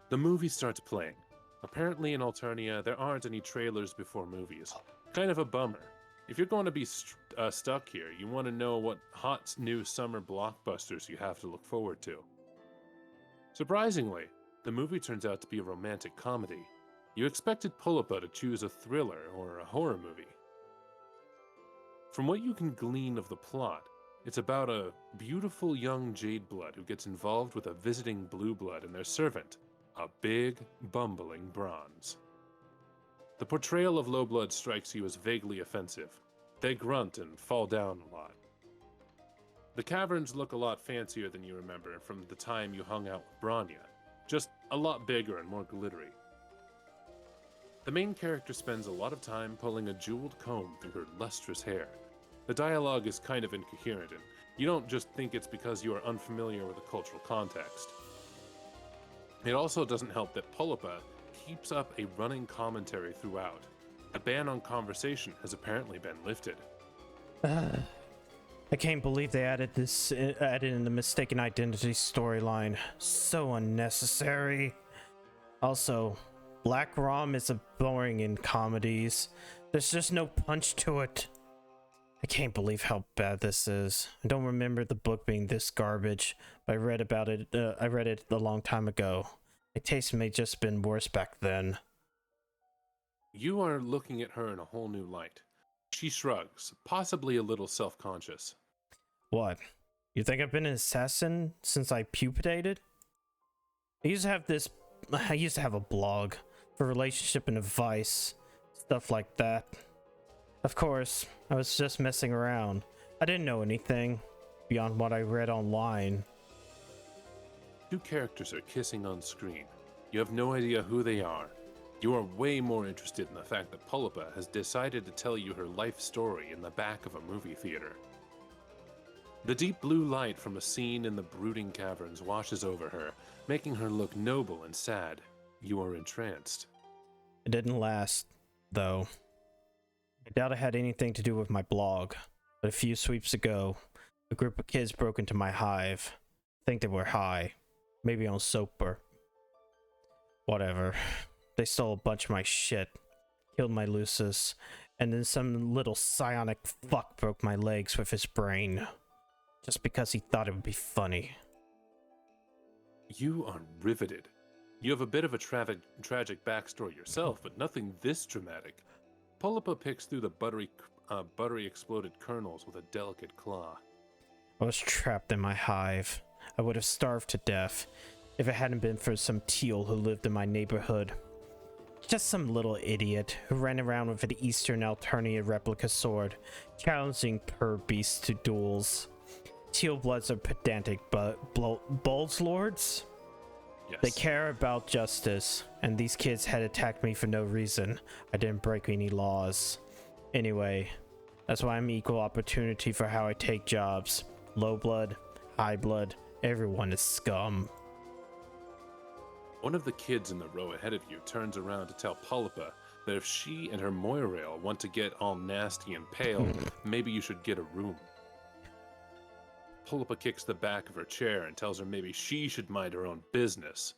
The movie starts playing. Apparently in Alternia, there aren't any trailers before movies. Kind of a bummer. If you're going to be stuck here, you want to know what hot new summer blockbusters you have to look forward to. Surprisingly, the movie turns out to be a romantic comedy. You expected Polypa to choose a thriller or a horror movie. From what you can glean of the plot, it's about a beautiful young Jade Blood who gets involved with a visiting Blue Blood and their servant, a big, bumbling Bronze. The portrayal of Low Blood strikes you as vaguely offensive. They grunt and fall down a lot. The caverns look a lot fancier than you remember from the time you hung out with Branya, just a lot bigger and more glittery. The main character spends a lot of time pulling a jeweled comb through her lustrous hair. The dialogue is kind of incoherent, and you don't just think it's because you are unfamiliar with the cultural context. It also doesn't help that Polypa keeps up a running commentary throughout. A ban on conversation has apparently been lifted. I can't believe they added in the mistaken identity storyline. So unnecessary. Also, Black Rom is boring in comedies. There's just no punch to it. I can't believe how bad this is. I don't remember the book being this garbage, but I read about it. I read it a long time ago. My taste may just been worse back then. You are looking at her in a whole new light. She shrugs, possibly a little self-conscious. What? You think I've been an assassin since I pupated? I used to have a blog for relationship and advice, stuff like that. Of course, I was just messing around. I didn't know anything beyond what I read online. 2 characters are kissing on screen. You have no idea who they are. You are way more interested in the fact that Polypa has decided to tell you her life story in the back of a movie theater. The deep blue light from a scene in the brooding caverns washes over her, making her look noble and sad. You are entranced. It didn't last, though. I doubt it had anything to do with my blog, but a few sweeps ago, a group of kids broke into my hive. I think they were high. Maybe on soap or whatever. They stole a bunch of my shit, killed my Lucis, and then some little psionic fuck broke my legs with his brain. Just because he thought it would be funny. You are riveted. You have a bit of a tragic backstory yourself, but nothing this dramatic. Polypa picks through the buttery exploded kernels with a delicate claw. I was trapped in my hive. I would have starved to death if it hadn't been for some teal who lived in my neighborhood. Just some little idiot who ran around with an Eastern Alternia replica sword, challenging per beasts to duels. Teal bloods are pedantic, but Bulls Lords? Yes. They care about justice, and these kids had attacked me for no reason. I didn't break any laws. Anyway, that's why I'm equal opportunity for how I take jobs. Low blood, high blood, everyone is scum. One of the kids in the row ahead of you turns around to tell Polypa that if she and her Moirail want to get all nasty and pale, maybe you should get a room. Polypa kicks the back of her chair and tells her maybe she should mind her own business.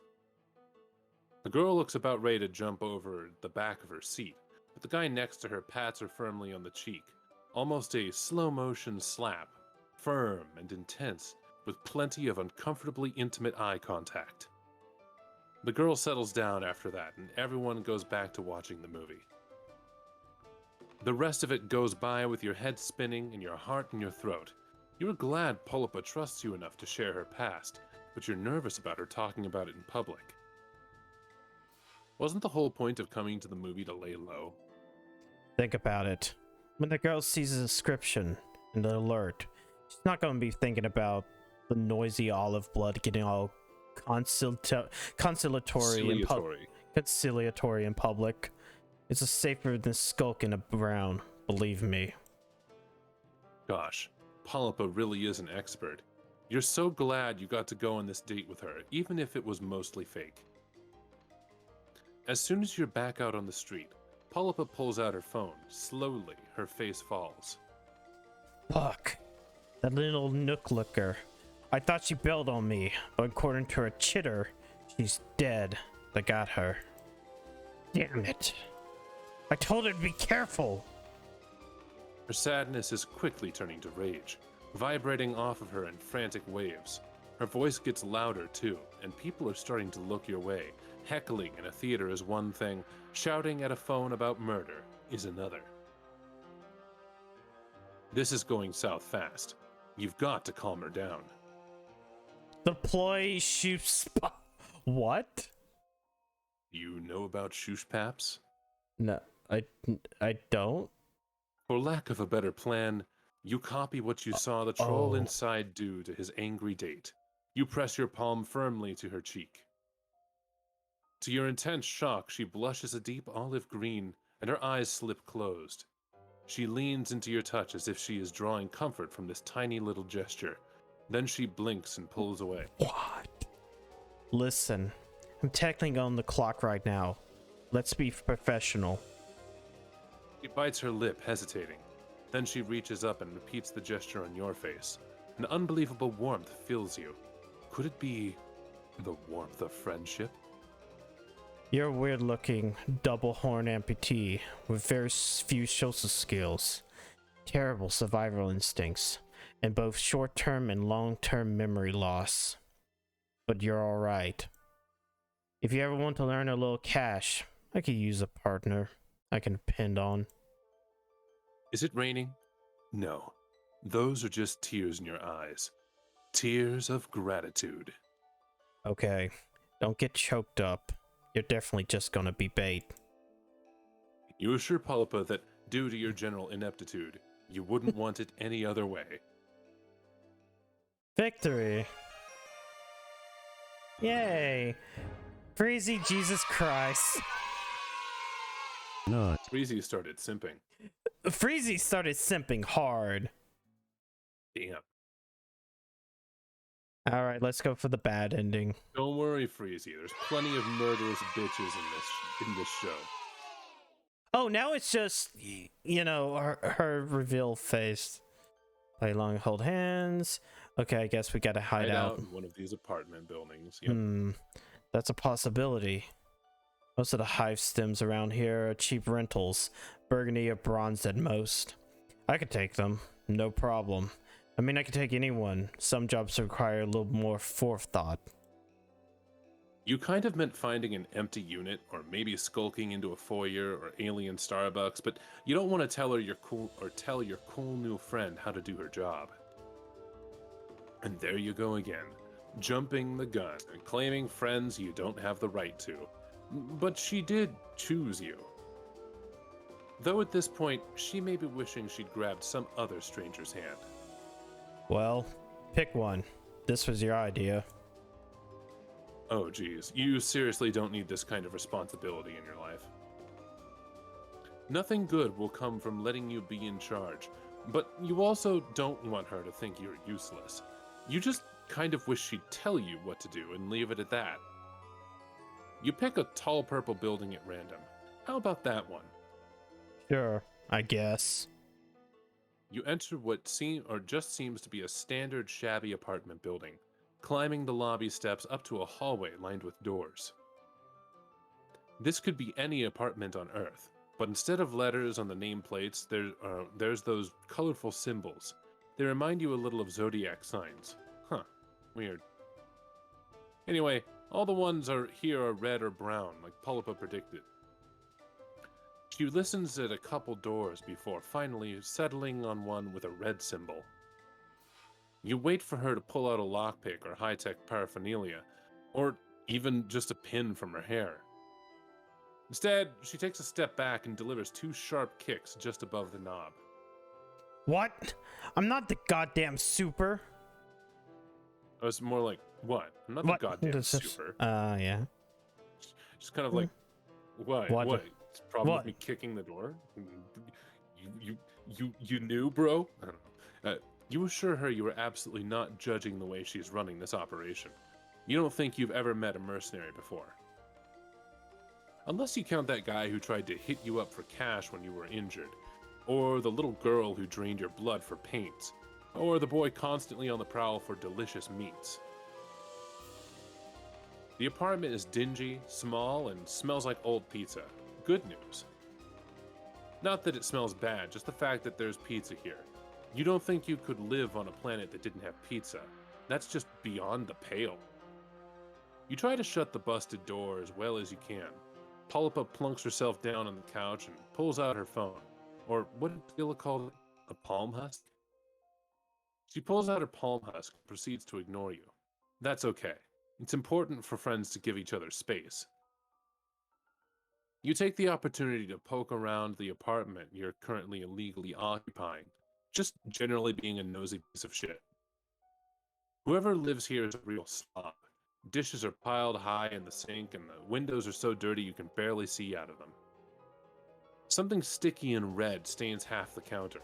The girl looks about ready to jump over the back of her seat, but the guy next to her pats her firmly on the cheek, almost a slow-motion slap, firm and intense, with plenty of uncomfortably intimate eye contact. The girl settles down after that, and everyone goes back to watching the movie. The rest of it goes by with your head spinning and your heart in your throat. You're glad Polypa trusts you enough to share her past, but you're nervous about her talking about it in public. Wasn't the whole point of coming to the movie to lay low? Think about it. When the girl sees the description and the alert, she's not going to be thinking about the noisy olive blood getting all conciliatory in public. It's a safer than skulking around, believe me. Gosh, Polypa really is an expert. You're so glad you got to go on this date with her, even if it was mostly fake. As soon as you're back out on the street, Polypa pulls out her phone. Slowly, her face falls. Fuck. That little nook looker. I thought she bailed on me, but according to her chitter, she's dead. I got her. Damn it. I told her to be careful. Her sadness is quickly turning to rage, vibrating off of her in frantic waves. Her voice gets louder too, and people are starting to look your way. Heckling in a theater is one thing, shouting at a phone about murder is another. This is going south fast. You've got to calm her down. Deploy shoots. What? You know about Shushpaps? No, I don't. For lack of a better plan, you copy what you saw the troll inside do to his angry date. You press your palm firmly to her cheek. To your intense shock, she blushes a deep olive green, and her eyes slip closed. She leans into your touch as if she is drawing comfort from this tiny little gesture. Then she blinks and pulls away. What? Listen, I'm technically on the clock right now. Let's be professional. She bites her lip, hesitating. Then she reaches up and repeats the gesture on your face. An unbelievable warmth fills you. Could it be the warmth of friendship? You're a weird-looking, double-horn amputee with very few social skills, terrible survival instincts, and both short-term and long-term memory loss. But you're alright. If you ever want to learn a little cash, I could use a partner I can depend on. Is it raining? No. Those are just tears in your eyes. Tears of gratitude. Okay, don't get choked up. You're definitely just gonna be bait. You assure Polypa that, due to your general ineptitude, you wouldn't want it any other way. Victory! Yay! Freezy, Jesus Christ. No. Freezy started simping. Freezy started simping hard. Damn. Alright, let's go for the bad ending. Don't worry, Freezy. There's plenty of murderous bitches in this show. Oh, now it's just, you know, her reveal face. Play long, hold hands. Okay, I guess we gotta hide out. In one of these apartment buildings. Yep. That's a possibility. Most of the hive stems around here are cheap rentals, burgundy or bronze at most. I could take them, no problem. I mean, I could take anyone. Some jobs require a little more forethought. You kind of meant finding an empty unit, or maybe skulking into a foyer or alien Starbucks, but you don't want to tell her tell your cool new friend how to do her job. And there you go again, jumping the gun and claiming friends you don't have the right to. But she did choose you. Though at this point, she may be wishing she'd grabbed some other stranger's hand. Well, pick one. This was your idea. Oh geez, you seriously don't need this kind of responsibility in your life. Nothing good will come from letting you be in charge, but you also don't want her to think you're useless. You just kind of wish she'd tell you what to do and leave it at that. You pick a tall purple building at random. How about that one? Sure, I guess. You enter what just seems to be a standard shabby apartment building, climbing the lobby steps up to a hallway lined with doors. This could be any apartment on Earth, but instead of letters on the nameplates, there's those colorful symbols. They remind you a little of zodiac signs. Huh, weird. Anyway, all the ones here are red or brown, like Polypa predicted. She listens at a couple doors before finally settling on one with a red symbol. You wait for her to pull out a lockpick or high-tech paraphernalia, or even just a pin from her hair. Instead, she takes a step back and delivers 2 sharp kicks just above the knob. What? I'm not the goddamn super. I was more like, what? I'm not the goddamn super. Yeah. Just kind of like, what? What? It's problem with me kicking the door? You knew, bro? I don't know. You assure her you are absolutely not judging the way she's running this operation. You don't think you've ever met a mercenary before. Unless you count that guy who tried to hit you up for cash when you were injured, or the little girl who drained your blood for paints, or the boy constantly on the prowl for delicious meats. The apartment is dingy, small, and smells like old pizza. Good news. Not that it smells bad, just the fact that there's pizza here. You don't think you could live on a planet that didn't have pizza. That's just beyond the pale. You try to shut the busted door as well as you can. Polypa plunks herself down on the couch and pulls out her phone. Or what did Tila call it? A palm husk? She pulls out her palm husk and proceeds to ignore you. That's okay. It's important for friends to give each other space. You take the opportunity to poke around the apartment you're currently illegally occupying, just generally being a nosy piece of shit. Whoever lives here is a real slob. Dishes are piled high in the sink, and the windows are so dirty you can barely see out of them. Something sticky and red stains half the counter.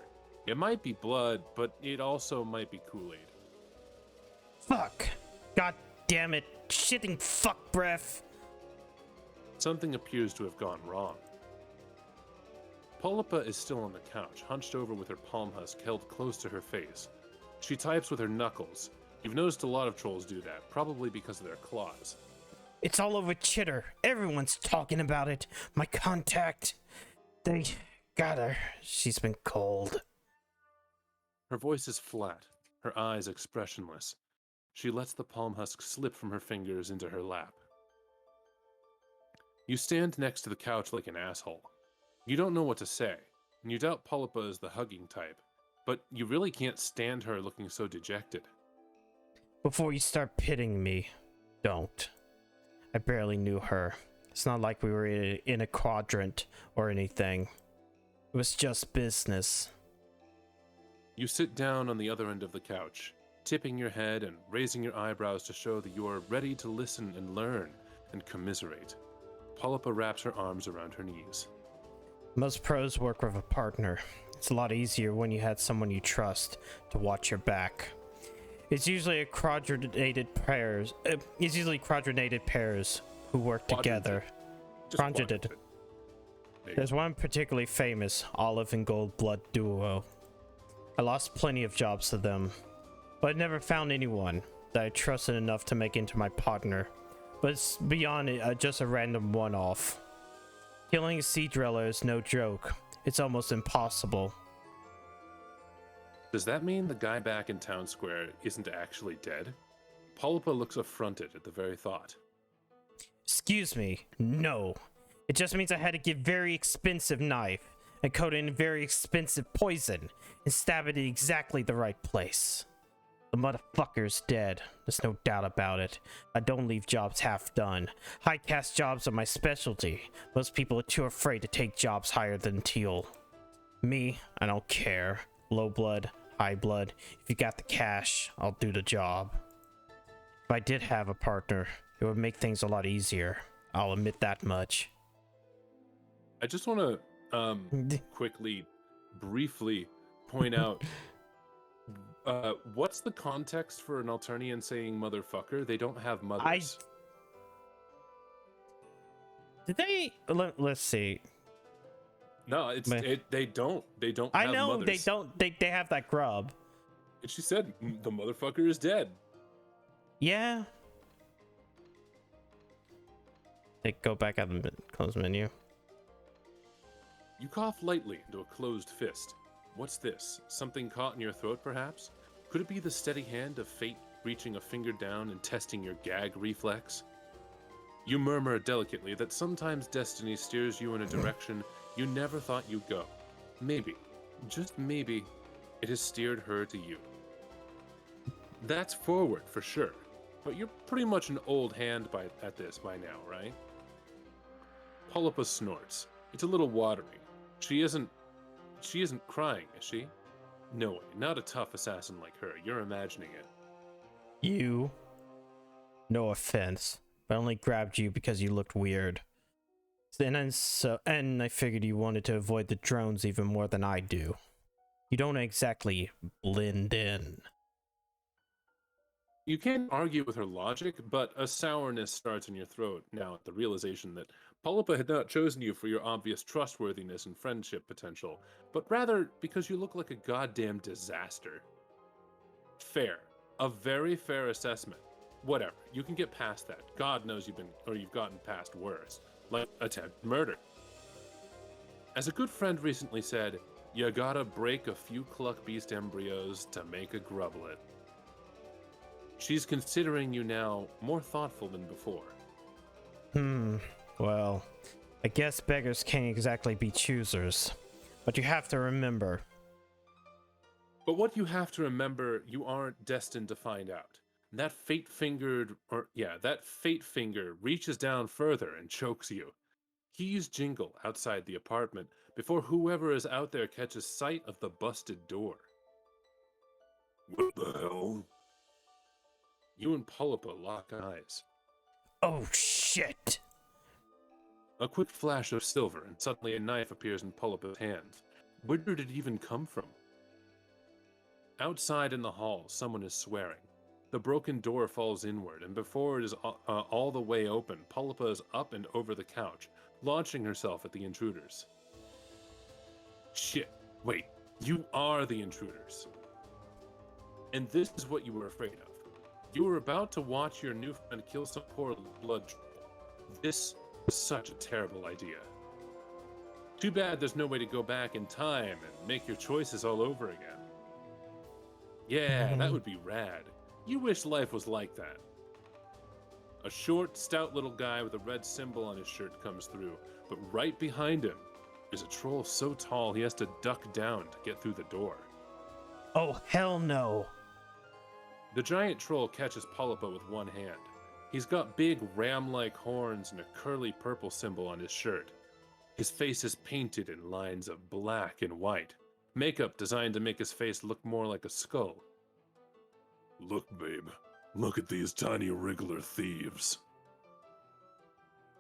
It might be blood, but it also might be Kool-Aid. Fuck. God damn it. Shitting fuck breath. Something appears to have gone wrong. Polypa is still on the couch, hunched over with her palm husk held close to her face. She types with her knuckles. You've noticed a lot of trolls do that, probably because of their claws. It's all over Chitter. Everyone's talking about it. My contact. They got her. She's been cold. Her voice is flat, her eyes expressionless. She lets the palm husk slip from her fingers into her lap. You stand next to the couch like an asshole. You don't know what to say, and you doubt Polypa is the hugging type, but you really can't stand her looking so dejected. Before you start pitting me, don't. I barely knew her. It's not like we were in a quadrant or anything. It was just business. You sit down on the other end of the couch, tipping your head and raising your eyebrows to show that you are ready to listen and learn, and commiserate. Polypa wraps her arms around her knees. Most pros work with a partner. It's a lot easier when you had someone you trust to watch your back. It's usually quadrated pairs who work together. Quadrated. There's one particularly famous olive and gold blood duo. I lost plenty of jobs to them, but I never found anyone that I trusted enough to make into my partner. But it's beyond it, just a random one-off. Killing a sea dweller is no joke. It's almost impossible. Does that mean the guy back in Town Square isn't actually dead? Polypa looks affronted at the very thought. Excuse me, no. It just means I had to get very expensive knife and coat it in very expensive poison and stab it in exactly the right place. The motherfucker's dead. There's no doubt about it. I don't leave jobs half done. High caste jobs are my specialty. Most people are too afraid to take jobs higher than teal. Me, I don't care. Low blood, high blood. If you got the cash, I'll do the job. If I did have a partner, it would make things a lot easier. I'll admit that much. I just want to quickly, briefly point out, what's the context for an Alternian saying motherfucker? They don't have mothers. Did they? Let's see. No, they don't. They don't. I have know mothers. they don't. They have that grub. And she said the motherfucker is dead. Yeah. They go back at the close menu. You cough lightly into a closed fist. What's this? Something caught in your throat, perhaps? Could it be the steady hand of fate reaching a finger down and testing your gag reflex? You murmur delicately that sometimes destiny steers you in a direction you never thought you'd go. Maybe, just maybe, it has steered her to you. That's forward for sure, but you're pretty much an old hand at this by now, right? Polypa snorts. It's a little watery. She isn't crying, is she? No way, not a tough assassin like her. You're imagining it. You, no offense, but I only grabbed you because you looked weird. And I figured you wanted to avoid the drones even more than I do. You don't exactly blend in. You can't argue with her logic, but a sourness starts in your throat now at the realization that Polypa had not chosen you for your obvious trustworthiness and friendship potential, but rather because you look like a goddamn disaster. Fair. A very fair assessment. Whatever. You can get past that. God knows you've gotten past worse. Like attempted murder. As a good friend recently said, you gotta break a few cluck beast embryos to make a grublet. She's considering you now more thoughtful than before. Well, I guess beggars can't exactly be choosers. But you have to remember. But what you have to remember, you aren't destined to find out. That fate finger reaches down further and chokes you. Keys jingle outside the apartment before whoever is out there catches sight of the busted door. What the hell? You and Polypa lock eyes. Oh shit! A quick flash of silver, and suddenly a knife appears in Polypa's hands. Where did it even come from? Outside in the hall, someone is swearing. The broken door falls inward, and before it is all the way open, Polypa is up and over the couch, launching herself at the intruders. Shit, wait, you are the intruders. And this is what you were afraid of. You were about to watch your new friend kill some poor blood troll. This was such a terrible idea. Too bad there's no way to go back in time and make your choices all over again. Yeah, that would be rad. You wish life was like that. A short, stout little guy with a red symbol on his shirt comes through, but right behind him is a troll so tall he has to duck down to get through the door. Oh, hell no. The giant troll catches Polypa with one hand. He's got big ram-like horns and a curly purple symbol on his shirt. His face is painted in lines of black and white, makeup designed to make his face look more like a skull. Look, babe. Look at these tiny wriggler thieves.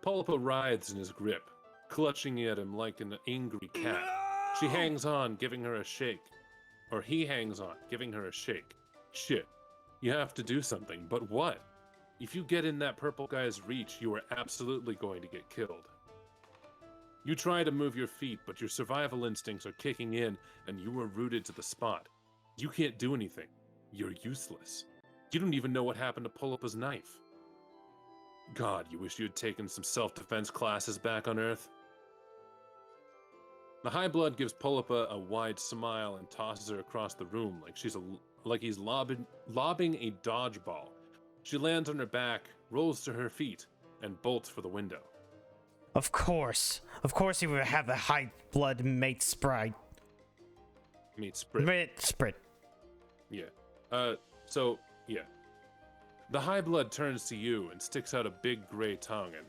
Polypa writhes in his grip, clutching at him like an angry cat. She hangs on, giving her a shake. Or he hangs on, giving her a shake. Shit. You have to do something, but what? If you get in that purple guy's reach, you are absolutely going to get killed. You try to move your feet, but your survival instincts are kicking in, and you are rooted to the spot. You can't do anything. You're useless. You don't even know what happened to Polypa's knife. God, you wish you had taken some self-defense classes back on Earth. The High Blood gives Polypa a wide smile and tosses her across the room like he's lobbing a dodgeball. She lands on her back, rolls to her feet, and bolts for the window. Of course he would have a High Blood mate sprite. Mate sprit. Mate sprit. Yeah. Yeah. The High Blood turns to you and sticks out a big gray tongue, and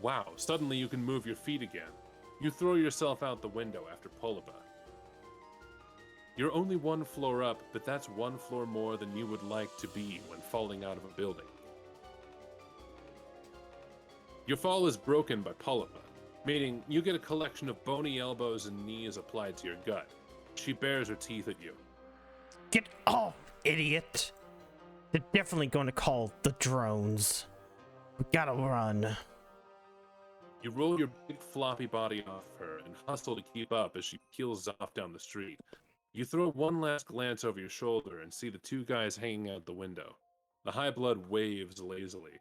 wow, suddenly you can move your feet again. You throw yourself out the window after Polypa. You're only one floor up, but that's one floor more than you would like to be when falling out of a building. Your fall is broken by Polypa, meaning you get a collection of bony elbows and knees applied to your gut. She bares her teeth at you. Get off, idiot! They're definitely going to call the drones. We gotta run. You roll your big floppy body off her and hustle to keep up as she peels off down the street. You throw one last glance over your shoulder and see the two guys hanging out the window. The High Blood waves lazily.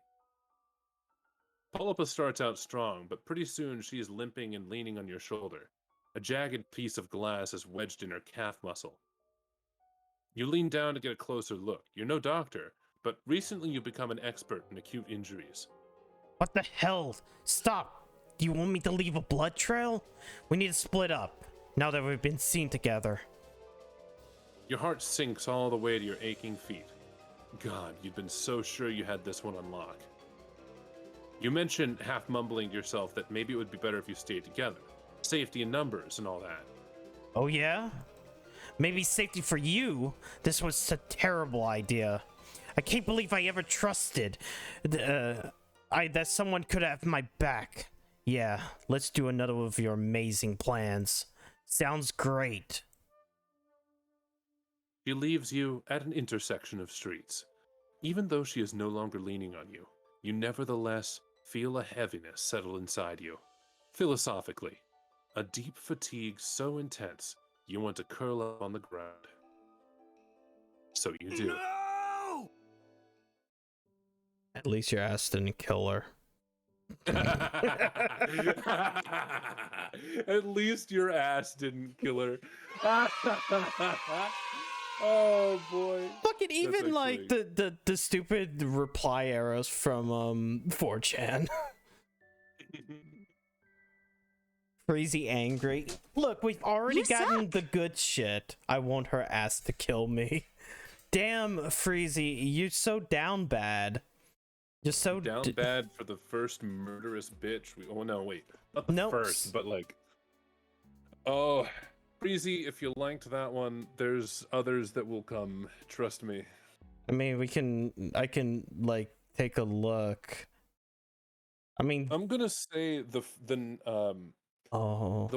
Polypa starts out strong, but pretty soon she is limping and leaning on your shoulder. A jagged piece of glass is wedged in her calf muscle. You lean down to get a closer look. You're no doctor, but recently you've become an expert in acute injuries. What the hell? Stop! Do you want me to leave a blood trail? We need to split up, now that we've been seen together. Your heart sinks all the way to your aching feet. God, you'd been so sure you had this one on lock. You mentioned, half mumbling to yourself, that maybe it would be better if you stayed together. Safety in numbers and all that. Oh yeah? Maybe safety for you? This was a terrible idea. I can't believe I ever trusted that someone could have my back. Yeah, let's do another of your amazing plans. Sounds great. She leaves you at an intersection of streets. Even though she is no longer leaning on you, you nevertheless feel a heaviness settle inside you. Philosophically, a deep fatigue so intense you want to curl up on the ground. So you do. No! At least your ass didn't kill her. At least your ass didn't kill her. Oh boy. Fucking even actually... like the stupid reply arrows from 4chan. Crazy angry. Look, we've already gotten the good shit. I want her ass to kill me. Damn, Freezy, you're so down bad. You're so down bad for the first murderous bitch. Oh no, wait, not the first, but like, oh, Freezy, if you liked that one, there's others that will come. Trust me. I mean, I can like take a look. I mean, I'm gonna say the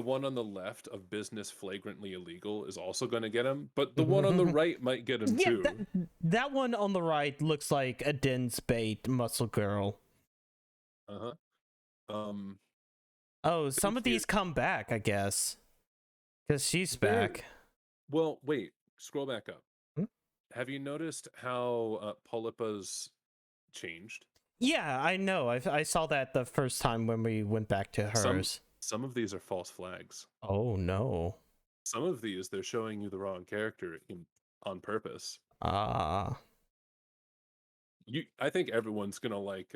one on the left of business flagrantly illegal is also gonna get him, but the one on the right might get him too. That one on the right looks like a dense bait muscle girl. Oh, some of these come back, I guess, because she's back. Well, wait, scroll back up. Have you noticed how Polypa's changed? Yeah, I know. I saw that the first time when we went back to hers. Some of these are false flags. Oh no. Some of these, they're showing you the wrong character on purpose. Ah. I think everyone's gonna like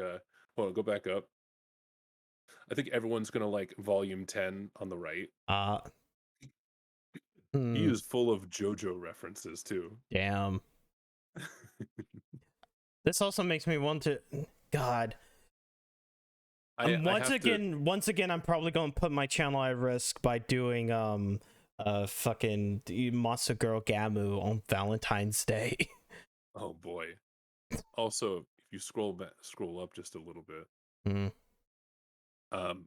hold on, go back up. I think everyone's gonna like volume 10 on the right. He is full of JoJo references too. Damn. This also makes me want to. God. Once again, I'm probably gonna put my channel at risk by doing fucking Monster Girl Gamu on Valentine's Day. Oh boy. Also, if you scroll up just a little bit, Oh,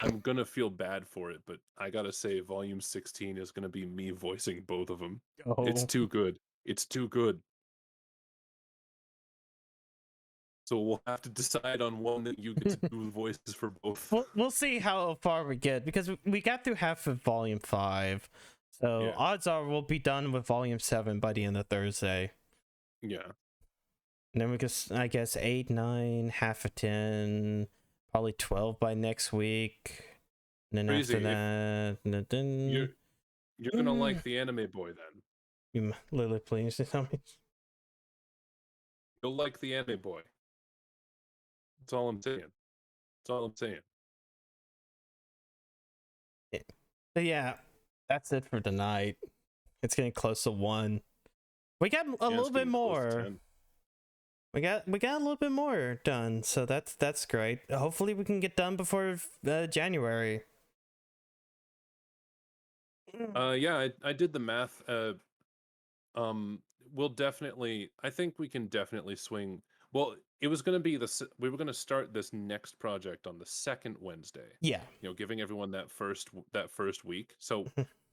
I'm gonna feel bad for it, but I gotta say, Volume 16 is gonna be me voicing both of them. It's oh. too good. It's too good. So we'll have to decide on one that you get to do voices for both. We'll see how far we get, because we got through half of Volume 5. So Yeah. odds are we'll be done with Volume 7 by the end of Thursday. Yeah. And then we guess, I guess 8, 9, half of 10, probably 12 by next week. And then Crazy, after that, You're gonna like the anime boy then. Lily, please tell me. You'll like the anime boy. That's all I'm saying. That's all I'm saying. But yeah, that's it for tonight. It's getting close to 1. We got a little bit more. We got a little bit more done, so that's great. Hopefully we can get done before January. Yeah, I did the math. We'll definitely. I think we can definitely swing. Well, it was going to be we were going to start this next project on the second Wednesday. Yeah. Giving everyone that first week. So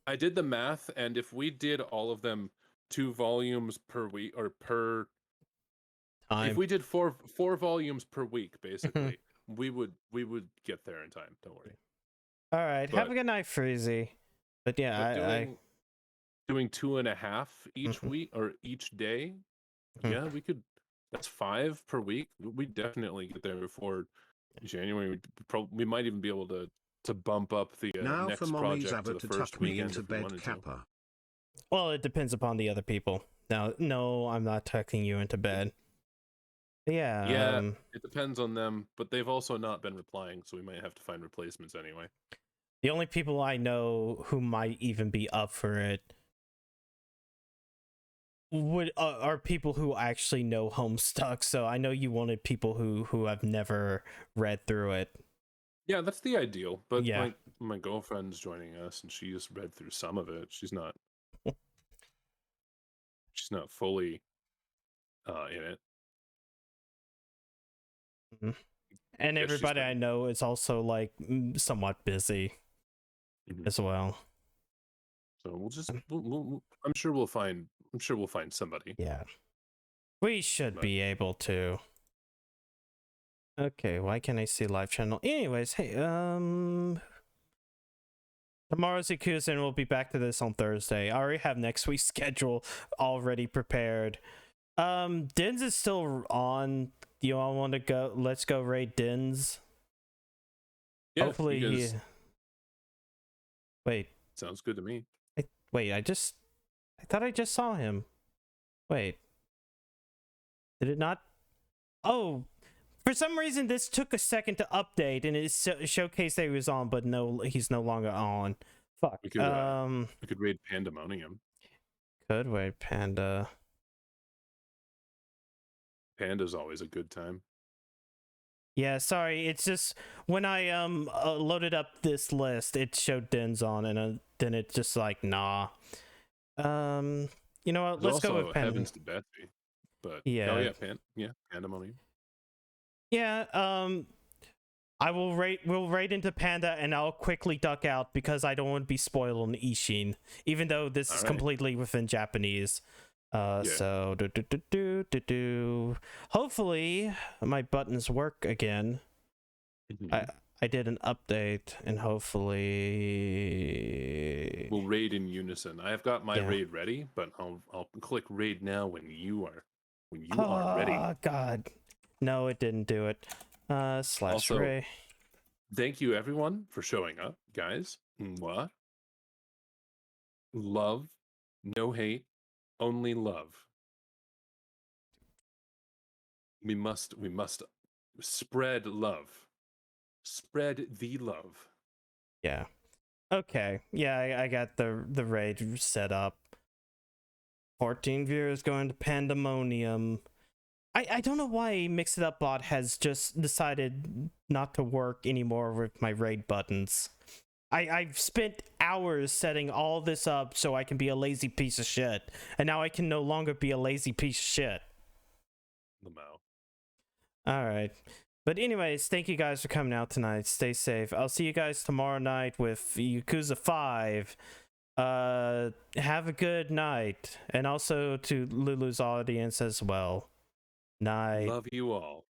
I did the math, and if we did all of them 2 volumes per week or per time. If we did 4 volumes per week, basically, we would get there in time. Don't worry. All right. Have a good night, Freezy. But yeah, doing 2.5 each week or each day. Yeah, we could. That's 5 per week. We definitely get there before January. We might even be able to bump up the now next for Mommy's project to Abba the to first tuck me weekend into if we bed, wanted Kappa. well, it depends upon the other people. No, I'm not tucking you into bed. Yeah. Yeah, it depends on them, but they've also not been replying, so we might have to find replacements anyway. The only people I know who might even be up for it are people who actually know Homestuck. So I know you wanted people who have never read through it. Yeah, that's the ideal. But yeah, my girlfriend's joining us, and she just read through some of it. She's not fully in it. and everybody I know is also like somewhat busy as well. So we'll just I'm sure we'll find somebody. Yeah, we should be able to. Okay, why can't I see live channel? Anyways, hey, tomorrow's Yakuza, and we'll be back to this on Thursday. I already have next week's schedule already prepared. Dins is still on. Do you all want to go? Let's go raid Dins. Yeah, hopefully. Wait. Sounds good to me. Wait, I thought I just saw him. Wait. Did it not? Oh, for some reason this took a second to update, and it showcased that he was on, but no, he's no longer on. Fuck. We could raid Pandemonium. Could raid Panda. Panda's always a good time. Yeah, sorry. It's just when I loaded up this list, it showed Dins on, and then it's just like nah. You know what? Let's go with Panda. Heavens to Betsy, but yeah, Pandemonium. Yeah, we'll raid into Panda, and I'll quickly duck out because I don't want to be spoiled on Ishin, even though this is completely within Japanese. So hopefully my buttons work again. I did an update, and hopefully we'll raid in unison. I have got my raid ready, but I'll click raid now when you are ready. Oh God, no, it didn't do it. / Ray. Thank you everyone for showing up, guys. Mwah. Love, no hate, only love. We must spread love. Spread the love. Yeah. Okay. Yeah, I got the raid set up. 14 viewers going to Pandemonium. I don't know why Mix It Up Bot has just decided not to work anymore with my raid buttons. I've spent hours setting all this up so I can be a lazy piece of shit, and now I can no longer be a lazy piece of shit. Lamau. All right. But anyways, thank you guys for coming out tonight. Stay safe. I'll see you guys tomorrow night with Yakuza 5. Have a good night. And also to Lulu's audience as well. Night. Love you all.